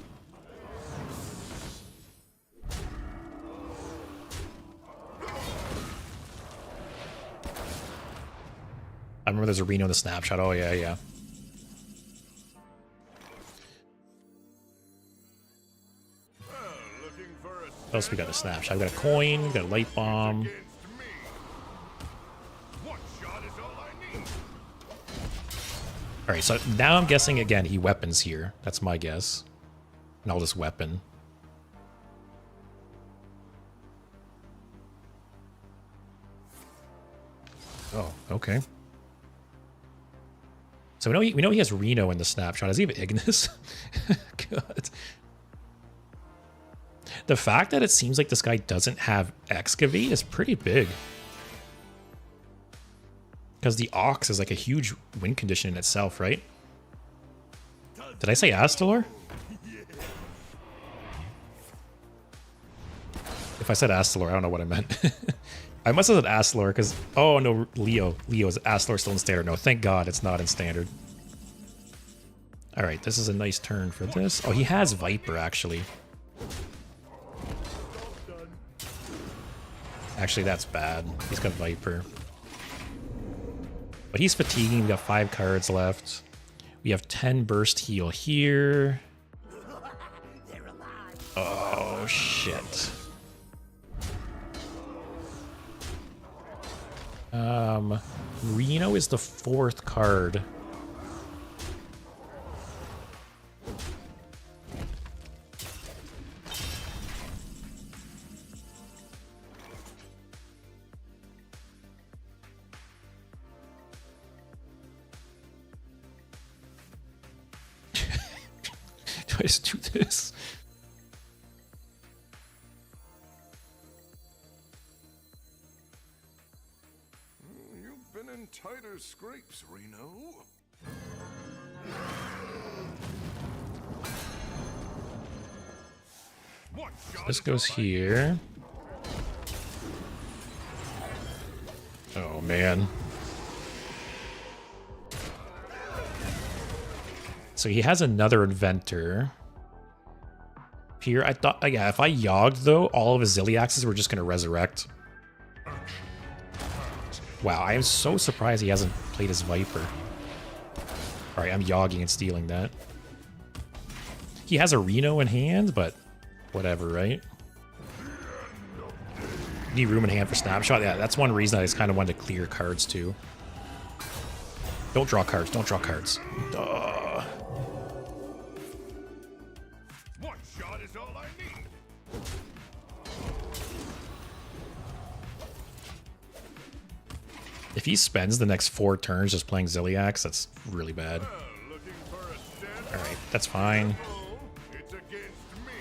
I remember there's a Reno in the snapshot. Oh, yeah, yeah. What else we got in the snapshot? We got a coin, we got a light bomb. Alright, so now I'm guessing again he weapons here. That's my guess. And I'll just weapon. Oh, okay. So we know he has Reno in the snapshot. Does he have Ignis? God. The fact that it seems like this guy doesn't have Excavate is pretty big. Because the Ox is like a huge win condition in itself, right? Did I say Astalor? If I said Astalor, I don't know what I meant. I must have said Astalor because... Oh, no, Leo. Is Astalor still in standard? No, thank God it's not in standard. Alright, this is a nice turn for this. Oh, he has Viper, actually. Actually, that's bad. He's got Viper. But he's fatiguing. We got 5 cards left. We have 10 burst heal here. Oh, shit. Reno is the 4th card. Do I just do this?
You've been in tighter scrapes, Reno.
So this goes here. Oh, man. So he has another inventor. here. I thought, yeah, if I yogged though, all of his Zilliaxes were just gonna resurrect. Wow, I am so surprised he hasn't played his Viper. Alright, I'm yogging and stealing that. He has a Reno in hand, but whatever, right? Need room in hand for Snapshot. Yeah, that's one reason I just kind of wanted to clear cards too. Don't draw cards. Don't draw cards.
One shot is all I need.
If he spends the next 4 turns just playing Zilliax, that's really bad.
Looking for a set?
Alright, that's fine.
Oh, it's against me.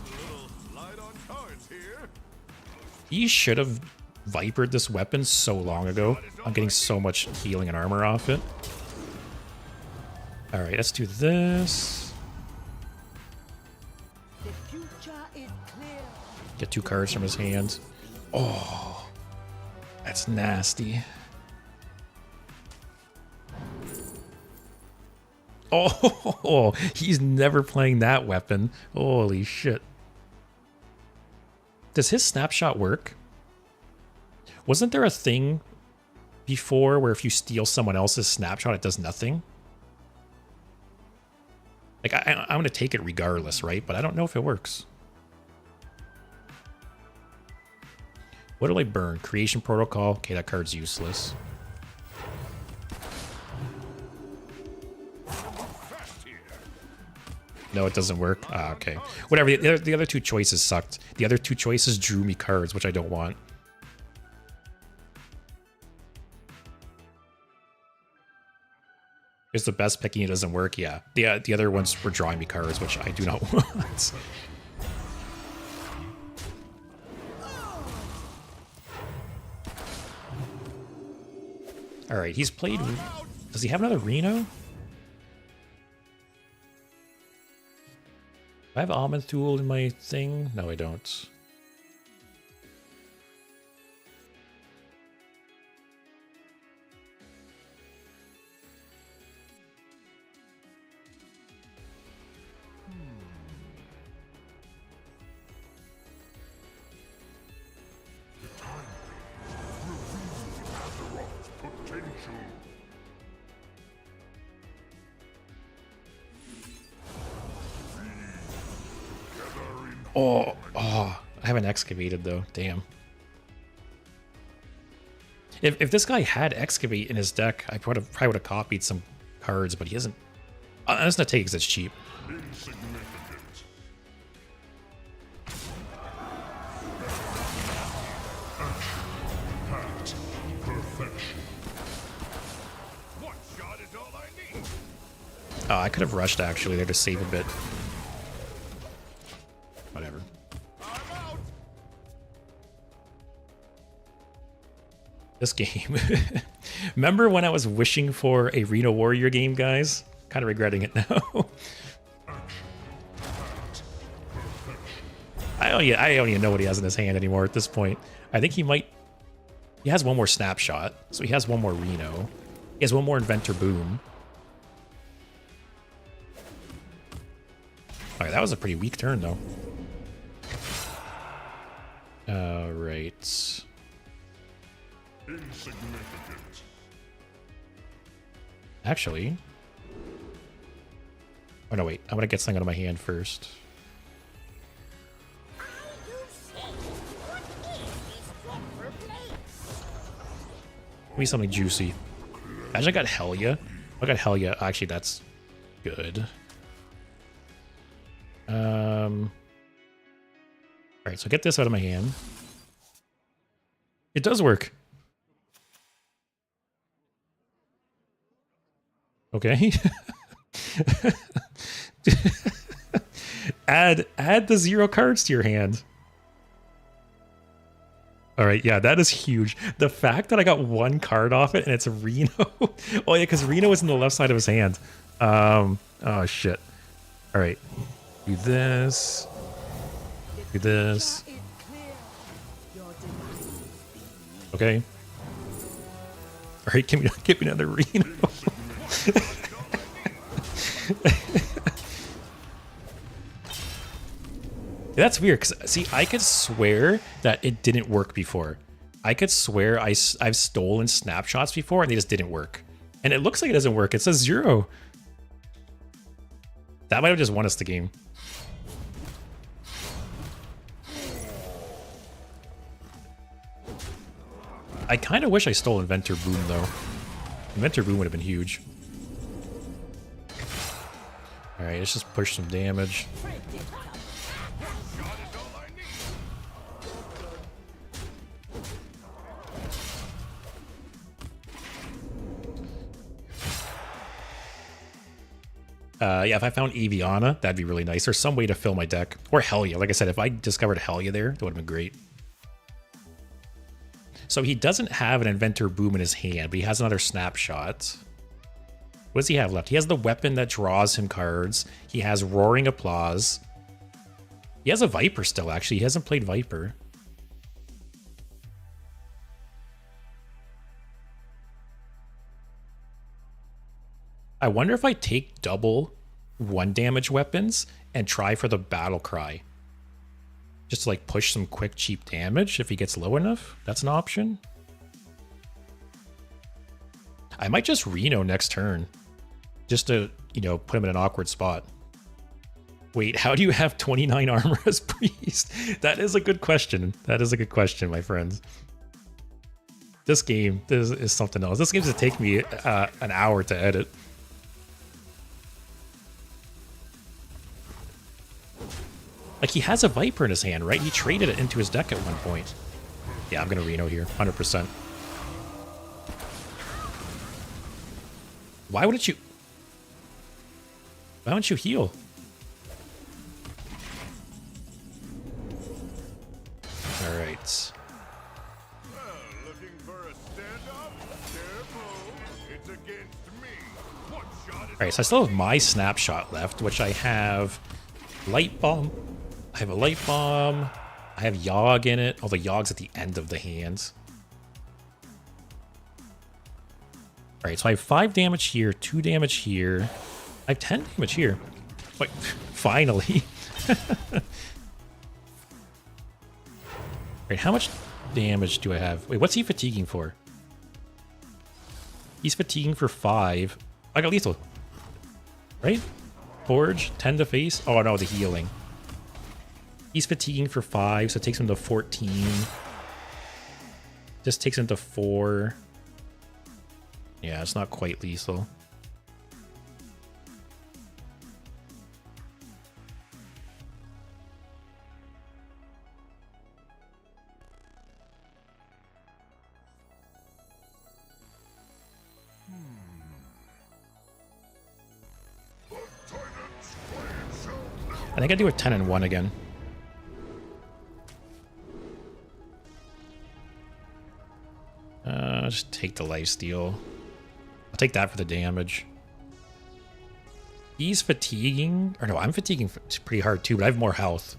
Getting a little light on cards here.
He should have Vipered this weapon so long ago. I'm getting so much healing and armor off it. Alright, let's do this.
The future is clear.
Get 2 cards from his hand. Oh, that's nasty. Oh, he's never playing that weapon. Holy shit. Does his snapshot work? Wasn't there a thing before where if you steal someone else's snapshot, it does nothing? Like, I'm going to take it regardless, right? But I don't know if it works. What do I burn? Creation Protocol. Okay, that card's useless. No, it doesn't work. Ah, okay. Whatever. The other 2 choices sucked. The other 2 choices drew me cards, which I don't want. It's the best picking. It doesn't work. Yeah. The other ones were drawing me cards, which I do not want. All right, he's played. Does he have another Reno? Do I have Almond Tool in my thing? No, I don't. Oh, I haven't excavated though. Damn. If this guy had excavate in his deck, I probably would have copied some cards, but he hasn't. I'm just gonna take it because it's cheap. Oh, I could have rushed actually there to save a bit. Whatever. This game. Remember when I was wishing for a Reno Warrior game, guys? Kind of regretting it now. I don't even know what he has in his hand anymore at this point. I think he might. He has one more snapshot, so he has one more Reno. He has one more Inventor Boom. Alright, that was a pretty weak turn though. Alright.
Insignificant.
Actually. Oh no, wait. I'm gonna get something out of my hand first. Give me something juicy. Imagine I got Helya. I got Helya. Actually, that's good. Alright, so get this out of my hand. It does work. Okay. add the 0 cards to your hand. Alright, yeah, that is huge. The fact that I got 1 card off it and it's a Reno. Oh yeah, because Reno is in the left side of his hand. Oh shit. Alright. Do this. Do this. Okay. Alright, give me another Reno. That's weird, because see, I could swear that it didn't work before. I could swear I've stolen snapshots before and they just didn't work. And it looks like it doesn't work. It says 0. That might have just won us the game. I kind of wish I stole Inventor Boom, though. Inventor Boom would have been huge. Alright, let's just push some damage. Yeah, if I found Aviana, that'd be really nice. There's some way to fill my deck. Or Helya. Like I said, if I discovered Helya there, that would have been great. So he doesn't have an Inventor Boom in his hand, but he has another Snapshot. What does he have left? He has the weapon that draws him cards. He has Roaring Applause. He has a Viper still, actually. He hasn't played Viper. I wonder if I take double 1 damage weapons and try for the Battle Cry. Just to like push some quick, cheap damage if he gets low enough. That's an option. I might just Reno next turn. Just to, you know, put him in an awkward spot. Wait, how do you have 29 armor as Priest? That is a good question. That is a good question, my friends. This game is something else. This game's gonna take me an hour to edit. Like, he has a Viper in his hand, right? He traded it into his deck at one point. Yeah, I'm going to Reno here, 100%. Why wouldn't you... Why don't you heal? Alright.
Looking for a stand-up? Careful, it's against me. One shot is
Alright, so I still have my Snapshot left, which I have Light Bomb. I have a Light Bomb. I have Yogg in it. Oh, the Yogg's at the end of the hands. Alright, so I have 5 damage here, 2 damage here. I have 10 damage here. Wait, finally. Alright, how much damage do I have? Wait, what's he fatiguing for? He's fatiguing for 5. I got lethal. Right? Forge, 10 to face. Oh no, the healing. He's fatiguing for 5, so it takes him to 14. Just takes him to 4. Yeah, it's not quite lethal. I think I do a 10 and 1 again. Just take the lifesteal. I'll take that for the damage. He's fatiguing, or no, I'm fatiguing pretty hard too, but I have more health.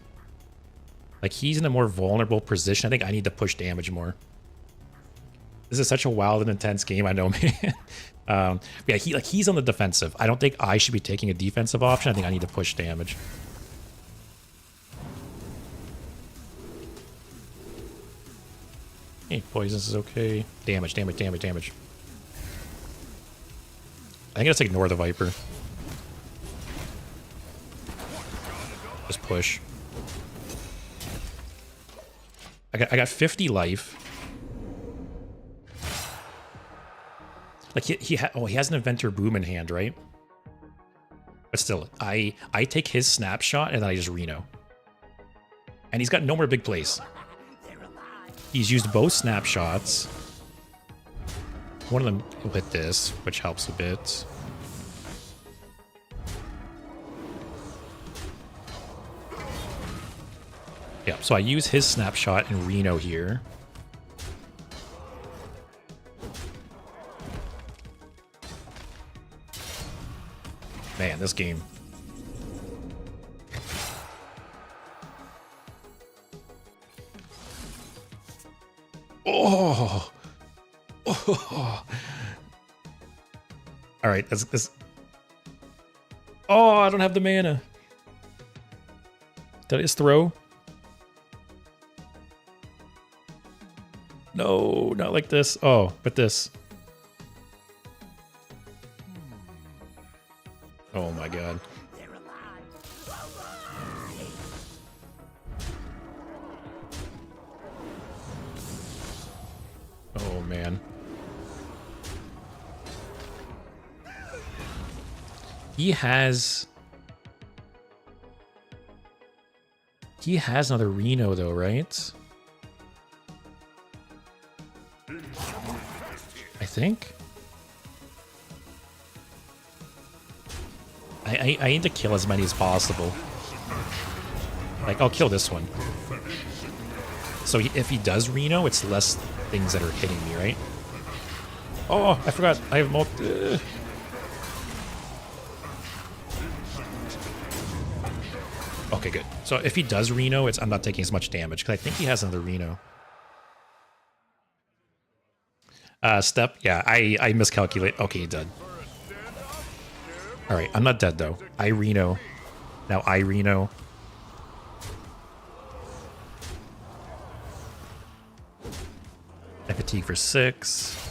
Like, he's in a more vulnerable position. I think I need to push damage more. This is such a wild and intense game, I know, man. Yeah, he's on the defensive. I don't think I should be taking a defensive option. I think I need to push damage. Hey, poisons is okay. Damage, damage, damage, damage. I think I just ignore the Viper. Just push. I got 50 life. Like he has an Inventor Boom in hand, right? But still, I take his Snapshot and then I just Reno. And he's got no more big plays. He's used both Snapshots. One of them will hit this, which helps a bit. Yeah, so I use his Snapshot and Reno here. Man, this game. Oh. Oh. All right, that's. Oh, I don't have the mana. Did I just throw? No, not like this. Oh, but this. Oh my god. Oh man. He has another Reno though, right? I think. I need to kill as many as possible. Like, I'll kill this one. So if he does Reno, it's less things that are hitting me, right? Oh, I forgot. I have multi... Okay, good. So if he does Reno, I'm not taking as much damage, because I think he has another Reno. Step, yeah, I miscalculate. Okay, dead. Alright, I'm not dead, though. I Reno. Now I Reno. I fatigue for 6.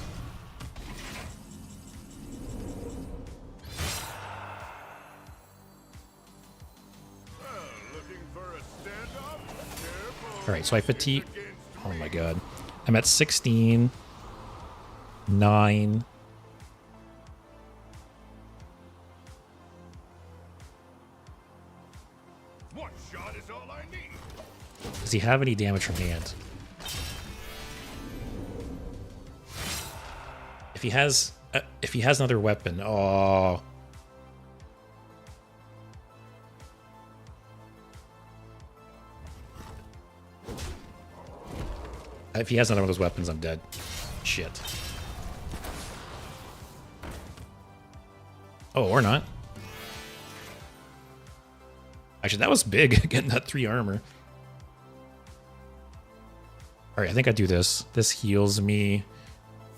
Alright, so I fatigue. Oh my god. I'm at 16. 9.
One shot is all I need.
Does he have any damage from hand? If he has another weapon, oh. If he has another one of those weapons, I'm dead. Shit. Oh, or not. Actually, that was big, getting that 3 armor. Alright, I think I do this. This heals me.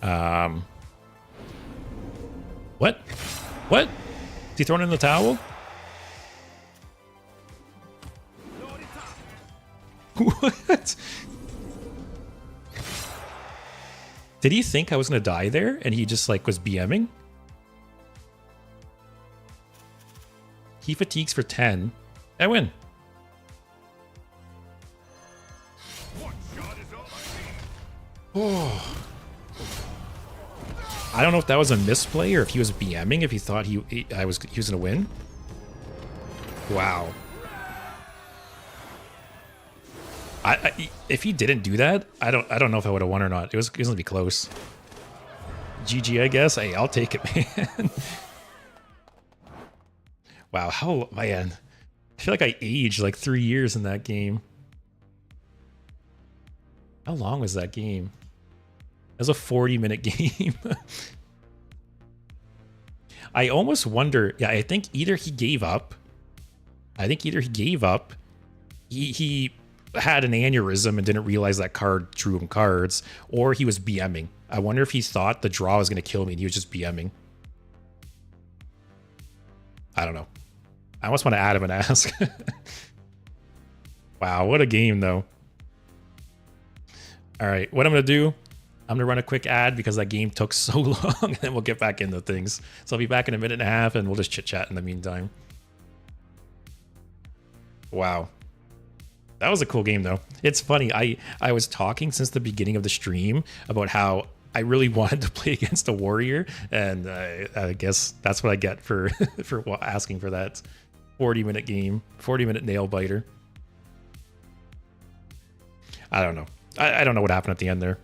What? What? Is he throwing in the towel? What? Did he think I was gonna die there and he just like was BMing? He fatigues for 10. I win. Oh. I don't know if that was a misplay or if he was BMing, if he thought he was gonna win. Wow. If he didn't do that, I don't know if I would have won or not. It was gonna be close. GG, I guess. Hey, I'll take it, man. Wow, how, man. I feel like I aged like 3 years in that game. How long was that game? It was a 40-minute game. I almost wonder, yeah, I think either he gave up. He had an aneurysm and didn't realize that card drew him cards, or he was BMing. I wonder if he thought the draw was going to kill me and he was just BMing. I don't know. I almost want to add him and ask. Wow, what a game, though. All right, what I'm going to do, I'm going to run a quick ad because that game took so long, and then we'll get back into things. So I'll be back in a minute and a half, and we'll just chit-chat in the meantime. Wow. That was a cool game, though. It's funny. I was talking since the beginning of the stream about how I really wanted to play against a warrior, and I guess that's what I get for for asking for that 40-minute game, 40-minute nail biter. I don't know. I don't know what happened at the end there.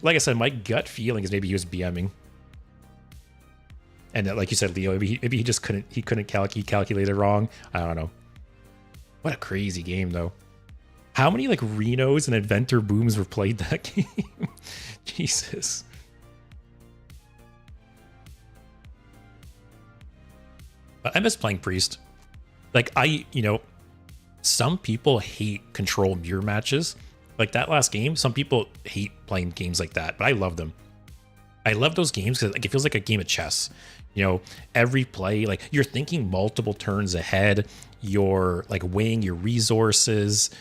Like I said, my gut feeling is maybe he was BMing, and that, like you said, Leo, maybe he just couldn't he calculated wrong. I don't know. What a crazy game, though. How many like Renos and Adventure Booms were played that game? Jesus. I miss playing Priest. Like, some people hate control mirror matches. Like that last game, some people hate playing games like that, but I love them. I love those games because like, it feels like a game of chess. You know, every play, like you're thinking multiple turns ahead. You're like weighing your resources.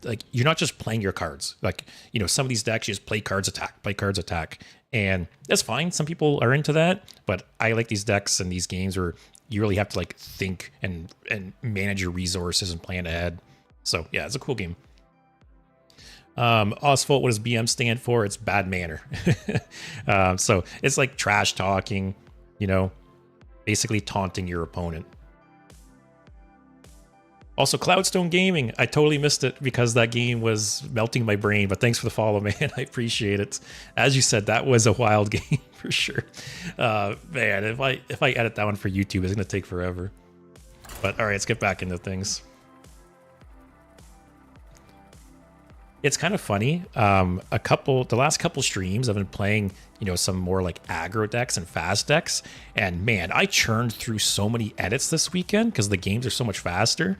like you're not just playing your cards. Like, you know, some of these decks you just play cards, attack, and that's fine. Some people are into that, but I like these decks and these games where you really have to like think and manage your resources and plan ahead. So yeah, it's a cool game. Oswald, what does BM stand for? It's bad manner. So it's like trash talking, you know, basically taunting your opponent. Also, Cloudstone Gaming. I totally missed it because that game was melting my brain, but thanks for the follow, man. I appreciate it. As you said, that was a wild game for sure. Man, if I edit that one for YouTube, it's going to take forever. But all right, let's get back into things. It's kind of funny. The last couple streams I've been playing, you know, some more like aggro decks and fast decks, and man, I churned through so many edits this weekend because the games are so much faster.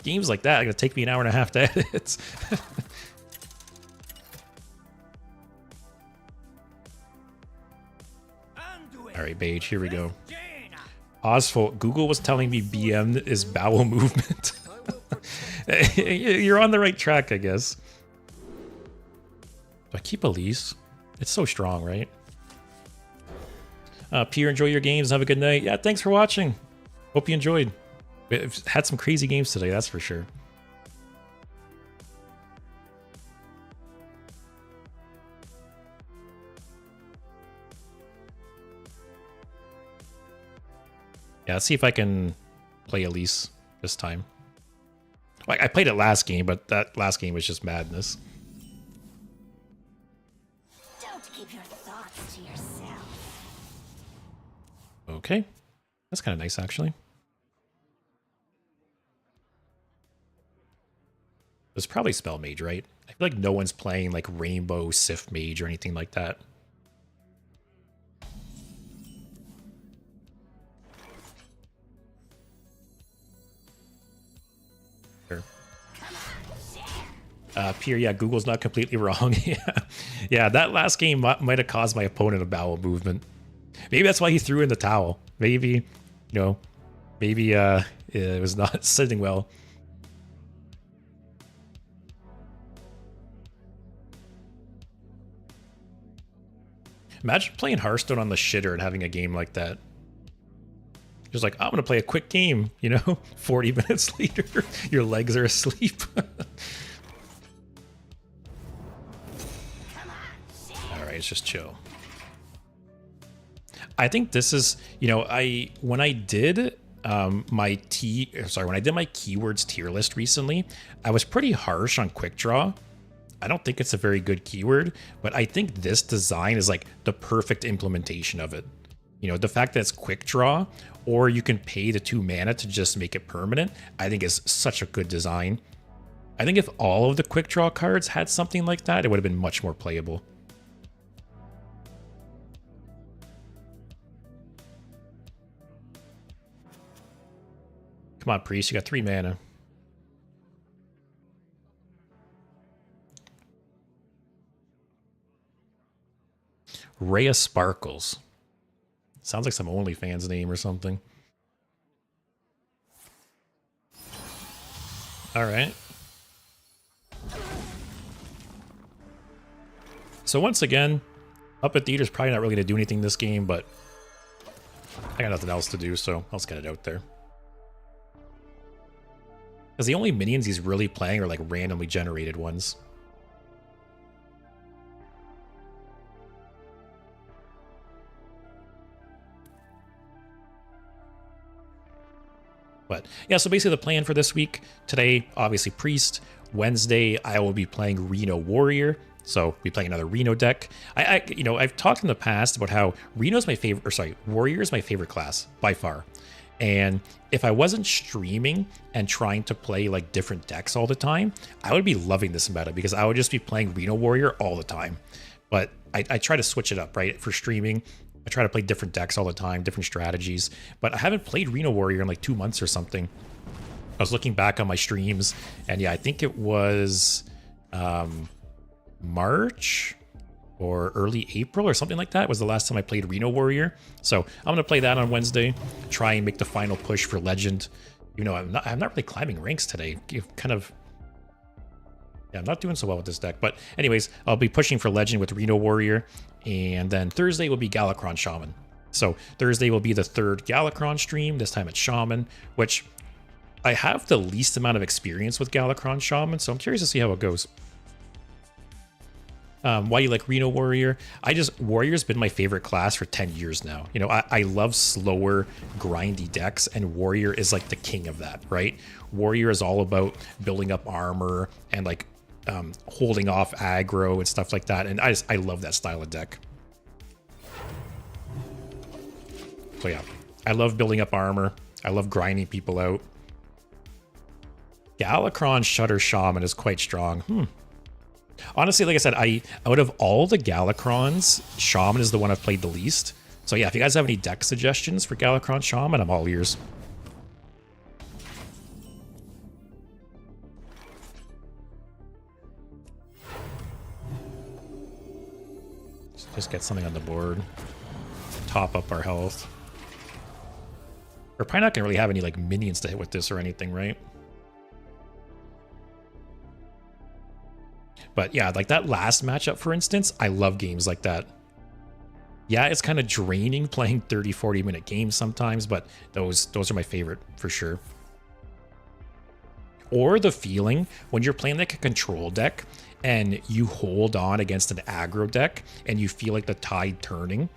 Games like that are gonna take me an hour and a half to edit. All right, Beige, here we go. Oswald, Google was telling me BM is bowel movement. You're on the right track, I guess. Do I keep Elise? It's so strong, right? Pierre, enjoy your games. Have a good night. Yeah, thanks for watching. Hope you enjoyed. We've had some crazy games today, that's for sure. Yeah, let's see if I can play Elise this time. Like, I played it last game, but that last game was just madness.
Keep your thoughts to yourself.
Okay. That's kind of nice, actually. It's probably Spell Mage, right? I feel like no one's playing like Rainbow Sif Mage or anything like that. Sure. Pierre, yeah, Google's not completely wrong. Yeah, that last game might have caused my opponent a bowel movement. Maybe that's why he threw in the towel. Maybe, you know, maybe it was not sitting well. Imagine playing Hearthstone on the shitter and having a game like that. Just like, I'm going to play a quick game, you know, 40 minutes later, your legs are asleep. It's just chill. I think this is, you know, when I did my keywords tier list recently, I was pretty harsh on quick draw. I don't think it's a very good keyword, but I think this design is like the perfect implementation of it. You know, the fact that it's quick draw, or you can pay the 2 mana to just make it permanent, I think is such a good design. I think if all of the quick draw cards had something like that, it would have been much more playable. Come on, Priest, you got 3 mana. Rhea Sparkles. Sounds like some OnlyFans name or something. All right. So once again, Up at Theater's probably not really going to do anything this game, but I got nothing else to do, so I'll just get it out there. Because the only minions he's really playing are like randomly generated ones. But yeah, so basically the plan for this week, today, obviously Priest. Wednesday, I will be playing Reno Warrior. So we'll be playing another Reno deck. You know, I've talked in the past about how Reno's my favorite, or sorry, Warrior is my favorite class by far. And if I wasn't streaming and trying to play like different decks all the time, I would be loving this meta because I would just be playing Reno Warrior all the time. But I try to switch it up, right? For streaming, I try to play different decks all the time, different strategies. But I haven't played Reno Warrior in like 2 months or something. I was looking back on my streams, and yeah, I think it was March or early April or something like that was the last time I played Reno Warrior. So I'm going to play that on Wednesday, try and make the final push for Legend. You know, I'm not really climbing ranks today. Kind of Yeah, I'm not doing so well with this deck. But anyways, I'll be pushing for Legend with Reno Warrior. And then Thursday will be Galakron Shaman. So Thursday will be the third Galakron stream. This time it's Shaman, which I have the least amount of experience with Galakron Shaman. So I'm curious to see how it goes. Why you like Reno Warrior? Warrior's been my favorite class for 10 years now. You know, I love slower, grindy decks, and Warrior is like the king of that, right? Warrior is all about building up armor and like holding off aggro and stuff like that, and I love that style of deck. So yeah, I love building up armor. I love grinding people out. Galakron Shutter Shaman is quite strong. Honestly, like I said, out of all the Galakrons, Shaman is the one I've played the least. So yeah, if you guys have any deck suggestions for Galakron Shaman, I'm all ears. Just get something on the board. Top up our health. We're probably not going to really have any like minions to hit with this or anything, right? But yeah, like that last matchup, for instance, I love games like that. Yeah, it's kind of draining playing 30, 40-minute games sometimes, but those are my favorite for sure. Or the feeling when you're playing like a control deck and you hold on against an aggro deck and you feel like the tide turning.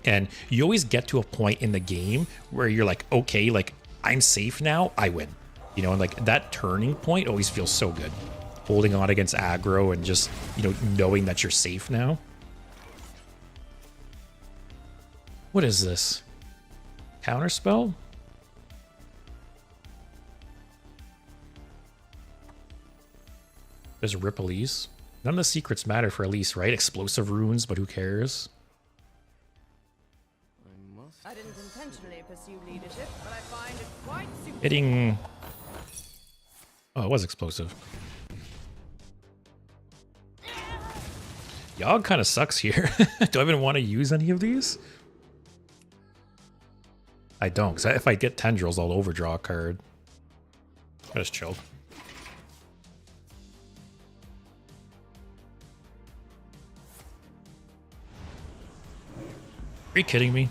And you always get to a point in the game where you're like, okay, like I'm safe now, I win. You know, and like that turning point always feels so good. Holding on against aggro and just, you know, knowing that you're safe now. What is this? Counterspell? There's Rip Elise. None of the secrets matter for Elise, right? Explosive runes, but who cares?
I didn't intentionally pursue leadership, but I find it quite super.
Hitting... Oh, it was explosive. Yogg kind of sucks here. Do I even want to use any of these? I don't, because if I get Tendrils, I'll overdraw a card. Just chill. Are you kidding me?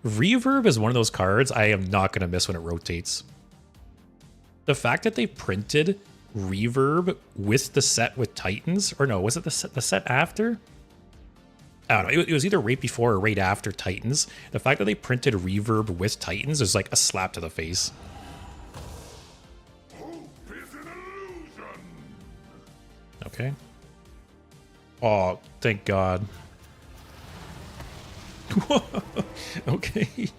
Reverb is one of those cards I am not going to miss when it rotates. The fact that they printed Reverb with the set with Titans, or no, was it the set after? I don't know. It was either right before or right after Titans. The fact that they printed Reverb with Titans is like a slap to the face.
Hope is an illusion.
Okay. Oh, thank God. Okay.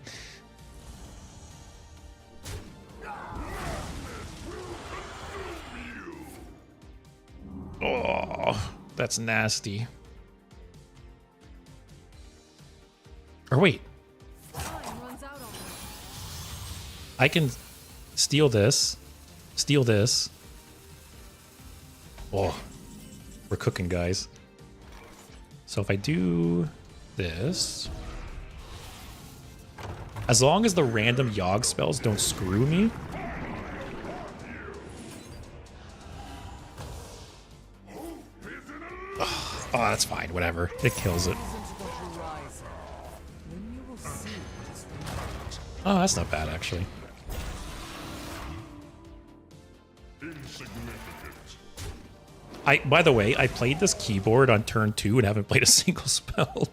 Oh, that's nasty. Or wait. I can steal this. Steal this. Oh, we're cooking, guys. So if I do this, as long as the random Yogg spells don't screw me. Oh, that's fine. Whatever. It kills it. Oh, that's not bad, actually. By the way, I played this keyboard on turn 2 and haven't played a single spell.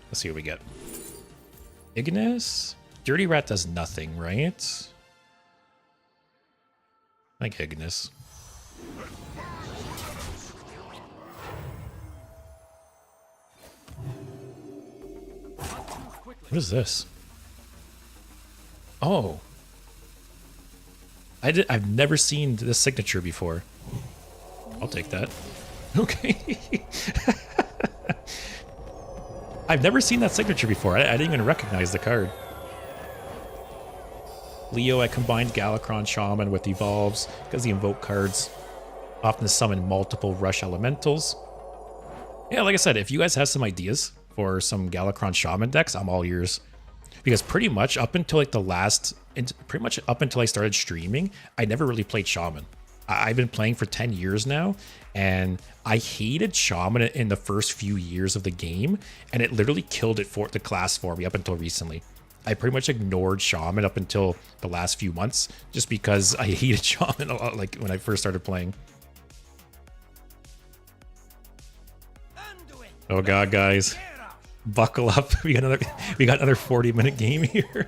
Let's see what we get. Ignis? Dirty Rat does nothing, right? I think Ignis. What is this? Oh. I've never seen this signature before. I'll take that. Okay. I've never seen that signature before. I didn't even recognize the card. Leo, I combined Galakron Shaman with Evolves because the Invoke cards often summon multiple Rush Elementals. Yeah, like I said, if you guys have some ideas for some Galakron Shaman decks, I'm all ears. because pretty much up until like pretty much up until I started streaming, I never really played Shaman. I've been playing for 10 years now, and I hated Shaman in the first few years of the game, and it literally killed it for the class for me up until recently. I pretty much ignored Shaman up until the last few months just because I hated Shaman a lot, like when I first started playing. Oh god, guys. Buckle up. We got another 40-minute game here.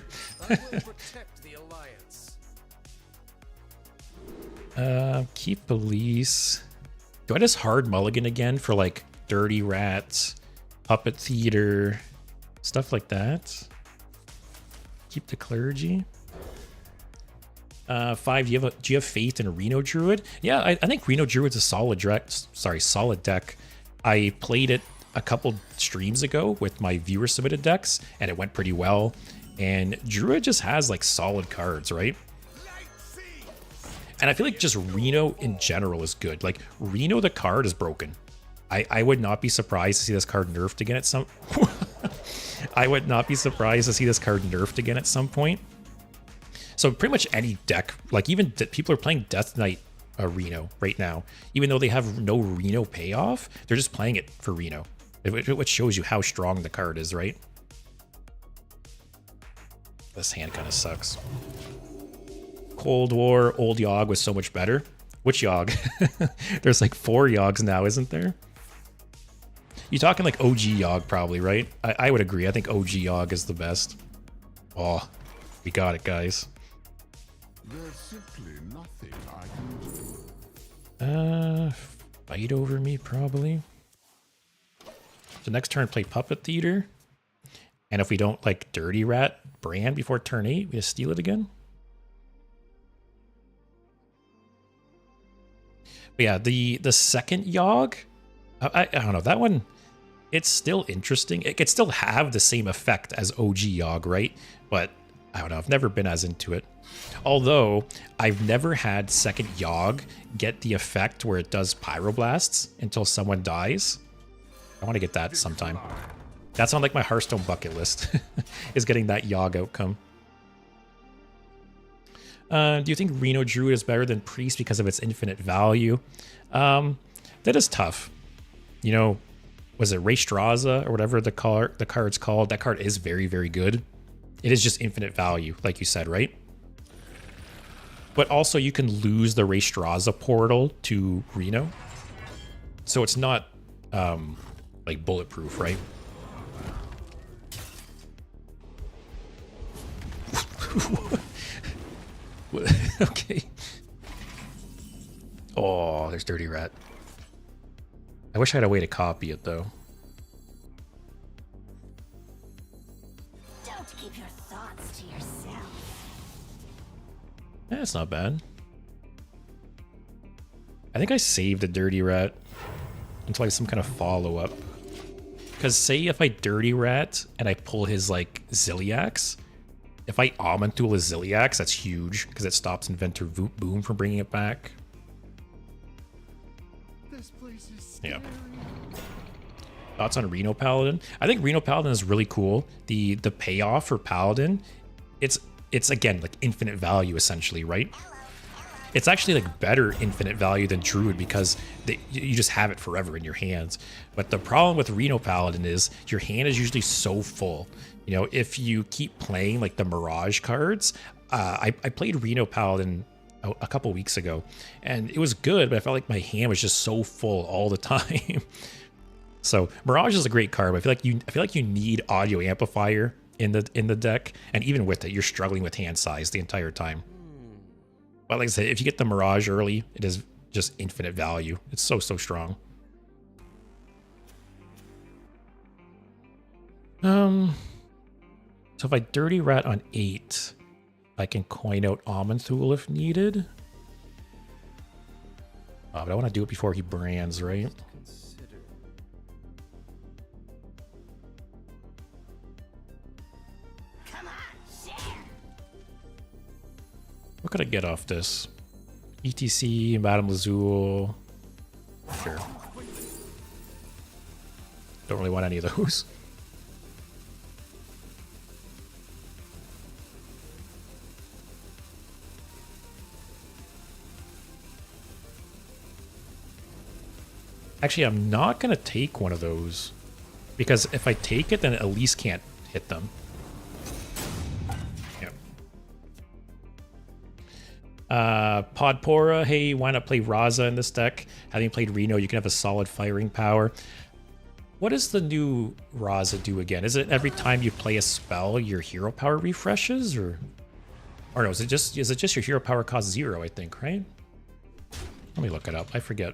Keep police. Do I just hard mulligan again for like dirty rats, puppet theater, stuff like that? Keep the clergy. 5. Do you have faith in Reno Druid? Yeah, I think Reno Druid's a solid deck. I played it a couple streams ago with my viewer submitted decks, and it went pretty well. And Druid just has like solid cards, right? And I feel like just Reno in general is good. Like Reno, the card is broken. I would not be surprised to see this card nerfed again at some. I would not be surprised to see this card nerfed again at some point. So pretty much any deck, like even people are playing Death Knight Reno right now, even though they have no Reno payoff, they're just playing it for Reno, which shows you how strong the card is, right? This hand kind of sucks. Cold War, old Yogg was so much better. Which Yogg? There's like 4 Yoggs now, isn't there? You're talking like OG Yogg probably, right? I would agree. I think OG Yogg is the best. Oh, we got it, guys.
There's simply nothing I can do.
Fight over me, probably. So next turn, play Puppet Theater. And if we don't like Dirty Rat Brand before turn 8, we just steal it again. But yeah, the second Yogg, I don't know, that one, it's still interesting. It could still have the same effect as OG Yogg, right? But I don't know, I've never been as into it. Although, I've never had second Yogg get the effect where it does Pyroblasts until someone dies. I want to get that sometime. That's on like my Hearthstone bucket list, is getting that Yogg outcome. Do you think Reno Druid is better than Priest because of its infinite value? That is tough. You know, was it Raystraza or whatever the card's called? That card is very, very good. It is just infinite value, like you said, right? But also you can lose the Raystraza portal to Reno. So it's not like bulletproof, right? Okay. Oh, there's Dirty Rat. I wish I had a way to copy it, though.
Don't keep your thoughts to yourself.
That's not bad. I think I saved a Dirty Rat until I have some kind of follow-up. Because say if I Dirty Rat and I pull his, like, Zilliax, if I Almond Tool his Zilliax, that's huge, because it stops Inventor Boom from bringing it back.
This place is
Yeah. Thoughts on Reno Paladin? I think Reno Paladin is really cool. The payoff for Paladin, it's again like infinite value essentially, right? It's actually like better infinite value than Druid because you just have it forever in your hands. But the problem with Reno Paladin is your hand is usually so full. You know, if you keep playing like the Mirage cards, I played Reno Paladin a couple weeks ago, and it was good, but I felt like my hand was just so full all the time. So Mirage is a great card, but I feel like you need audio amplifier in the deck, and even with it, you're struggling with hand size the entire time. But like I said, if you get the Mirage early, it is just infinite value. It's so strong. So if I Dirty Rat on 8, I can coin out Almond Tool if needed. Oh, but I want to do it before he brands, right?
Come on, share.
What could I get off this? ETC, Madame Lazul. Sure. Don't really want any of those. Actually, I'm not going to take one of those. Because if I take it, then it at least can't hit them. Yep. Podpora, hey, why not play Raza in this deck? Having played Reno, you can have a solid firing power. What does the new Raza do again? Is it every time you play a spell, your hero power refreshes, or no? Is it just your hero power costs 0? I think, right? Let me look it up. I forget.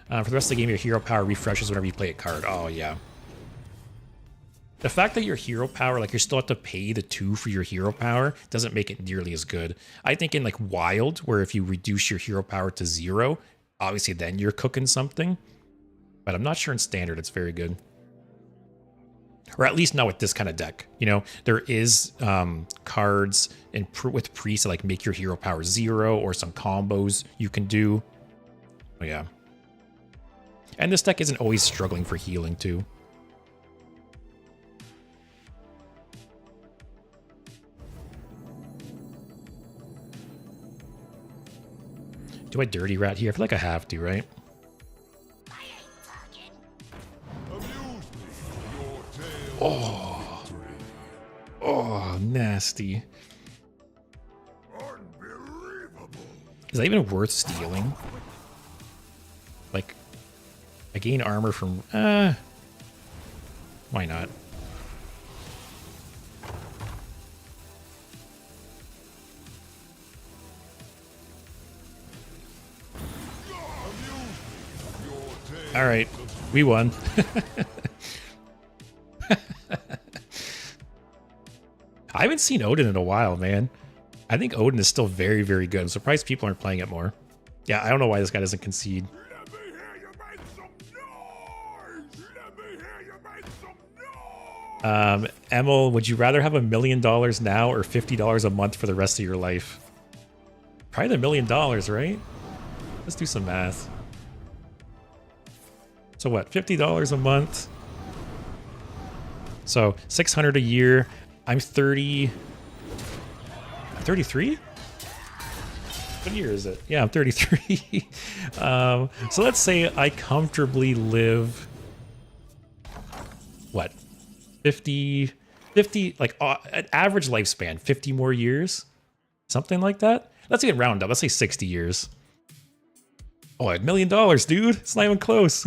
For the rest of the game, your hero power refreshes whenever you play a card. Oh yeah. The fact that your hero power, like you still have to pay the 2 for your hero power, doesn't make it nearly as good. I think in like Wild, where if you reduce your hero power to 0, obviously then you're cooking something. But I'm not sure in Standard it's very good. Or at least not with this kind of deck. You know, there is cards with Priest that like make your hero power 0 or some combos you can do. Oh, yeah. And this deck isn't always struggling for healing too. Do I dirty rat here? I feel like I have to, right? Oh. Oh, nasty. Is that even worth stealing? Like, I gain armor from... why not? Alright, we won. I haven't seen Odin in a while, man. I think Odin is still very, very good. I'm surprised people aren't playing it more. Yeah, I don't know why this guy doesn't concede.
Let me hear you make some noise! Let me hear you make some noise!
Emil, would you rather have $1 million now or $50 a month for the rest of your life? Probably the $1 million, right? Let's do some math. So what, $50 a month? So $600 a year. I'm 30. I'm 33? What year is it? Yeah, I'm 33. So let's say I comfortably live, what, 50, like an average lifespan, 50 more years? Something like that? Let's even round up. Let's say 60 years. Oh, $1 million, dude. It's not even close.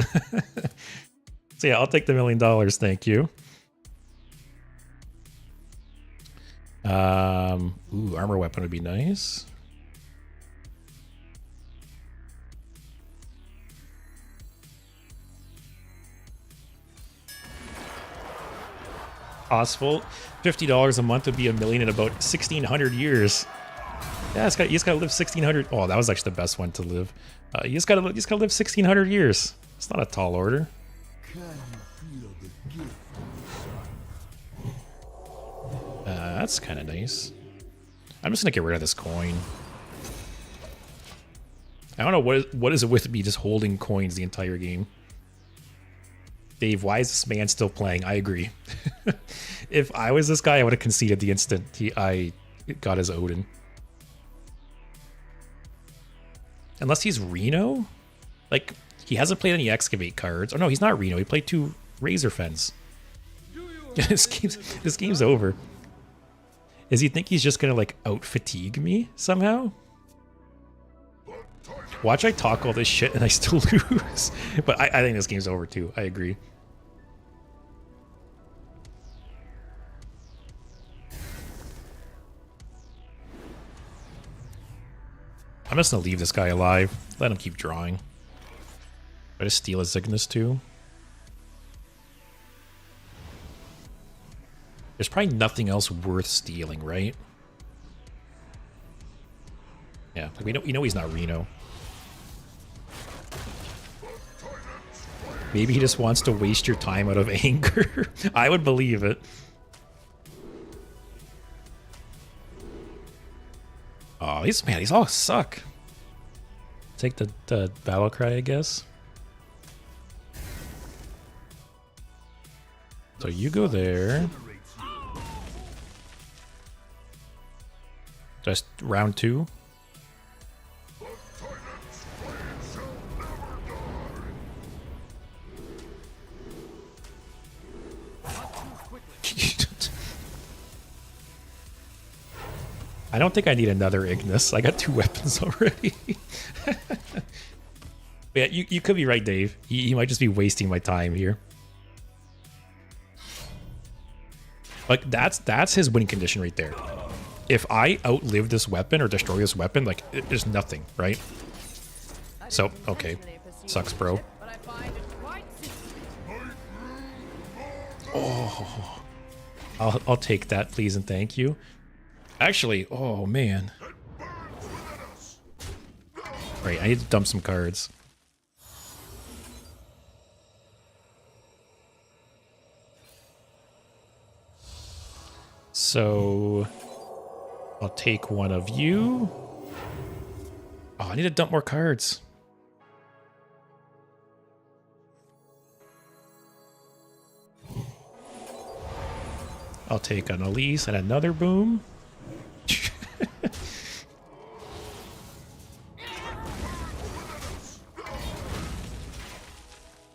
So yeah, I'll take the $1 million. Thank you. Ooh, armor weapon would be nice. Oswald, $50 a month would be $1 million in about 1,600 years. Yeah, you just gotta live 1,600. Oh, that was actually the best one to live. You just gotta live 1,600 years. It's not a tall order. That's kind of nice. I'm just gonna get rid of this coin. I don't know what is it with me just holding coins the entire game. Dave, why is this man still playing? I agree. If I was this guy, I would have conceded the instant I got his Odin. Unless he's Reno? Like, he hasn't played any Excavate cards. Oh no, he's not Reno. He played 2 Razor Fens. This game's over. Does he think he's just gonna like out-fatigue me somehow? Watch I talk all this shit and I still lose. But I think this game's over too. I agree. I'm just gonna leave this guy alive. Let him keep drawing. I just steal his Cygnus too. There's probably nothing else worth stealing, right? Yeah, like we know he's not Reno. Maybe he just wants to waste your time out of anger. I would believe it. Oh, these all suck. Take the battle cry, I guess. So you go there. Just round 2. I don't think I need another Ignis. I got 2 weapons already. Yeah, you could be right, Dave. He might just be wasting my time here. Like, that's his win condition right there. If I outlive this weapon or destroy this weapon, like, there's nothing, right? So, okay. Sucks, bro. Oh. I'll take that, please and thank you. Actually, oh, man. Right, I need to dump some cards. So I'll take one of you. Oh, I need to dump more cards. I'll take an Elise and another boom.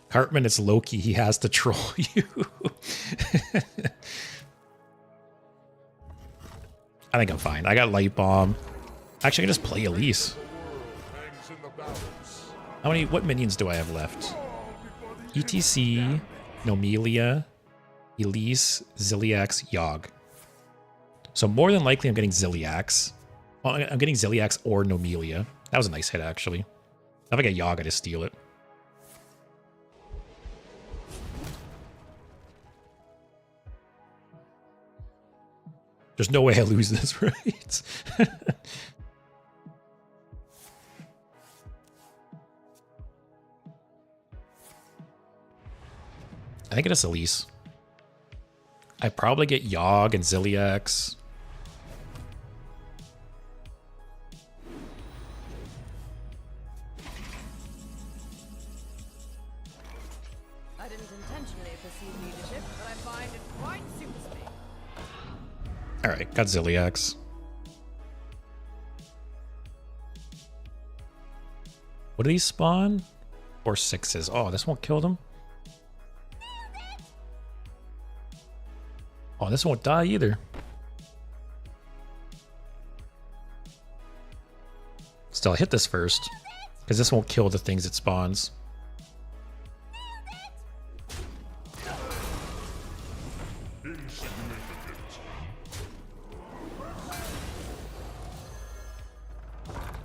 Cartman is Loki. He has to troll you. I think I'm fine. I got Light Bomb. Actually, I can just play Elise. What minions do I have left? ETC, Nomelia, Elise, Ziliax, Yogg. So more than likely I'm getting Ziliax. Well, I'm getting Ziliax or Nomelia. That was a nice hit, actually. If I get Yogg, I just steal it. There's no way I lose this, right? I think it's Elise. I probably get Yogg and Ziliax.
I didn't intentionally pursue leadership, but I find it quite suits me.
Alright, got Ziliax. What do these spawn? 4 6s. Oh, this won't kill them. Oh, this won't die either. Still, hit this first, because this won't kill the things it spawns.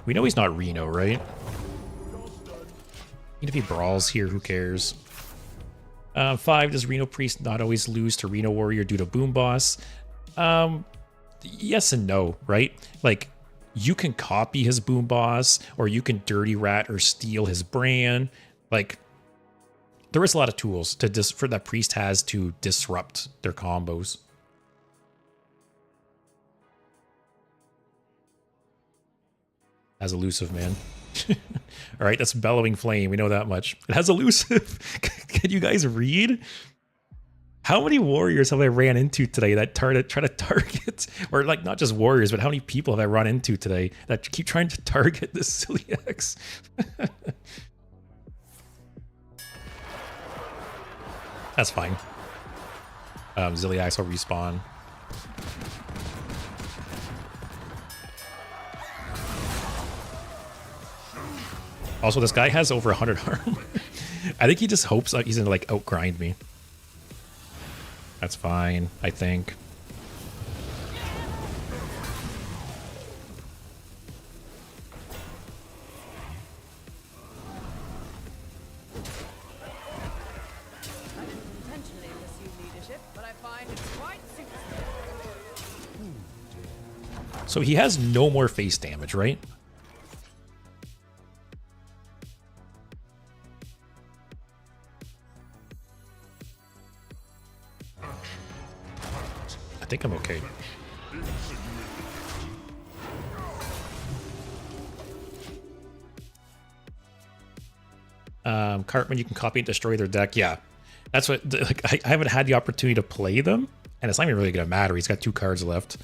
We know he's not Reno, right? Even if he brawls here, who cares? 5, does Reno Priest not always lose to Reno Warrior due to Boom Boss? Yes and no, right? Like, you can copy his Boom Boss, or you can Dirty Rat or steal his brand. Like, there is a lot of tools to for that Priest has to disrupt their combos. As elusive, man. All right, that's Bellowing Flame. We know that much. It has elusive. Can you guys read? How many warriors have I ran into today that try to target, or like not just warriors, but how many people have I run into today that keep trying to target this Celiax? That's fine. Ziliax will respawn. Also, this guy has over 100 armor. I think he just hopes he's gonna like outgrind me. That's fine, I think. So he has no more face damage, right? I think I'm okay. Cartman, you can copy and destroy their deck. Yeah, that's what. Like, I haven't had the opportunity to play them, and it's not even really gonna matter. He's got 2 cards left.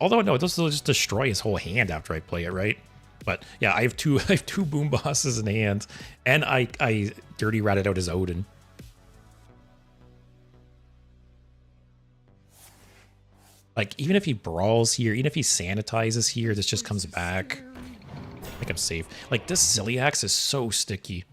Although no, this will just destroy his whole hand after I play it, right? But yeah, I have two boom bosses in hand, and I dirty ratted out his Odin. Like, even if he brawls here, even if he sanitizes here, this just comes back. I think I'm safe. Like, this Zilliax is so sticky.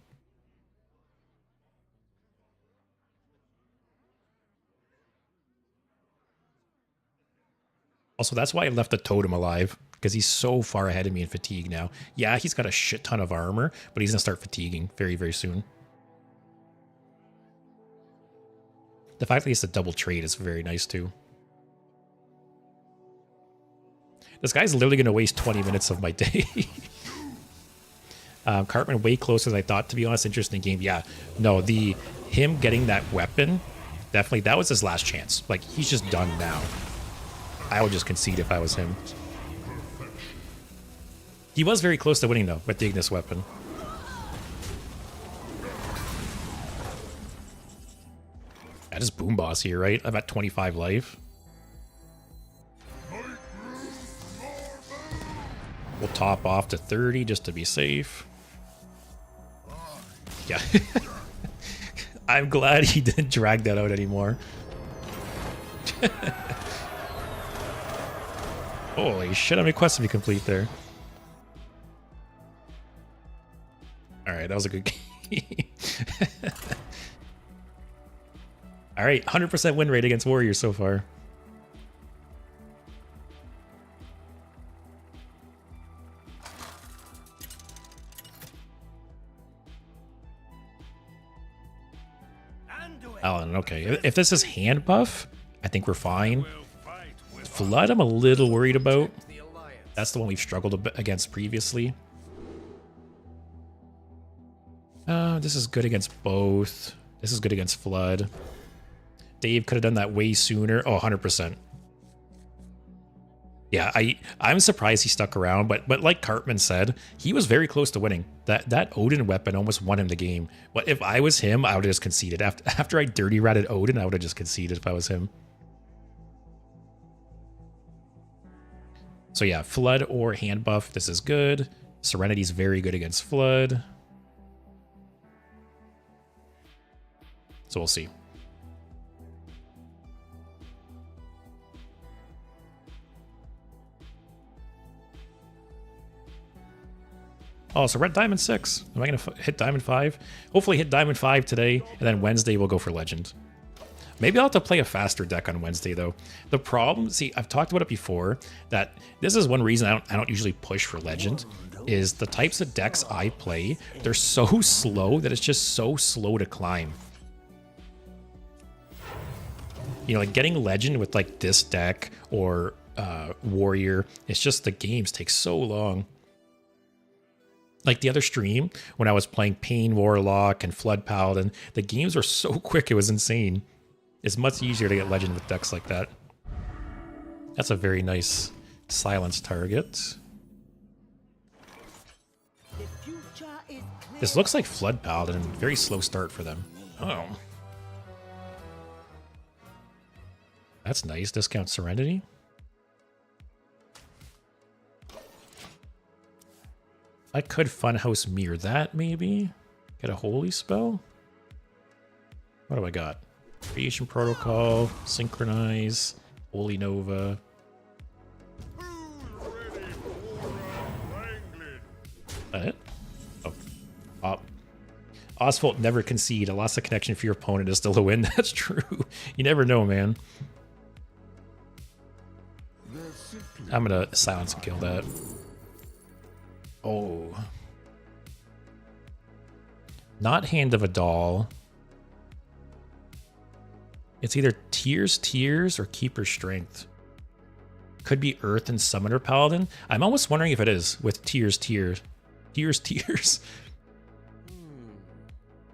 Also, that's why I left the totem alive, because he's so far ahead of me in fatigue now. Yeah, he's got a shit ton of armor, but he's going to start fatiguing very, very soon. The fact that he has to double trade is very nice, too. This guy's literally going to waste 20 minutes of my day. Cartman way closer than I thought, to be honest. Interesting game. Yeah, no, him getting that weapon, definitely, that was his last chance. Like, he's just done now. I would just concede if I was him. He was very close to winning, though, with the Ignis weapon. I just boom boss here, right? I'm at 25 life. We'll top off to 30 just to be safe. Yeah. I'm glad he didn't drag that out anymore. Holy shit, how many quests did we complete there? Alright, that was a good game. Alright, 100% win rate against Warriors so far. Alan, okay. If this is hand buff, I think we're fine. Flood, I'm a little worried about. That's the one we've struggled a bit against previously. This is good against both. This is good against Flood. Dave could have done that way sooner. Oh, 100%. Yeah, I'm surprised he stuck around, but like Cartman said, he was very close to winning. That Odin weapon almost won him the game. But if I was him, I would have just conceded. After I dirty ratted Odin, I would have just conceded if I was him. So yeah, Flood or hand buff, this is good. Serenity's very good against Flood. So we'll see. Oh, so red diamond 6. Am I going to hit diamond 5? Hopefully hit diamond 5 today, and then Wednesday we'll go for legend. Maybe I'll have to play a faster deck on Wednesday, though. The problem, see, I've talked about it before, that this is one reason I don't usually push for legend, is the types of decks I play, they're so slow that it's just so slow to climb. You know, like getting legend with like this deck or warrior, it's just the games take so long. Like the other stream, when I was playing Pain Warlock and Flood Paladin, the games were so quick, it was insane. It's much easier to get legend with decks like that. That's a very nice silence target. This looks like Flood Paladin. Very slow start for them. Oh. That's nice. Discount Serenity. I could Funhouse Mirror that, maybe. Get a Holy Spell. What do I got? Creation Protocol, Synchronize, Holy Nova. That it? Oh. Oswald never concede. A loss of connection for your opponent is still a win. That's true. You never know, man. I'm gonna silence and kill that. Oh. Not Hand of a Doll. It's either Tears, or Keeper's Strength. Could be Earth and Summoner Paladin. I'm almost wondering if it is with Tears.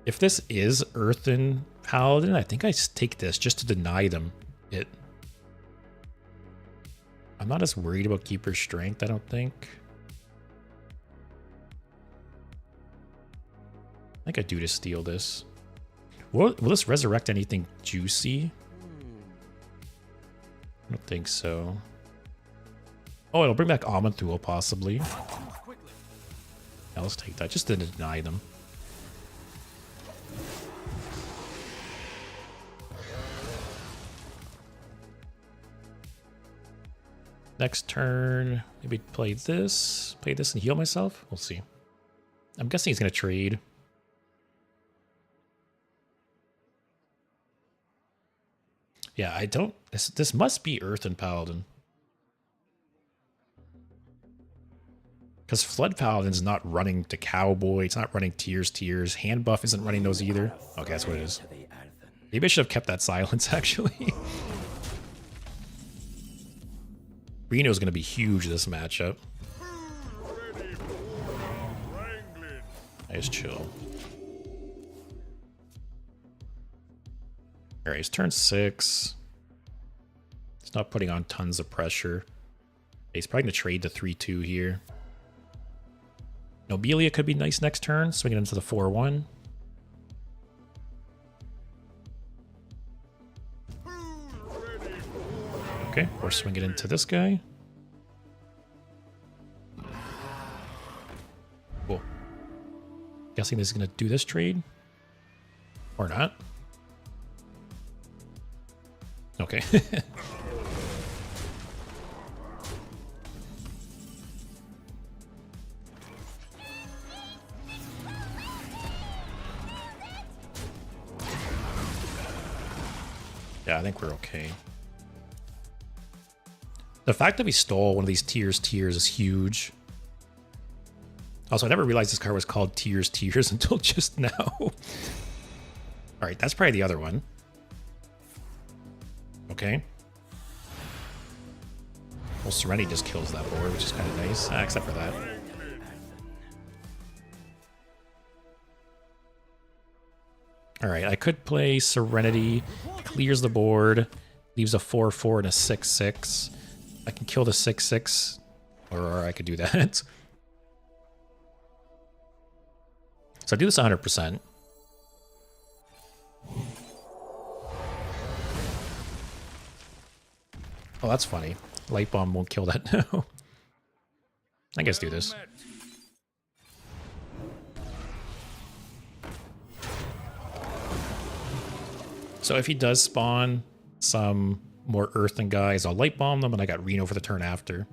If this is Earthen Paladin, I think I take this just to deny them it. I'm not as worried about Keeper's Strength, I don't think. I think I do just steal this. Will this resurrect anything juicy? I don't think so. Oh, it'll bring back Amanthul, possibly. Yeah, let's take that, just to deny them. Next turn, maybe play this and heal myself. We'll see. I'm guessing he's gonna trade. Yeah, I don't. This must be Earth and Paladin. Because Flood Paladin's not running to Cowboy, it's not running Tears. Hand buff isn't running those either. Okay, that's what it is. Maybe I should have kept that silence, actually. Reno's going to be huge this matchup. Nice chill. Alright, he's turn 6. He's not putting on tons of pressure. He's probably going to trade the 3-2 here. Nobelia could be nice next turn, swinging into the 4-1. Okay, we're swinging into this guy. Cool. Guessing this is going to do this trade. Or not. Okay. Yeah, I think we're okay. The fact that we stole one of these Tears is huge. Also, I never realized this card was called Tears until just now. Alright, that's probably the other one. Okay. Well, Serenity just kills that board, which is kind of nice. Except for that. Alright, I could play Serenity. Clears the board. Leaves a 4-4 and a 6-6. I can kill the 6-6. Or I could do that. So I do this 100%. Oh, that's funny. Light Bomb won't kill that now. I guess do this. So if he does spawn some more Earthen guys, I'll Light Bomb them, and I got Reno for the turn after.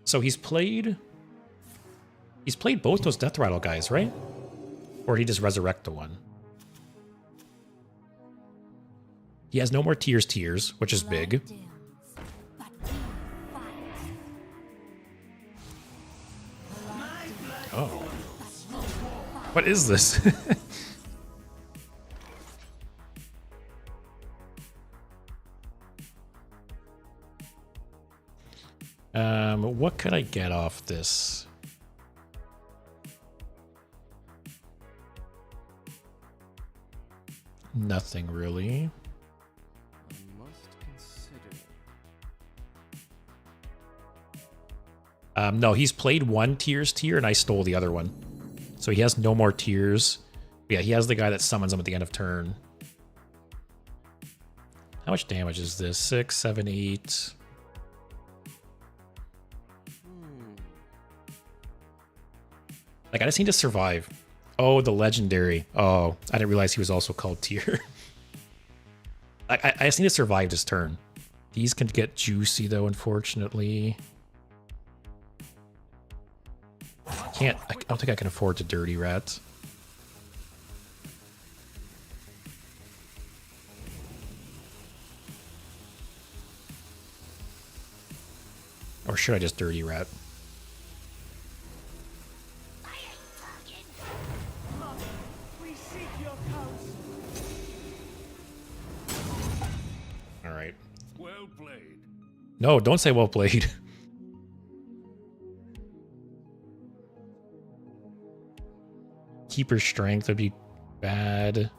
So he's played both those Death Rattle guys, right? Or did he just resurrect the one? He has no more Tears, which is big. Oh. What is this? What could I get off this? Nothing really. No, he's played one Tears and I stole the other one. So he has no more Tears. Yeah, he has the guy that summons him at the end of turn. How much damage is this? 6, 7, 8. Like, I just need to survive. Oh, the legendary. Oh, I didn't realize he was also called Tear. I just need to survive this turn. These can get juicy, though, unfortunately. I don't think I can afford to Dirty Rat. Or should I just Dirty Rat? Alright.
Well played.
No, don't say well played. Keeper Strength would be bad.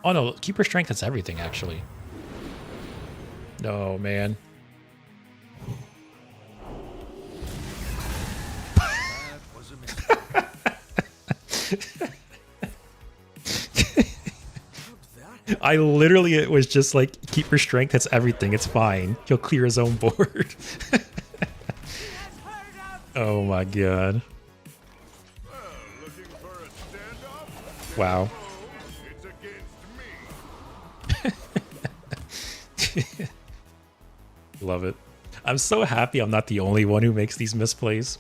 Oh no, Keeper Strength is everything, actually. No, man. I literally, it was just like, Keeper Strength hits everything, it's fine. He'll clear his own board. Oh my god. Wow.
It's against me.
Love it. I'm so happy I'm not the only one who makes these misplays.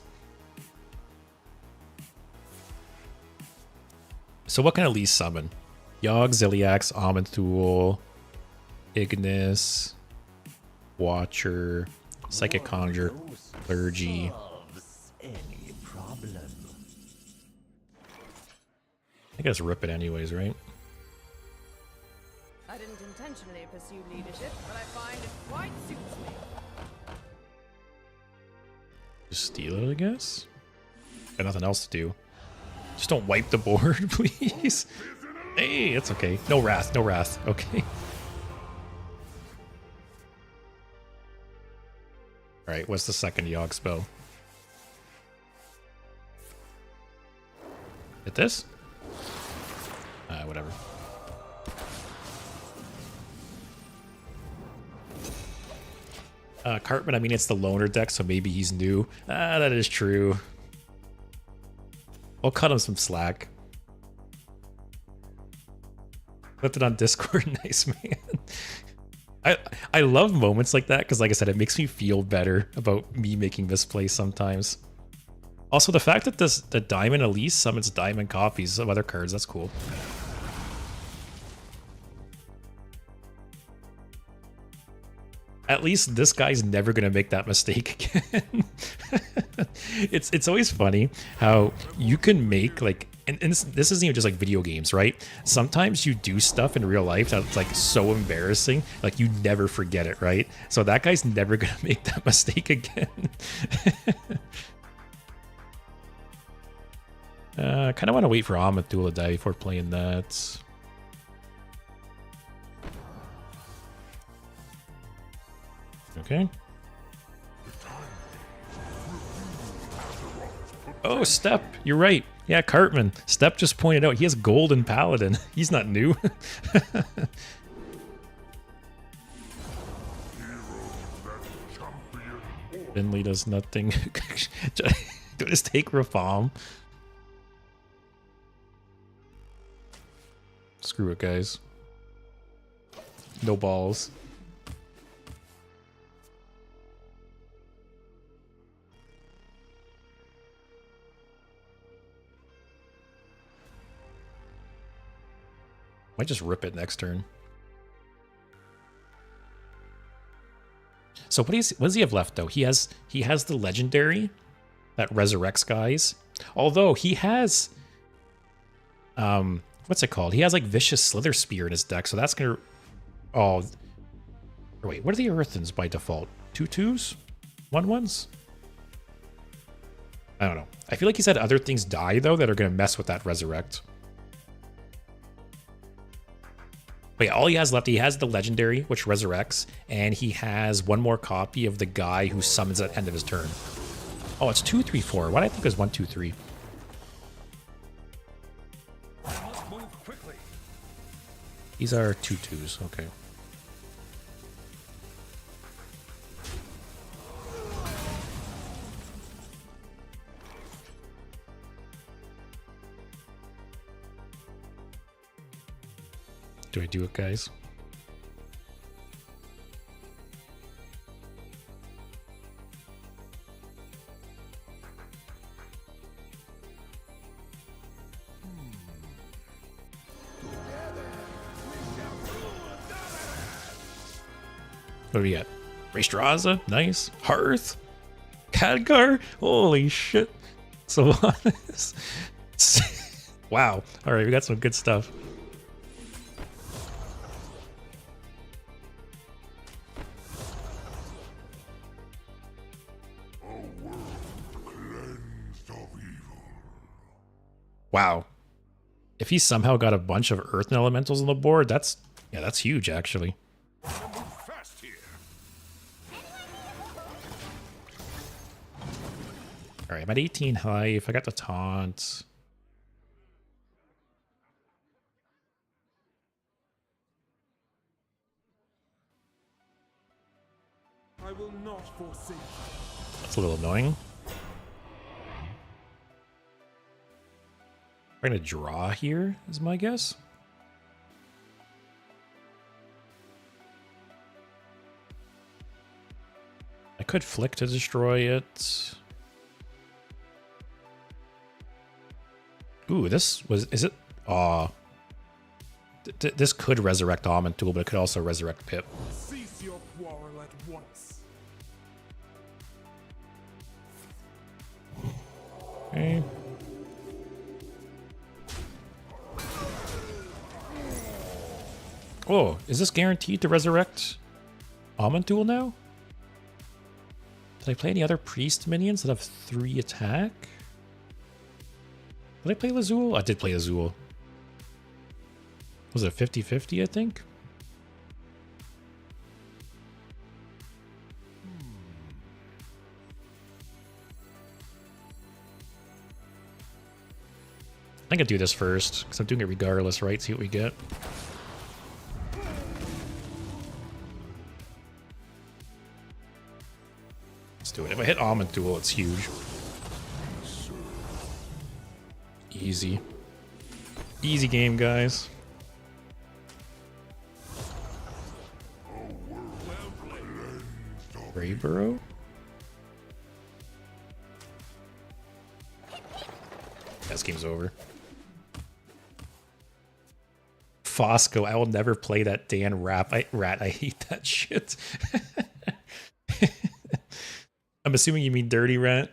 So what can Elise summon? Yogg, Ziliax, Amanthul, Ignis, Watcher, Psychic Conjure, Clergy.
Any problem?
I guess rip it anyways, right?
I didn't intentionally pursue leadership, but I find it quite suits me.
Just steal it, I guess? Got nothing else to do. Just don't wipe the board, please. Hey, it's okay. No wrath, no wrath. Okay. Alright, what's the second Yogg spell? Hit this? Whatever. Cartman, I mean, it's the loner deck, so maybe he's new. That is true. I'll cut him some slack. Left it on Discord. Nice, man. I love moments like that because, like I said, it makes me feel better about me making this play sometimes. Also, the fact that the Diamond Elise summons Diamond copies of other cards, that's cool. At least this guy's never gonna make that mistake again. It's always funny how you can make like, and this isn't even just like video games, right? Sometimes you do stuff in real life that's like so embarrassing, like you never forget it, right? So that guy's never gonna make that mistake again. I kind of want to wait for Amanthul to die before playing that. Okay. Oh, Step, you're right. Yeah, Cartman. Step just pointed out he has Golden Paladin. He's not new. Finley does nothing. Do I just take Rafam? Screw it, guys. No balls. Might just rip it next turn. So what does he have left though? He has the legendary that resurrects guys. Although he has what's it called? He has like Vicious Slither Spear in his deck, so that's gonna or wait, what are the Earthens by default? 2/2s? 1/1s? I don't know. I feel like he's had other things die though that are gonna mess with that resurrect. But yeah, all he has left, he has the legendary, which resurrects, and he has one more copy of the guy who summons at the end of his turn. Oh, it's 2, 3, 4. Why did I think it was 1, 2, 3?
Move quickly.
These are 2/2s, okay. Do I do it, guys? What do we got? Raystraza, nice. Hearth, Khadgar, holy shit. So wow. All right, we got some good stuff. Wow. If he somehow got a bunch of Earth Elementals on the board, that's huge actually.
Fast here.
All right, I'm at 18 high. If I got the taunt,
I will not forsake you.
that's a little annoying. We're gonna draw here, is my guess. could flick to destroy it. Ooh, this was... Is it... Aw. This could resurrect Almond Tool, but it could also resurrect Pip.
Cease your quarrel at once.
Okay. Oh, is this guaranteed to resurrect Almond Tool now? Did I play any other Priest minions that have 3 attack? Did I play Lazul? I did play Lazul. Was it 50-50, I think? I think I'd do this first, because I'm doing it regardless, right? See what we get. Let's do it. If I hit Almond Tool, it's huge. Easy. Easy game, guys. Brayborough? This game's over. Fosco, I will never play that Dan Rat. I hate that shit. I'm assuming you mean Dirty Rat.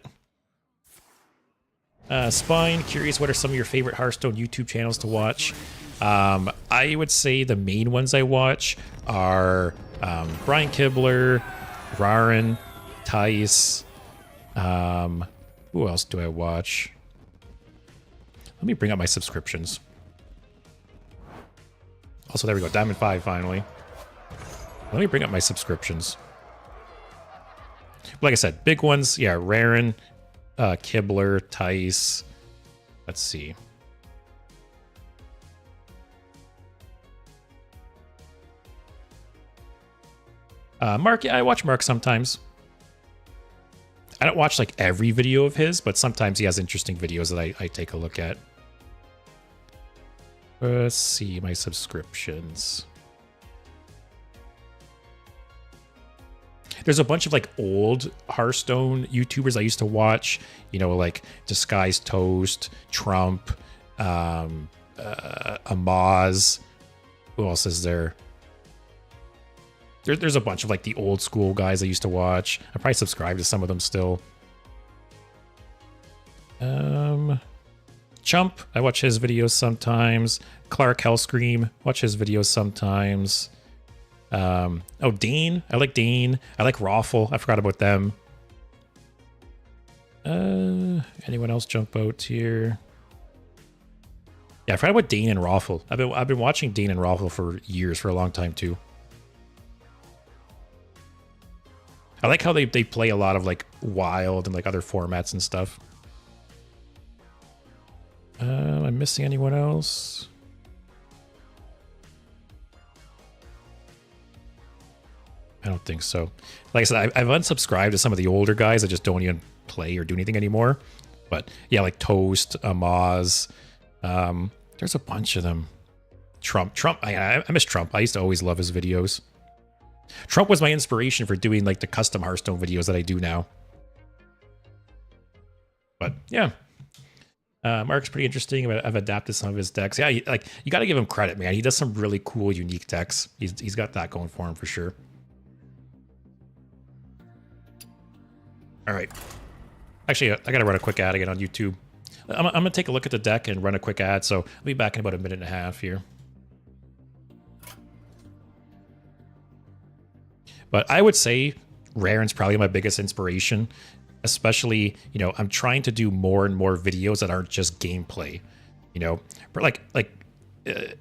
Spine, curious, what are some of your favorite Hearthstone YouTube channels to watch? I would say the main ones I watch are Brian Kibler, Raren, Tice. Who else do I watch? Let me bring up my subscriptions. Also, there we go. Diamond 5, finally. Let me bring up my subscriptions. Like I said, big ones. Yeah, Raren, Kibler, Tice. Let's see. Mark, yeah, I watch Mark sometimes. I don't watch like every video of his, but sometimes he has interesting videos that I take a look at. Let's see my subscriptions. There's a bunch of like old Hearthstone YouTubers I used to watch, you know, like Disguised Toast, Trump, Amaz. Who else is there? There's a bunch of like the old school guys I used to watch. I probably subscribe to some of them still. Chump, I watch his videos sometimes. Clark Hellscream, watch his videos sometimes. Oh, Dane, I like Dane. I like Raffle, I forgot about them. Anyone else jump out here? Yeah, I forgot about Dane and Raffle. I've been watching Dane and Raffle for years, for a long time too. I like how they play a lot of like Wild and like other formats and stuff. Am I missing anyone else? I don't think so. Like I said, I've unsubscribed to some of the older guys that just don't even play or do anything anymore. But yeah, like Toast, Amaz. There's a bunch of them. Trump. I miss Trump. I used to always love his videos. Trump was my inspiration for doing like the custom Hearthstone videos that I do now. But yeah. Mark's pretty interesting. I've adapted some of his decks. Yeah, you got to give him credit, man. He does some really cool, unique decks. He's got that going for him for sure. All right. Actually, I got to run a quick ad again on YouTube. I'm going to take a look at the deck and run a quick ad, so I'll be back in about a minute and a half here. But I would say Raren's probably my biggest inspiration. Especially, you know, I'm trying to do more and more videos that aren't just gameplay, you know, but like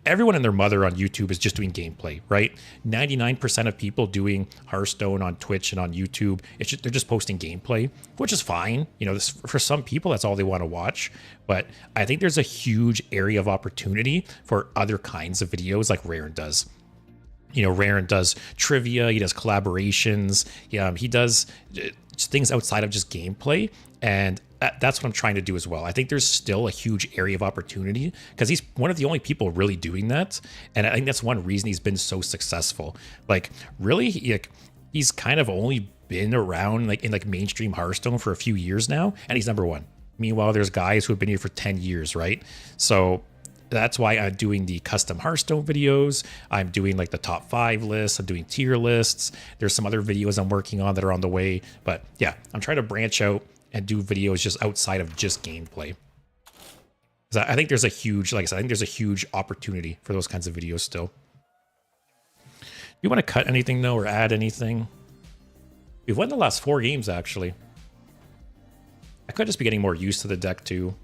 everyone and their mother on YouTube is just doing gameplay, right? 99% of people doing Hearthstone on Twitch and on YouTube, they're just posting gameplay, which is fine. You know, for some people, that's all they want to watch. But I think there's a huge area of opportunity for other kinds of videos like Raren does. You know, Raren does trivia, he does collaborations, he does things outside of just gameplay, and that's what I'm trying to do as well. I think there's still a huge area of opportunity because he's one of the only people really doing that, and I think that's one reason he's been so successful. Like, really, he's kind of only been around like in like mainstream Hearthstone for a few years now, and he's number one. Meanwhile, there's guys who have been here for 10 years, right? So that's why I'm doing the custom Hearthstone videos. I'm doing like the top 5 lists. I'm doing tier lists. There's some other videos I'm working on that are on the way. But yeah, I'm trying to branch out and do videos just outside of just gameplay. Because I think there's a huge, like I said, I think there's a huge opportunity for those kinds of videos still. Do you want to cut anything though or add anything? We've won the last 4 games actually. I could just be getting more used to the deck too.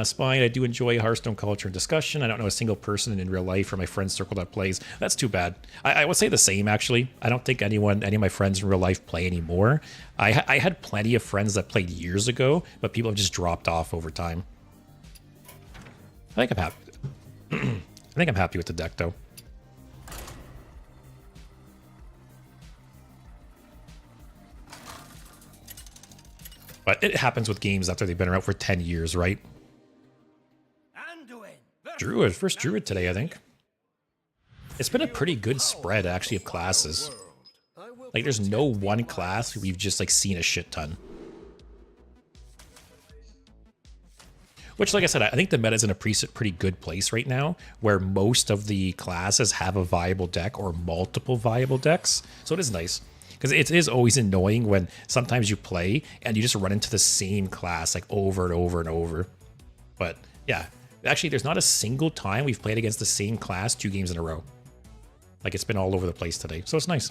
Spine, I do enjoy Hearthstone culture and discussion. I don't know a single person in real life or my friend circle that plays. That's too bad. I would say the same, actually. I don't think any of my friends in real life play anymore. I had plenty of friends that played years ago, but people have just dropped off over time. I think I'm happy. I think I'm happy with the deck, though. But it happens with games after they've been around for 10 years, right? Druid, first Druid today, I think. It's been a pretty good spread, actually, of classes. Like, there's no one class we've just, like, seen a shit ton. Which, like I said, I think the meta's in a pretty good place right now, where most of the classes have a viable deck or multiple viable decks. So it is nice. Because it is always annoying when sometimes you play and you just run into the same class, like, over and over and over. But, yeah. Actually, there's not a single time we've played against the same class 2 games in a row. Like, it's been all over the place today, so it's nice.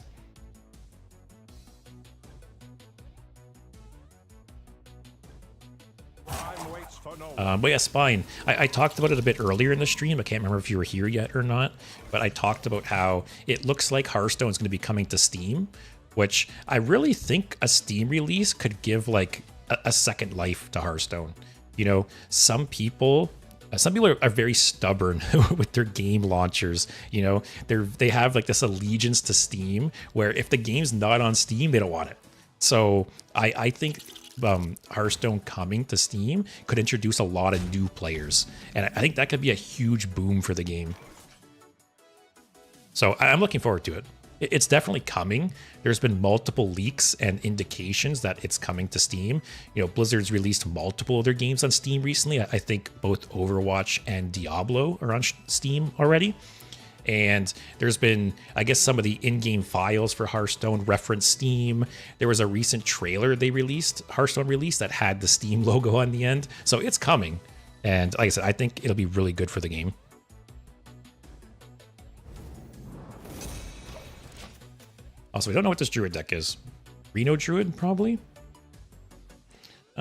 But yeah, Spine. I talked about it a bit earlier in the stream. I can't remember if you were here yet or not, but I talked about how it looks like Hearthstone is going to be coming to Steam, which I really think a Steam release could give, like, a second life to Hearthstone. You know, some people are very stubborn with their game launchers. You know, they have like this allegiance to Steam where if the game's not on Steam, they don't want it. So I think Hearthstone coming to Steam could introduce a lot of new players, and I think that could be a huge boom for the game. So I'm looking forward to it. It's definitely coming. There's been multiple leaks and indications that it's coming to Steam. You know, Blizzard's released multiple of their games on Steam recently. I think both Overwatch and Diablo are on Steam already. And there's been, I guess, some of the in-game files for Hearthstone reference Steam. There was a recent trailer they released, Hearthstone released, that had the Steam logo on the end. So it's coming. And like I said, I think it'll be really good for the game. Also, we don't know what this Druid deck is. Reno Druid, probably?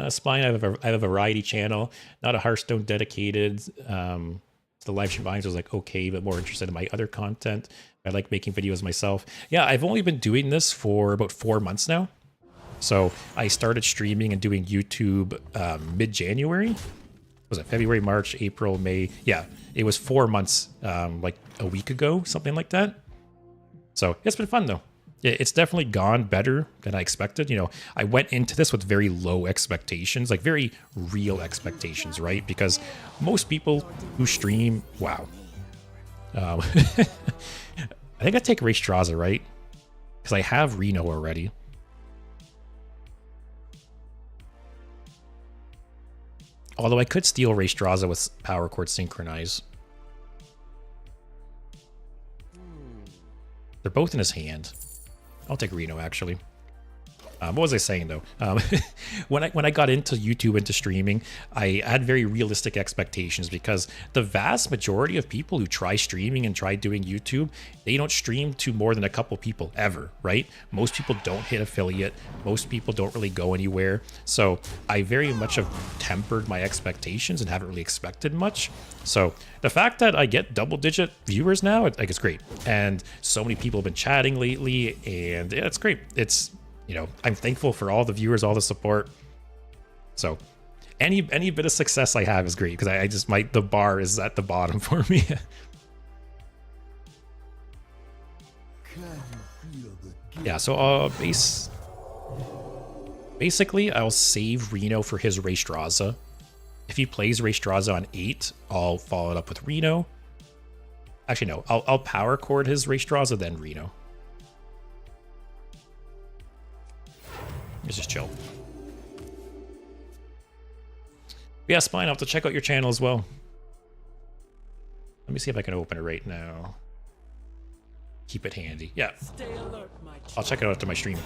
Spine, I have a variety channel, not a Hearthstone dedicated. The live stream vibes was like, okay, but more interested in my other content. I like making videos myself. Yeah, I've only been doing this for about 4 months now. So I started streaming and doing YouTube mid-January. Was it February, March, April, May? Yeah, it was 4 months, like a week ago, something like that. So it's been fun though. Yeah, it's definitely gone better than I expected. You know, I went into this with very low expectations, like very real expectations, right? Because most people who stream, wow. I think I take Raystraza, right? Because I have Reno already. Although I could steal Raystraza with Power Chord Synchronize. They're both in his hand. I'll take Reno, actually. What was I saying, though? When I got into YouTube, into streaming, I had very realistic expectations because the vast majority of people who try streaming and try doing YouTube, they don't stream to more than a couple people ever, right? Most people don't hit affiliate. Most people don't really go anywhere. So I very much have tempered my expectations and haven't really expected much. So the fact that I get double-digit viewers now, like, it's great. And so many people have been chatting lately, and yeah, it's great. It's... You know, I'm thankful for all the viewers, all the support. So any bit of success I have is great because I just the bar is at the bottom for me. Yeah, so basically I'll save Reno for his Raystraza. If he plays Raystraza on 8, I'll follow it up with Reno. Actually, no, I'll power chord his Raystraza, then Reno. It's just chill. Yeah, Spine, I'll have to check out your channel as well. Let me see if I can open it right now. Keep it handy. Yeah. I'll check it out after my stream.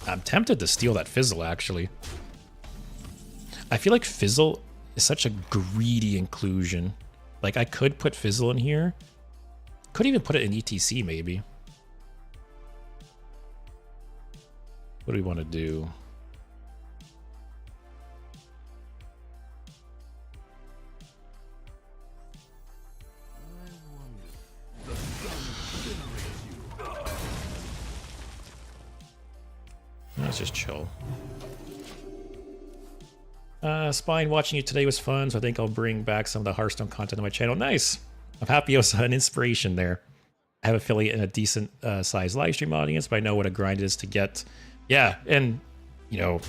I'm tempted to steal that Fizzle, actually. I feel like Fizzle is such a greedy inclusion. Like, I could put Fizzle in here. Could even put it in ETC, maybe. What do we want to do? Let's just chill. Spine, watching you today was fun, so I think I'll bring back some of the Hearthstone content on my channel. Nice! I'm happy I was an inspiration there. I have affiliate in a decent sized live stream audience, but I know what a grind it is to get. Yeah, and, you know,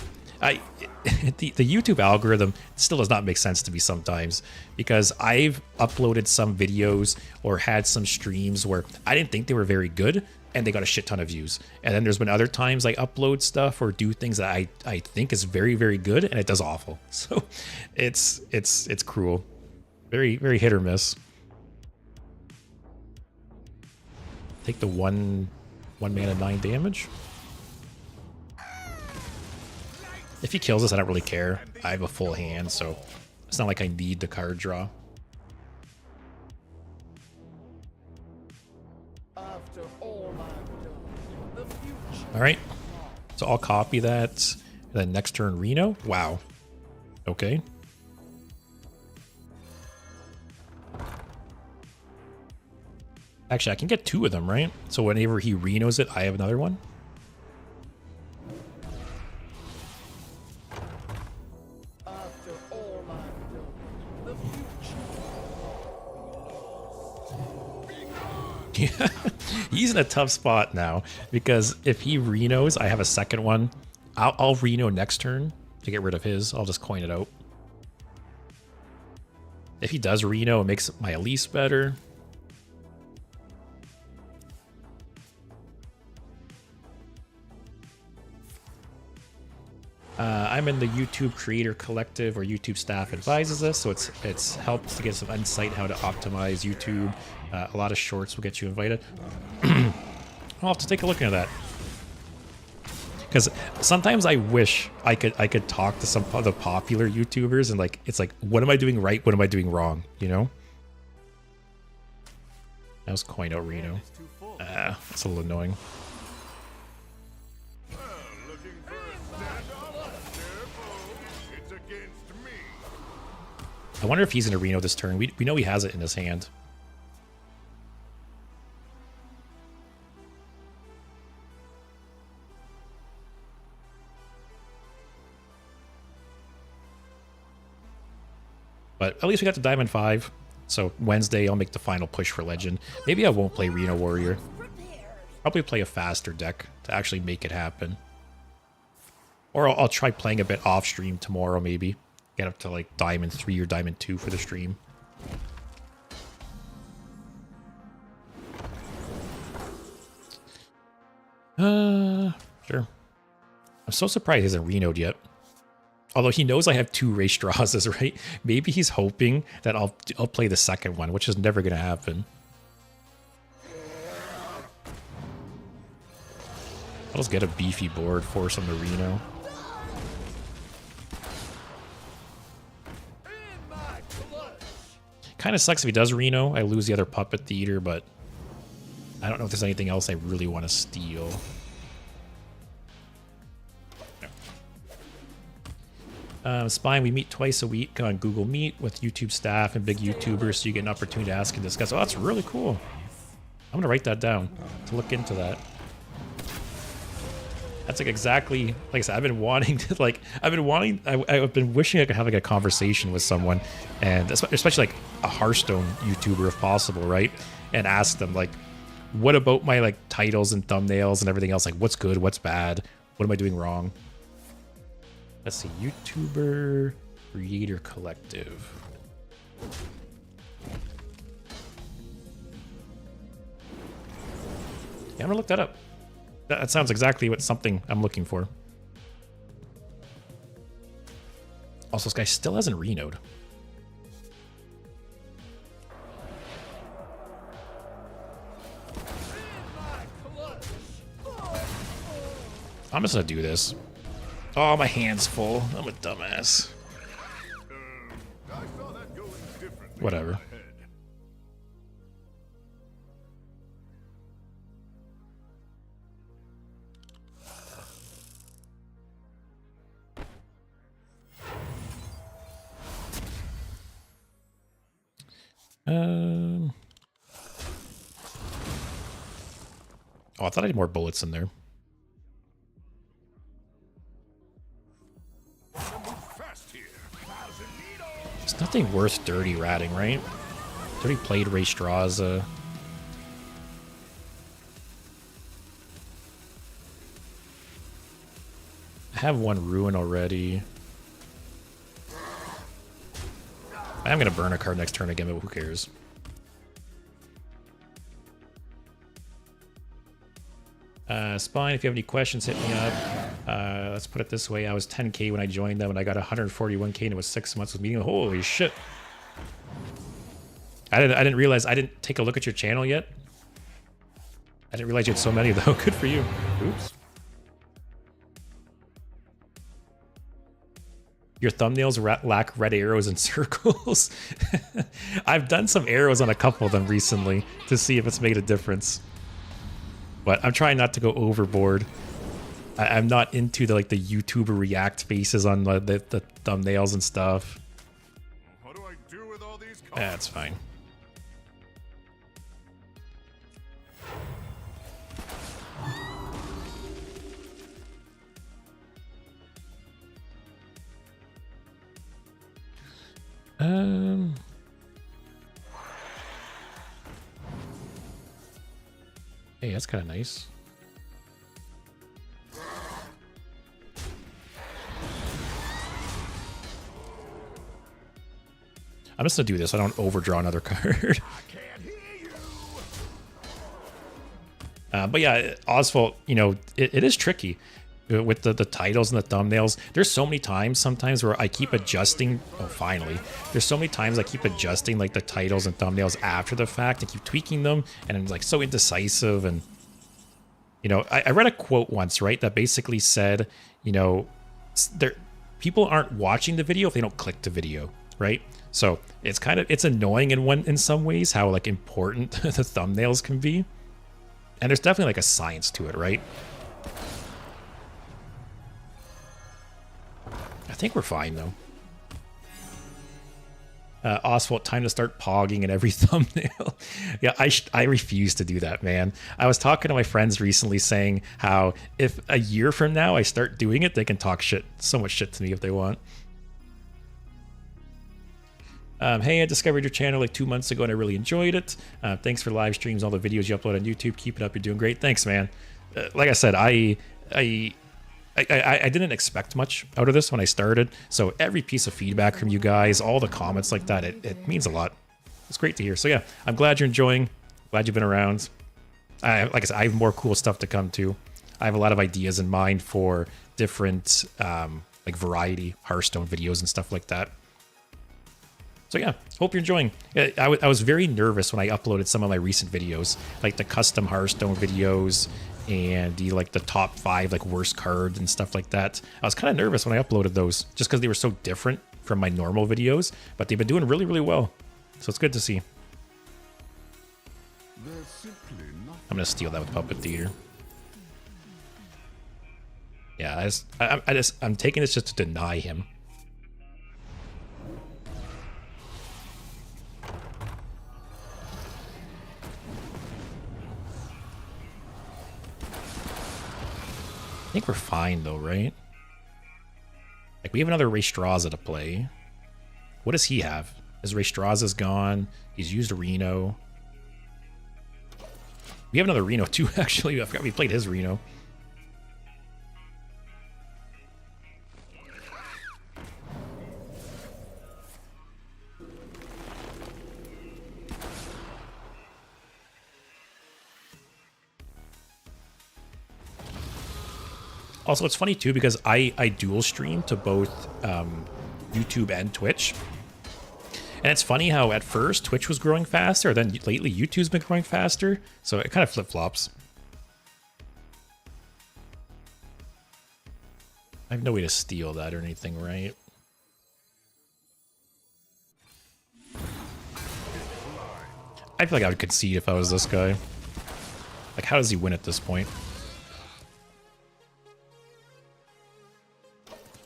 the YouTube algorithm still does not make sense to me sometimes, because I've uploaded some videos or had some streams where I didn't think they were very good, and they got a shit ton of views. And then there's been other times I upload stuff or do things that I think is very, very good, and it does awful. So it's cruel. Very, very hit or miss. Take the one mana 9 damage. If he kills us, I don't really care. I have a full hand, so it's not like I need the card draw. All right, so I'll copy that. And then next turn, Reno. Wow. Okay. Actually, I can get 2 of them, right? So whenever he Renos it, I have another one. Yeah, he's in a tough spot now, because if he Renos, I have a second one. I'll Reno next turn to get rid of his. I'll just coin it out. If he does Reno, it makes my Elise better. I'm in the YouTube Creator Collective, where YouTube staff advises us, so it's helped to get some insight how to optimize YouTube. A lot of shorts will get you invited. I'll have to take a look into that, because sometimes I wish I could talk to some of the popular YouTubers and like it's like, what am I doing right? What am I doing wrong? You know? That was coin out Reno. That's a little annoying. I wonder if he's going to Reno this turn. We know he has it in his hand. But at least we got the Diamond 5. So Wednesday, I'll make the final push for Legend. Maybe I won't play Reno Warrior. Probably play a faster deck to actually make it happen. Or I'll try playing a bit off stream tomorrow, maybe. Get up to like Diamond 3 or Diamond 2 for the stream. Sure. I'm so surprised he hasn't Reno'd yet. Although he knows I have 2 race draws, right? Maybe he's hoping that I'll play the second one, which is never going to happen. I'll just get a beefy board, force him to Reno. Kind of sucks if he does Reno. I lose the other Puppet Theater, but I don't know if there's anything else I really want to steal. Spine, we meet twice a week on Google Meet with YouTube staff and big YouTubers, so you get an opportunity to ask and discuss. Oh, that's really cool. I'm going to write that down to look into that. That's like exactly, like I said, I've been wanting to, like, I've been wishing I could have like a conversation with someone, and especially like a Hearthstone YouTuber if possible, right? And ask them like, what about my like titles and thumbnails and everything else? Like, what's good, what's bad, what am I doing wrong? Let's see, YouTuber. Creator Collective. Yeah, I'm gonna look that up. That sounds exactly what something I'm looking for. Also, this guy still hasn't renoed. I'm just gonna do this. Oh, my hand's full. I'm a dumbass.
I saw that going differently.
Whatever.
in my head.
Oh, I thought I had more bullets in there.
Fast here.
It's nothing worth dirty ratting, right? Dirty played Ray Straza. I have one ruin already. I'm gonna burn a card next turn again, but who cares? Spine, if you have any questions, hit me up. Let's put it this way. I was 10K when I joined them, and I got 141K, and it was 6 months of meeting. Holy shit. I didn't realize, I didn't take a look at your channel yet. I didn't realize you had so many, though. Good for you. Oops. Your thumbnails lack red arrows and circles. I've done some arrows on a couple of them recently to see if it's made a difference. But I'm trying not to go overboard. I'm not into the YouTuber react faces on the thumbnails and stuff.
What do I do with all these cards?
That's fine. Hey, that's kind of nice. I'm just gonna do this so I don't overdraw another card. But yeah, Oswald, you know, it is tricky with the titles and the thumbnails. There's so many times sometimes where I keep adjusting. Oh, finally. There's so many times I keep adjusting like the titles and thumbnails after the fact and keep tweaking them. And I'm like so indecisive. And, you know, I read a quote once, right, that basically said, you know, people aren't watching the video if they don't click the video, right? So it's annoying in some ways how like important the thumbnails can be. And there's definitely like a science to it, right? I think we're fine though. Oswald, time to start pogging in every thumbnail. Yeah, I refuse to do that, man. I was talking to my friends recently saying how if a year from now I start doing it, they can talk so much shit to me if they want. Hey, I discovered your channel like 2 months ago and I really enjoyed it. Thanks for live streams, all the videos you upload on YouTube. Keep it up, you're doing great. Thanks, man. Like I said, I didn't expect much out of this when I started. So every piece of feedback from you guys, all the comments like that, it means a lot. It's great to hear. So yeah, I'm glad you're enjoying. Glad you've been around. Like I said, I have more cool stuff to come to. I have a lot of ideas in mind for different like variety Hearthstone videos and stuff like that. So yeah, hope you're enjoying. I was very nervous when I uploaded some of my recent videos, like the custom Hearthstone videos and the top 5 like worst cards and stuff like that. I was kind of nervous when I uploaded those just because they were so different from my normal videos, but they've been doing really, really well. So it's good to see. I'm gonna steal that with Puppet Theater. Yeah, I'm taking this just to deny him. I think we're fine though, right? Like we have another Raystraza to play. What does he have? His Raystraza's gone. He's used a Reno. We have another Reno too, actually. I forgot we played his Reno. Also, it's funny too because I dual stream to both YouTube and Twitch. And it's funny how at first Twitch was growing faster, then lately YouTube's been growing faster. So it kind of flip-flops. I have no way to steal that or anything, right? I feel like I would concede if I was this guy. Like, how does he win at this point?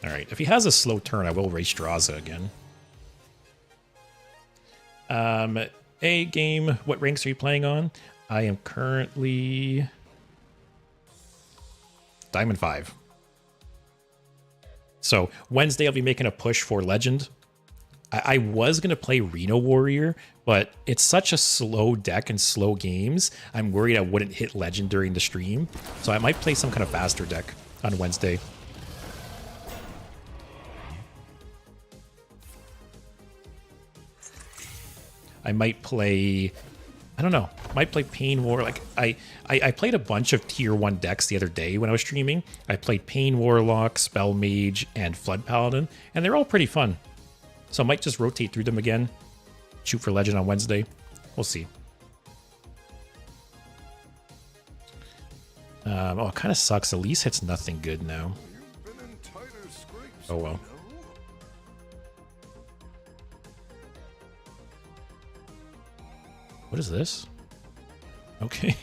Alright, if he has a slow turn, I will race Draza again. A game, what ranks are you playing on? I am currently Diamond 5. So Wednesday I'll be making a push for Legend. I was going to play Reno Warrior, but it's such a slow deck and slow games. I'm worried I wouldn't hit Legend during the stream. So I might play some kind of faster deck on Wednesday. I might play, I don't know, might play Pain War. Like I played a bunch of tier 1 decks the other day when I was streaming. I played Pain Warlock, Spell Mage, and Flood Paladin, and they're all pretty fun. So I might just rotate through them again. Shoot for Legend on Wednesday. We'll see. Oh, it kind of sucks. Elise hits nothing good now. Oh well. What is this? Okay.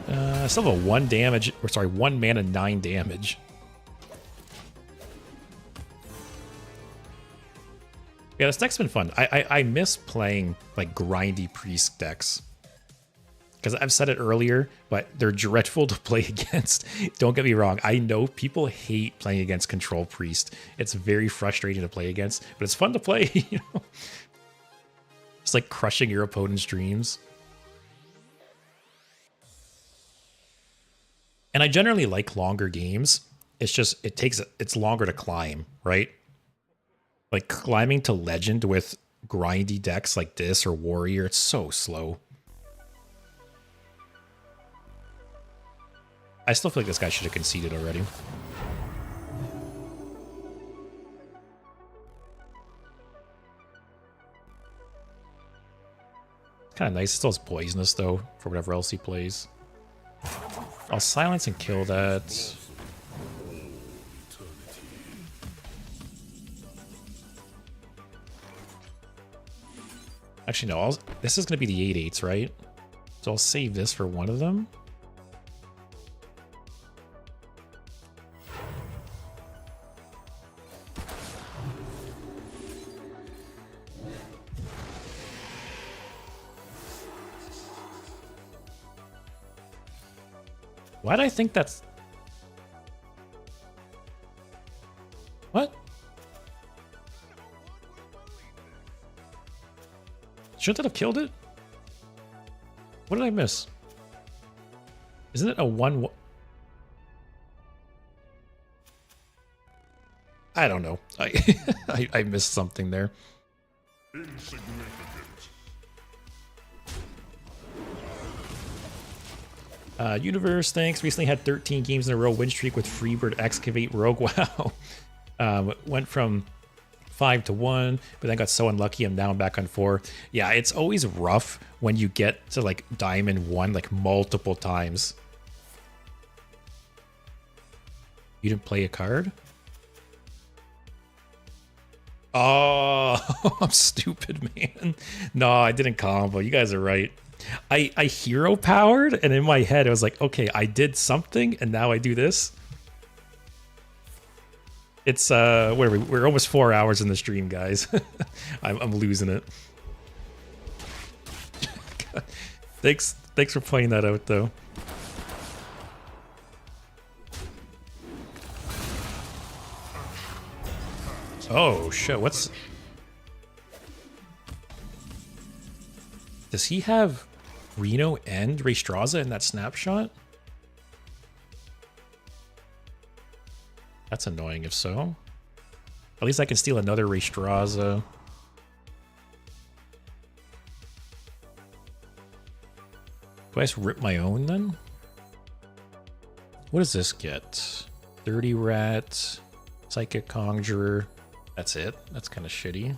I still have a 1 damage, or sorry, 1 mana, 9 damage. Yeah, this deck's been fun. I miss playing like grindy priest decks. Because I've said it earlier, but they're dreadful to play against. Don't get me wrong. I know people hate playing against Control Priest. It's very frustrating to play against, but it's fun to play. You know? It's like crushing your opponent's dreams. And I generally like longer games. It's just, it's longer to climb, right? Like climbing to Legend with grindy decks like this or Warrior, it's so slow. I still feel like this guy should have conceded already. It's kind of nice. It still has poisonous, though, for whatever else he plays. I'll silence and kill that. Actually, no. This is going to be the 8/8s, right? So I'll save this for one of them. Why do I think that's... What? Shouldn't that have killed it? What did I miss? Isn't it a 1... I don't know. I missed something there. Universe, thanks. Recently had 13 games in a row win streak with Freebird Excavate Rogue. Wow. Went from 5 to 1, but then got so unlucky and now I'm back on 4. Yeah, it's always rough when you get to like Diamond 1 like multiple times. You didn't play a card? Oh, I'm stupid, man. No, I didn't combo. You guys are right. I hero powered, and in my head I was like, okay, I did something, and now I do this. It's what are we? We're almost 4 hours in the stream, guys. I'm losing it. Thanks for pointing that out, though. Oh shit! What's? Does he have Reno and Raystraza in that snapshot? That's annoying if so. At least I can steal another Raystraza. Do I just rip my own then? What does this get? 30 rat, psychic conjurer. That's it. That's kind of shitty.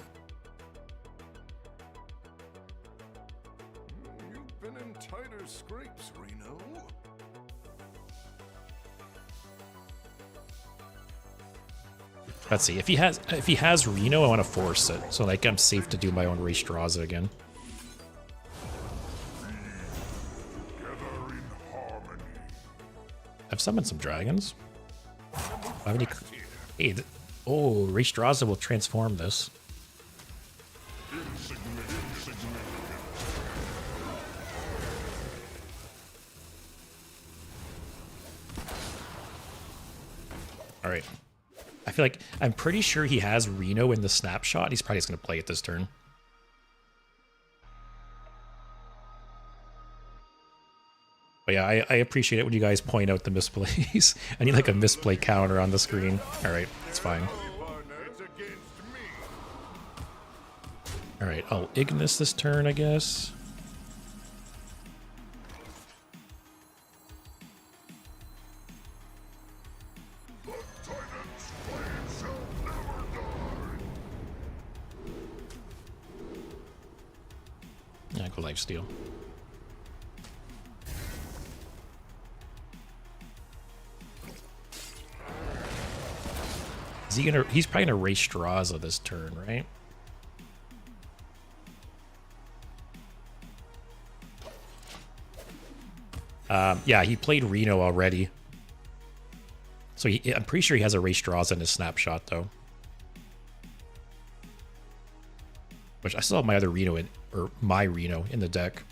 You've been in tighter scrapes, Reno.
Let's see. If he has Reno, I want to force it. So like I'm safe to do my own Ray Straza again.
Together in harmony.
I've summoned some dragons. How many? Hey, oh, Ray Straza will transform this. All right. I feel like I'm pretty sure he has Reno in the snapshot. He's probably just going to play it this turn. But yeah, I appreciate it when you guys point out the misplays. I need like a misplay counter on the screen. All right, it's fine.
Partners against me.
All right, I'll Ignis this turn, I guess. Yeah, go lifesteal. Is he gonna? He's probably gonna race Straza this turn, right? Yeah, he played Reno already. So I'm pretty sure he has a race Straza in his snapshot, though. Which I still have my other Reno in, or my Reno in the deck.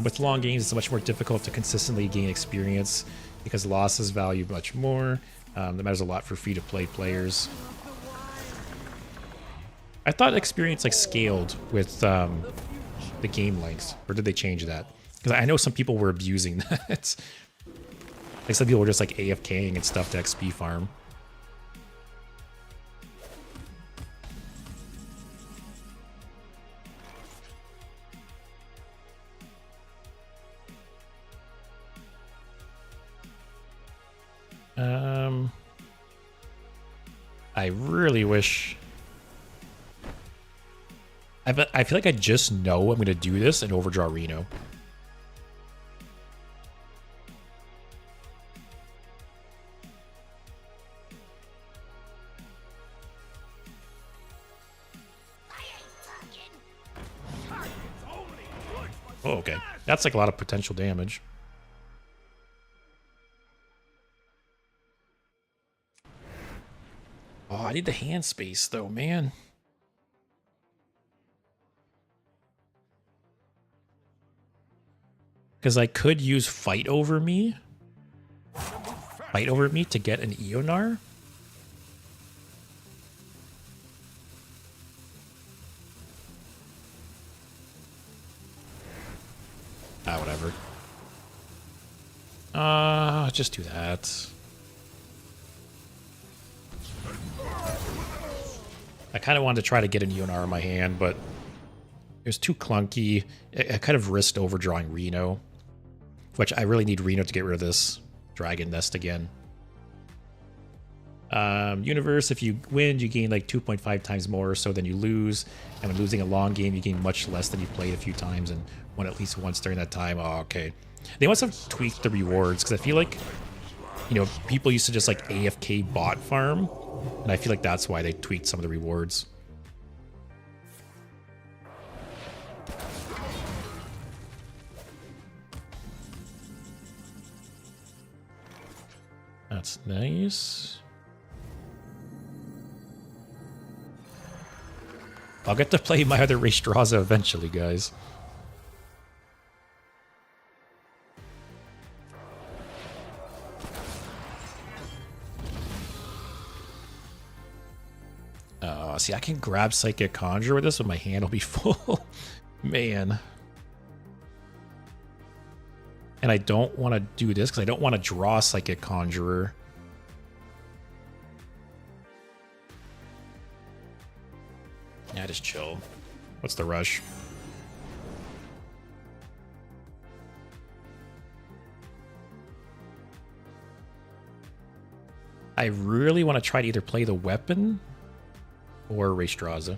With long games, it's much more difficult to consistently gain experience because losses value much more. That matters a lot for free-to-play players. I thought experience like scaled with the game length, or did they change that? Because I know some people were abusing that. Like some people were just like AFKing and stuff to XP farm. I really wish. I feel like I just know I'm gonna do this and overdraw Reno. Oh, okay. That's like a lot of potential damage. Oh, I need the hand space though, man. Because I could use Fight Over Me. Fight Over Me to get an Eonar. Ah, whatever. Just do that. I kind of wanted to try to get an Eonar in my hand, but it was too clunky. I kind of risked overdrawing Reno, which I really need Reno to get rid of this Dragon Nest again. Universe, if you win, you gain like 2.5 times more so than you lose. And when losing a long game, you gain much less than you played a few times and won at least once during that time. Oh, okay. They must have tweaked the rewards because I feel like, you know, people used to just like AFK bot farm. And I feel like that's why they tweaked some of the rewards. That's nice. I'll get to play my other Ray Straza eventually, guys. See, I can grab Psychic Conjure with this, but my hand will be full. Man. And I don't want to do this because I don't want to draw Psychic Conjurer. Yeah, just chill. What's the rush? I really want to try to either play the weapon or Raystraza.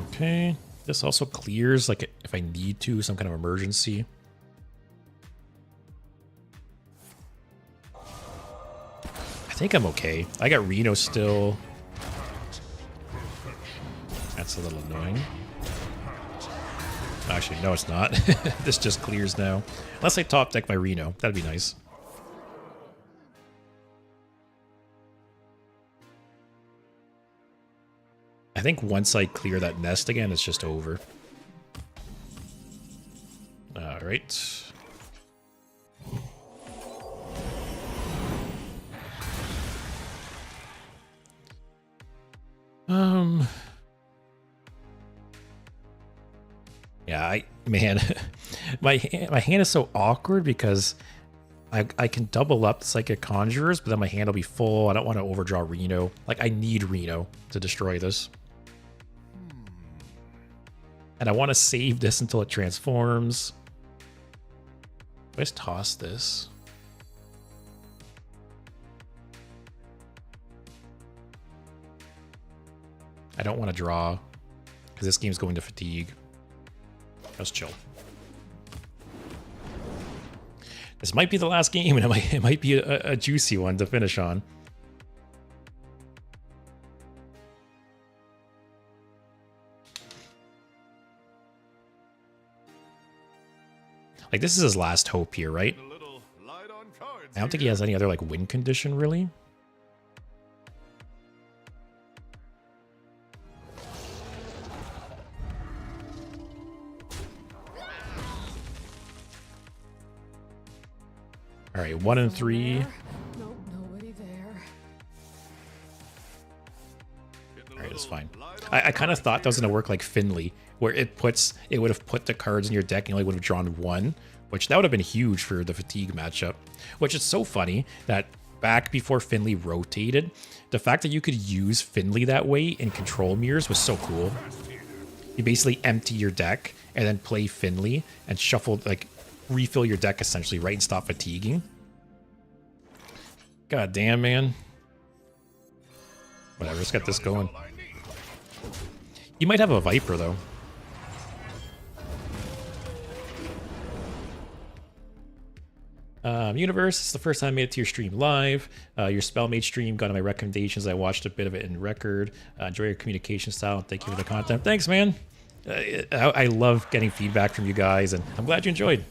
Okay, this also clears like if I need to, some kind of emergency. I think I'm okay. I got Reno still. That's a little annoying. Actually, no, it's not. This just clears now. Unless I top deck my Reno. That'd be nice. I think once I clear that nest again, it's just over. Alright. Yeah, man, my hand is so awkward because I can double up Psychic Conjurers, but then my hand will be full. I don't want to overdraw Reno. Like, I need Reno to destroy this. And I want to save this until it transforms. Let's toss this. I don't want to draw because this game's going to fatigue. Let's chill. This might be the last game, and it might be a juicy one to finish on. Like, this is his last hope here, right? I don't think he has any other, like, win condition, really. All right, 1 and 3.
Nope, nobody there.
All right, it's fine. I kind of thought that was going to work like Finley, where it would have put the cards in your deck and you only would have drawn 1, which that would have been huge for the fatigue matchup. Which is so funny that back before Finley rotated, the fact that you could use Finley that way in control mirrors was so cool. You basically empty your deck and then play Finley and shuffle, like, refill your deck essentially, right, and stop fatiguing. God damn, man. Whatever, let's get this going. You might have a Viper, though. Universe, it's the first time I made it to your stream live. Your Spellmage stream got on my recommendations. I watched a bit of it in record. Enjoy your communication style. Thank you for the content. Thanks, man. I love getting feedback from you guys, and I'm glad you enjoyed.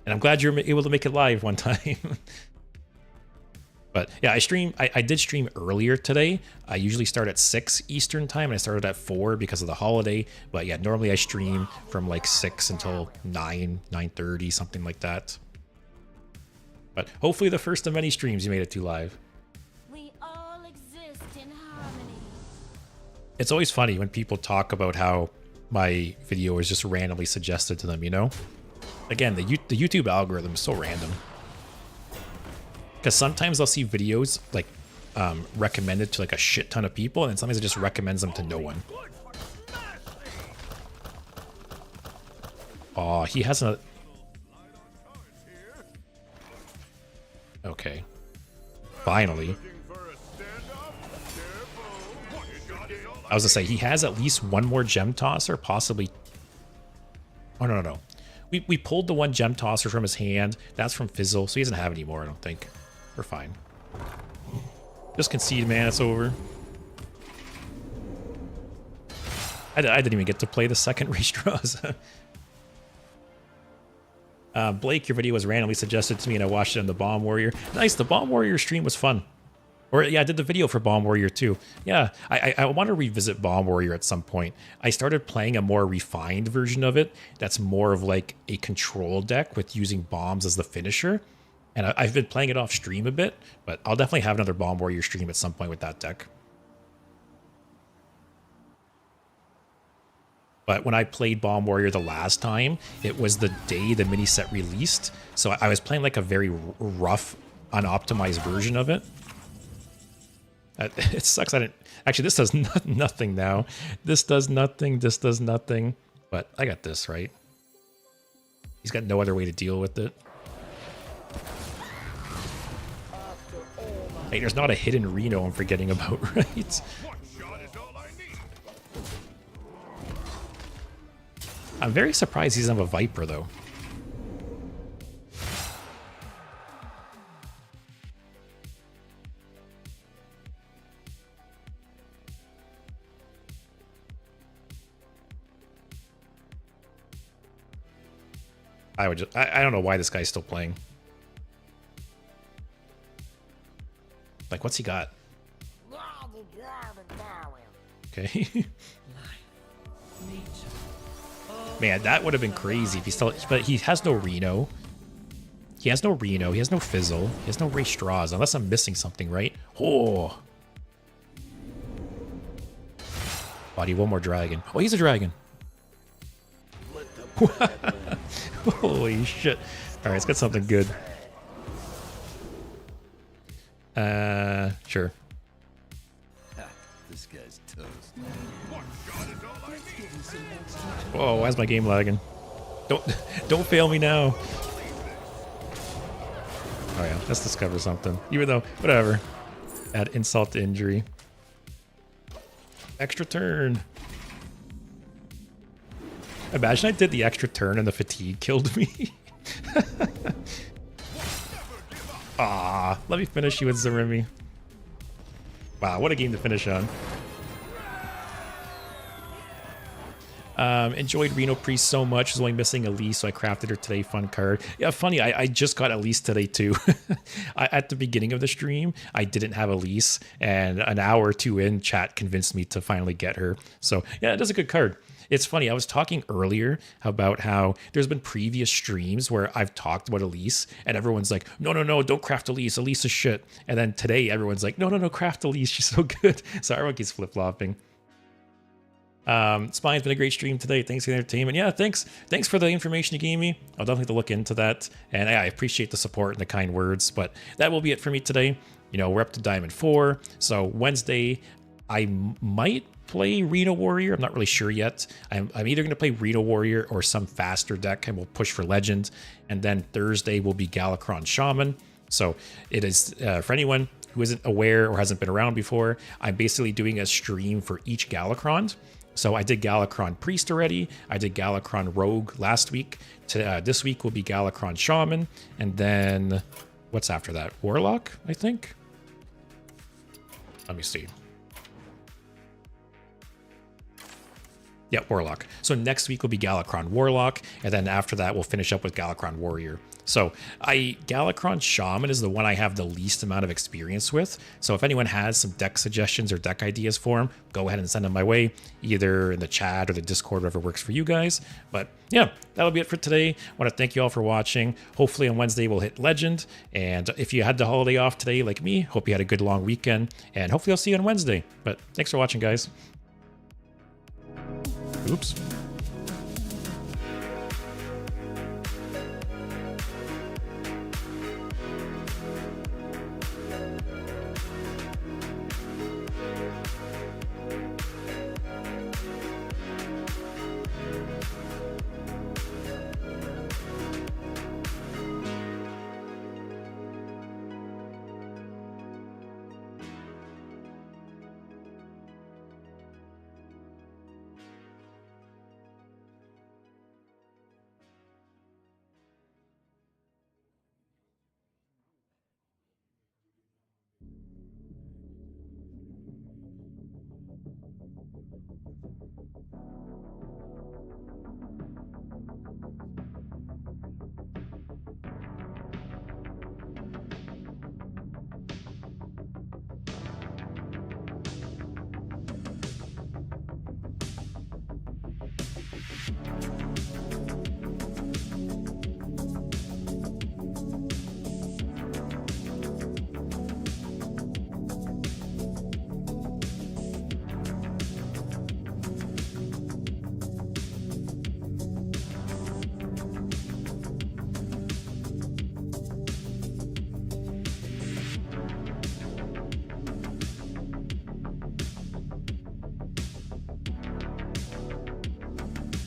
And I'm glad you're able to make it live one time. But yeah, I did stream earlier today. I usually start at 6 Eastern time, and I started at 4 because of the holiday. But yeah, normally I stream from like 6 until 9, 9:30, something like that. But hopefully the first of many streams you made it to live.
We all exist in harmony.
It's always funny when people talk about how my video is just randomly suggested to them, you know? Again, the YouTube algorithm is so random. Because sometimes I'll see videos like recommended to like a shit ton of people, and then sometimes it just recommends them to no one. Oh, he has a... Okay. Finally. I was gonna say, he has at least one more gem tosser, possibly... Oh, no, no, no. We pulled the one gem tosser from his hand. That's from Fizzle, so he doesn't have any more, I don't think. We're fine. Just concede, man. It's over. I didn't even get to play the second race draws. Blake, your video was randomly suggested to me, and I watched it on the Bomb Warrior. Nice. The Bomb Warrior stream was fun. Or yeah, I did the video for Bomb Warrior too. Yeah, I want to revisit Bomb Warrior at some point. I started playing a more refined version of it that's more of like a control deck with using bombs as the finisher. And I've been playing it off stream a bit, but I'll definitely have another Bomb Warrior stream at some point with that deck. But when I played Bomb Warrior the last time, it was the day the mini set released. So I was playing like a very rough, unoptimized version of it. It sucks. I didn't actually. This does nothing now. This does nothing. This does nothing. But I got this right. He's got no other way to deal with it. Hey, there's not a hidden Reno I'm forgetting about, right?
One shot is all I need.
I'm very surprised he doesn't have a Viper, though. I don't know why this guy's still playing. Like, what's he got? Okay. Man, that would have been crazy if he still... But he has no Reno. He has no Reno. He has no Fizzle. He has no Ray Straws, unless I'm missing something, right? Oh. Body, one more dragon. Oh, he's a dragon. Holy shit. Alright, let's get something good. Sure.
This guy's toast.
Whoa, why is my game lagging? Don't fail me now. Oh yeah, let's discover something. Even though, whatever. Add insult to injury. Extra turn. Imagine I did the extra turn and the fatigue killed me. Ah, let me finish you with Zarimi. Wow, what a game to finish on. Enjoyed Reno Priest so much. Was only missing Elise, so I crafted her today. Fun card. Yeah, funny. I just got Elise today too. At the beginning of the stream, I didn't have Elise, and an hour or two in, chat convinced me to finally get her. So yeah, it is a good card. It's funny, I was talking earlier about how there's been previous streams where I've talked about Elise and everyone's like, no, don't craft Elise. Elise is shit. And then today everyone's like, no, craft Elise. She's so good. So everyone keeps flip-flopping. Spine's been a great stream today. Thanks for the entertainment. Yeah, thanks for the information you gave me. I'll definitely have to look into that. And I appreciate the support and the kind words. But that will be it for me today. You know, we're up to Diamond 4. So Wednesday, I might play Reno Warrior. I'm not really sure yet. I'm either going to play Reno Warrior or some faster deck, and we'll push for Legend. And then Thursday will be Galakron Shaman. So it is, for anyone who isn't aware or hasn't been around before, I'm basically doing a stream for each Galakron. So I did Galakron Priest already. I did Galakron Rogue last week. This week will be Galakron Shaman. And then what's after that? Warlock, I think? Let me see. Yeah, Warlock. So next week will be Galakron Warlock, and then after that we'll finish up with Galakron Warrior. So Galakron Shaman is the one I have the least amount of experience with. So if anyone has some deck suggestions or deck ideas for him, go ahead and send them my way, either in the chat or the Discord, whatever works for you guys. But yeah, that'll be it for today. I want to thank you all for watching. Hopefully on Wednesday we'll hit Legend. And if you had the holiday off today like me, hope you had a good long weekend. And hopefully I'll see you on Wednesday. But thanks for watching, guys. Oops.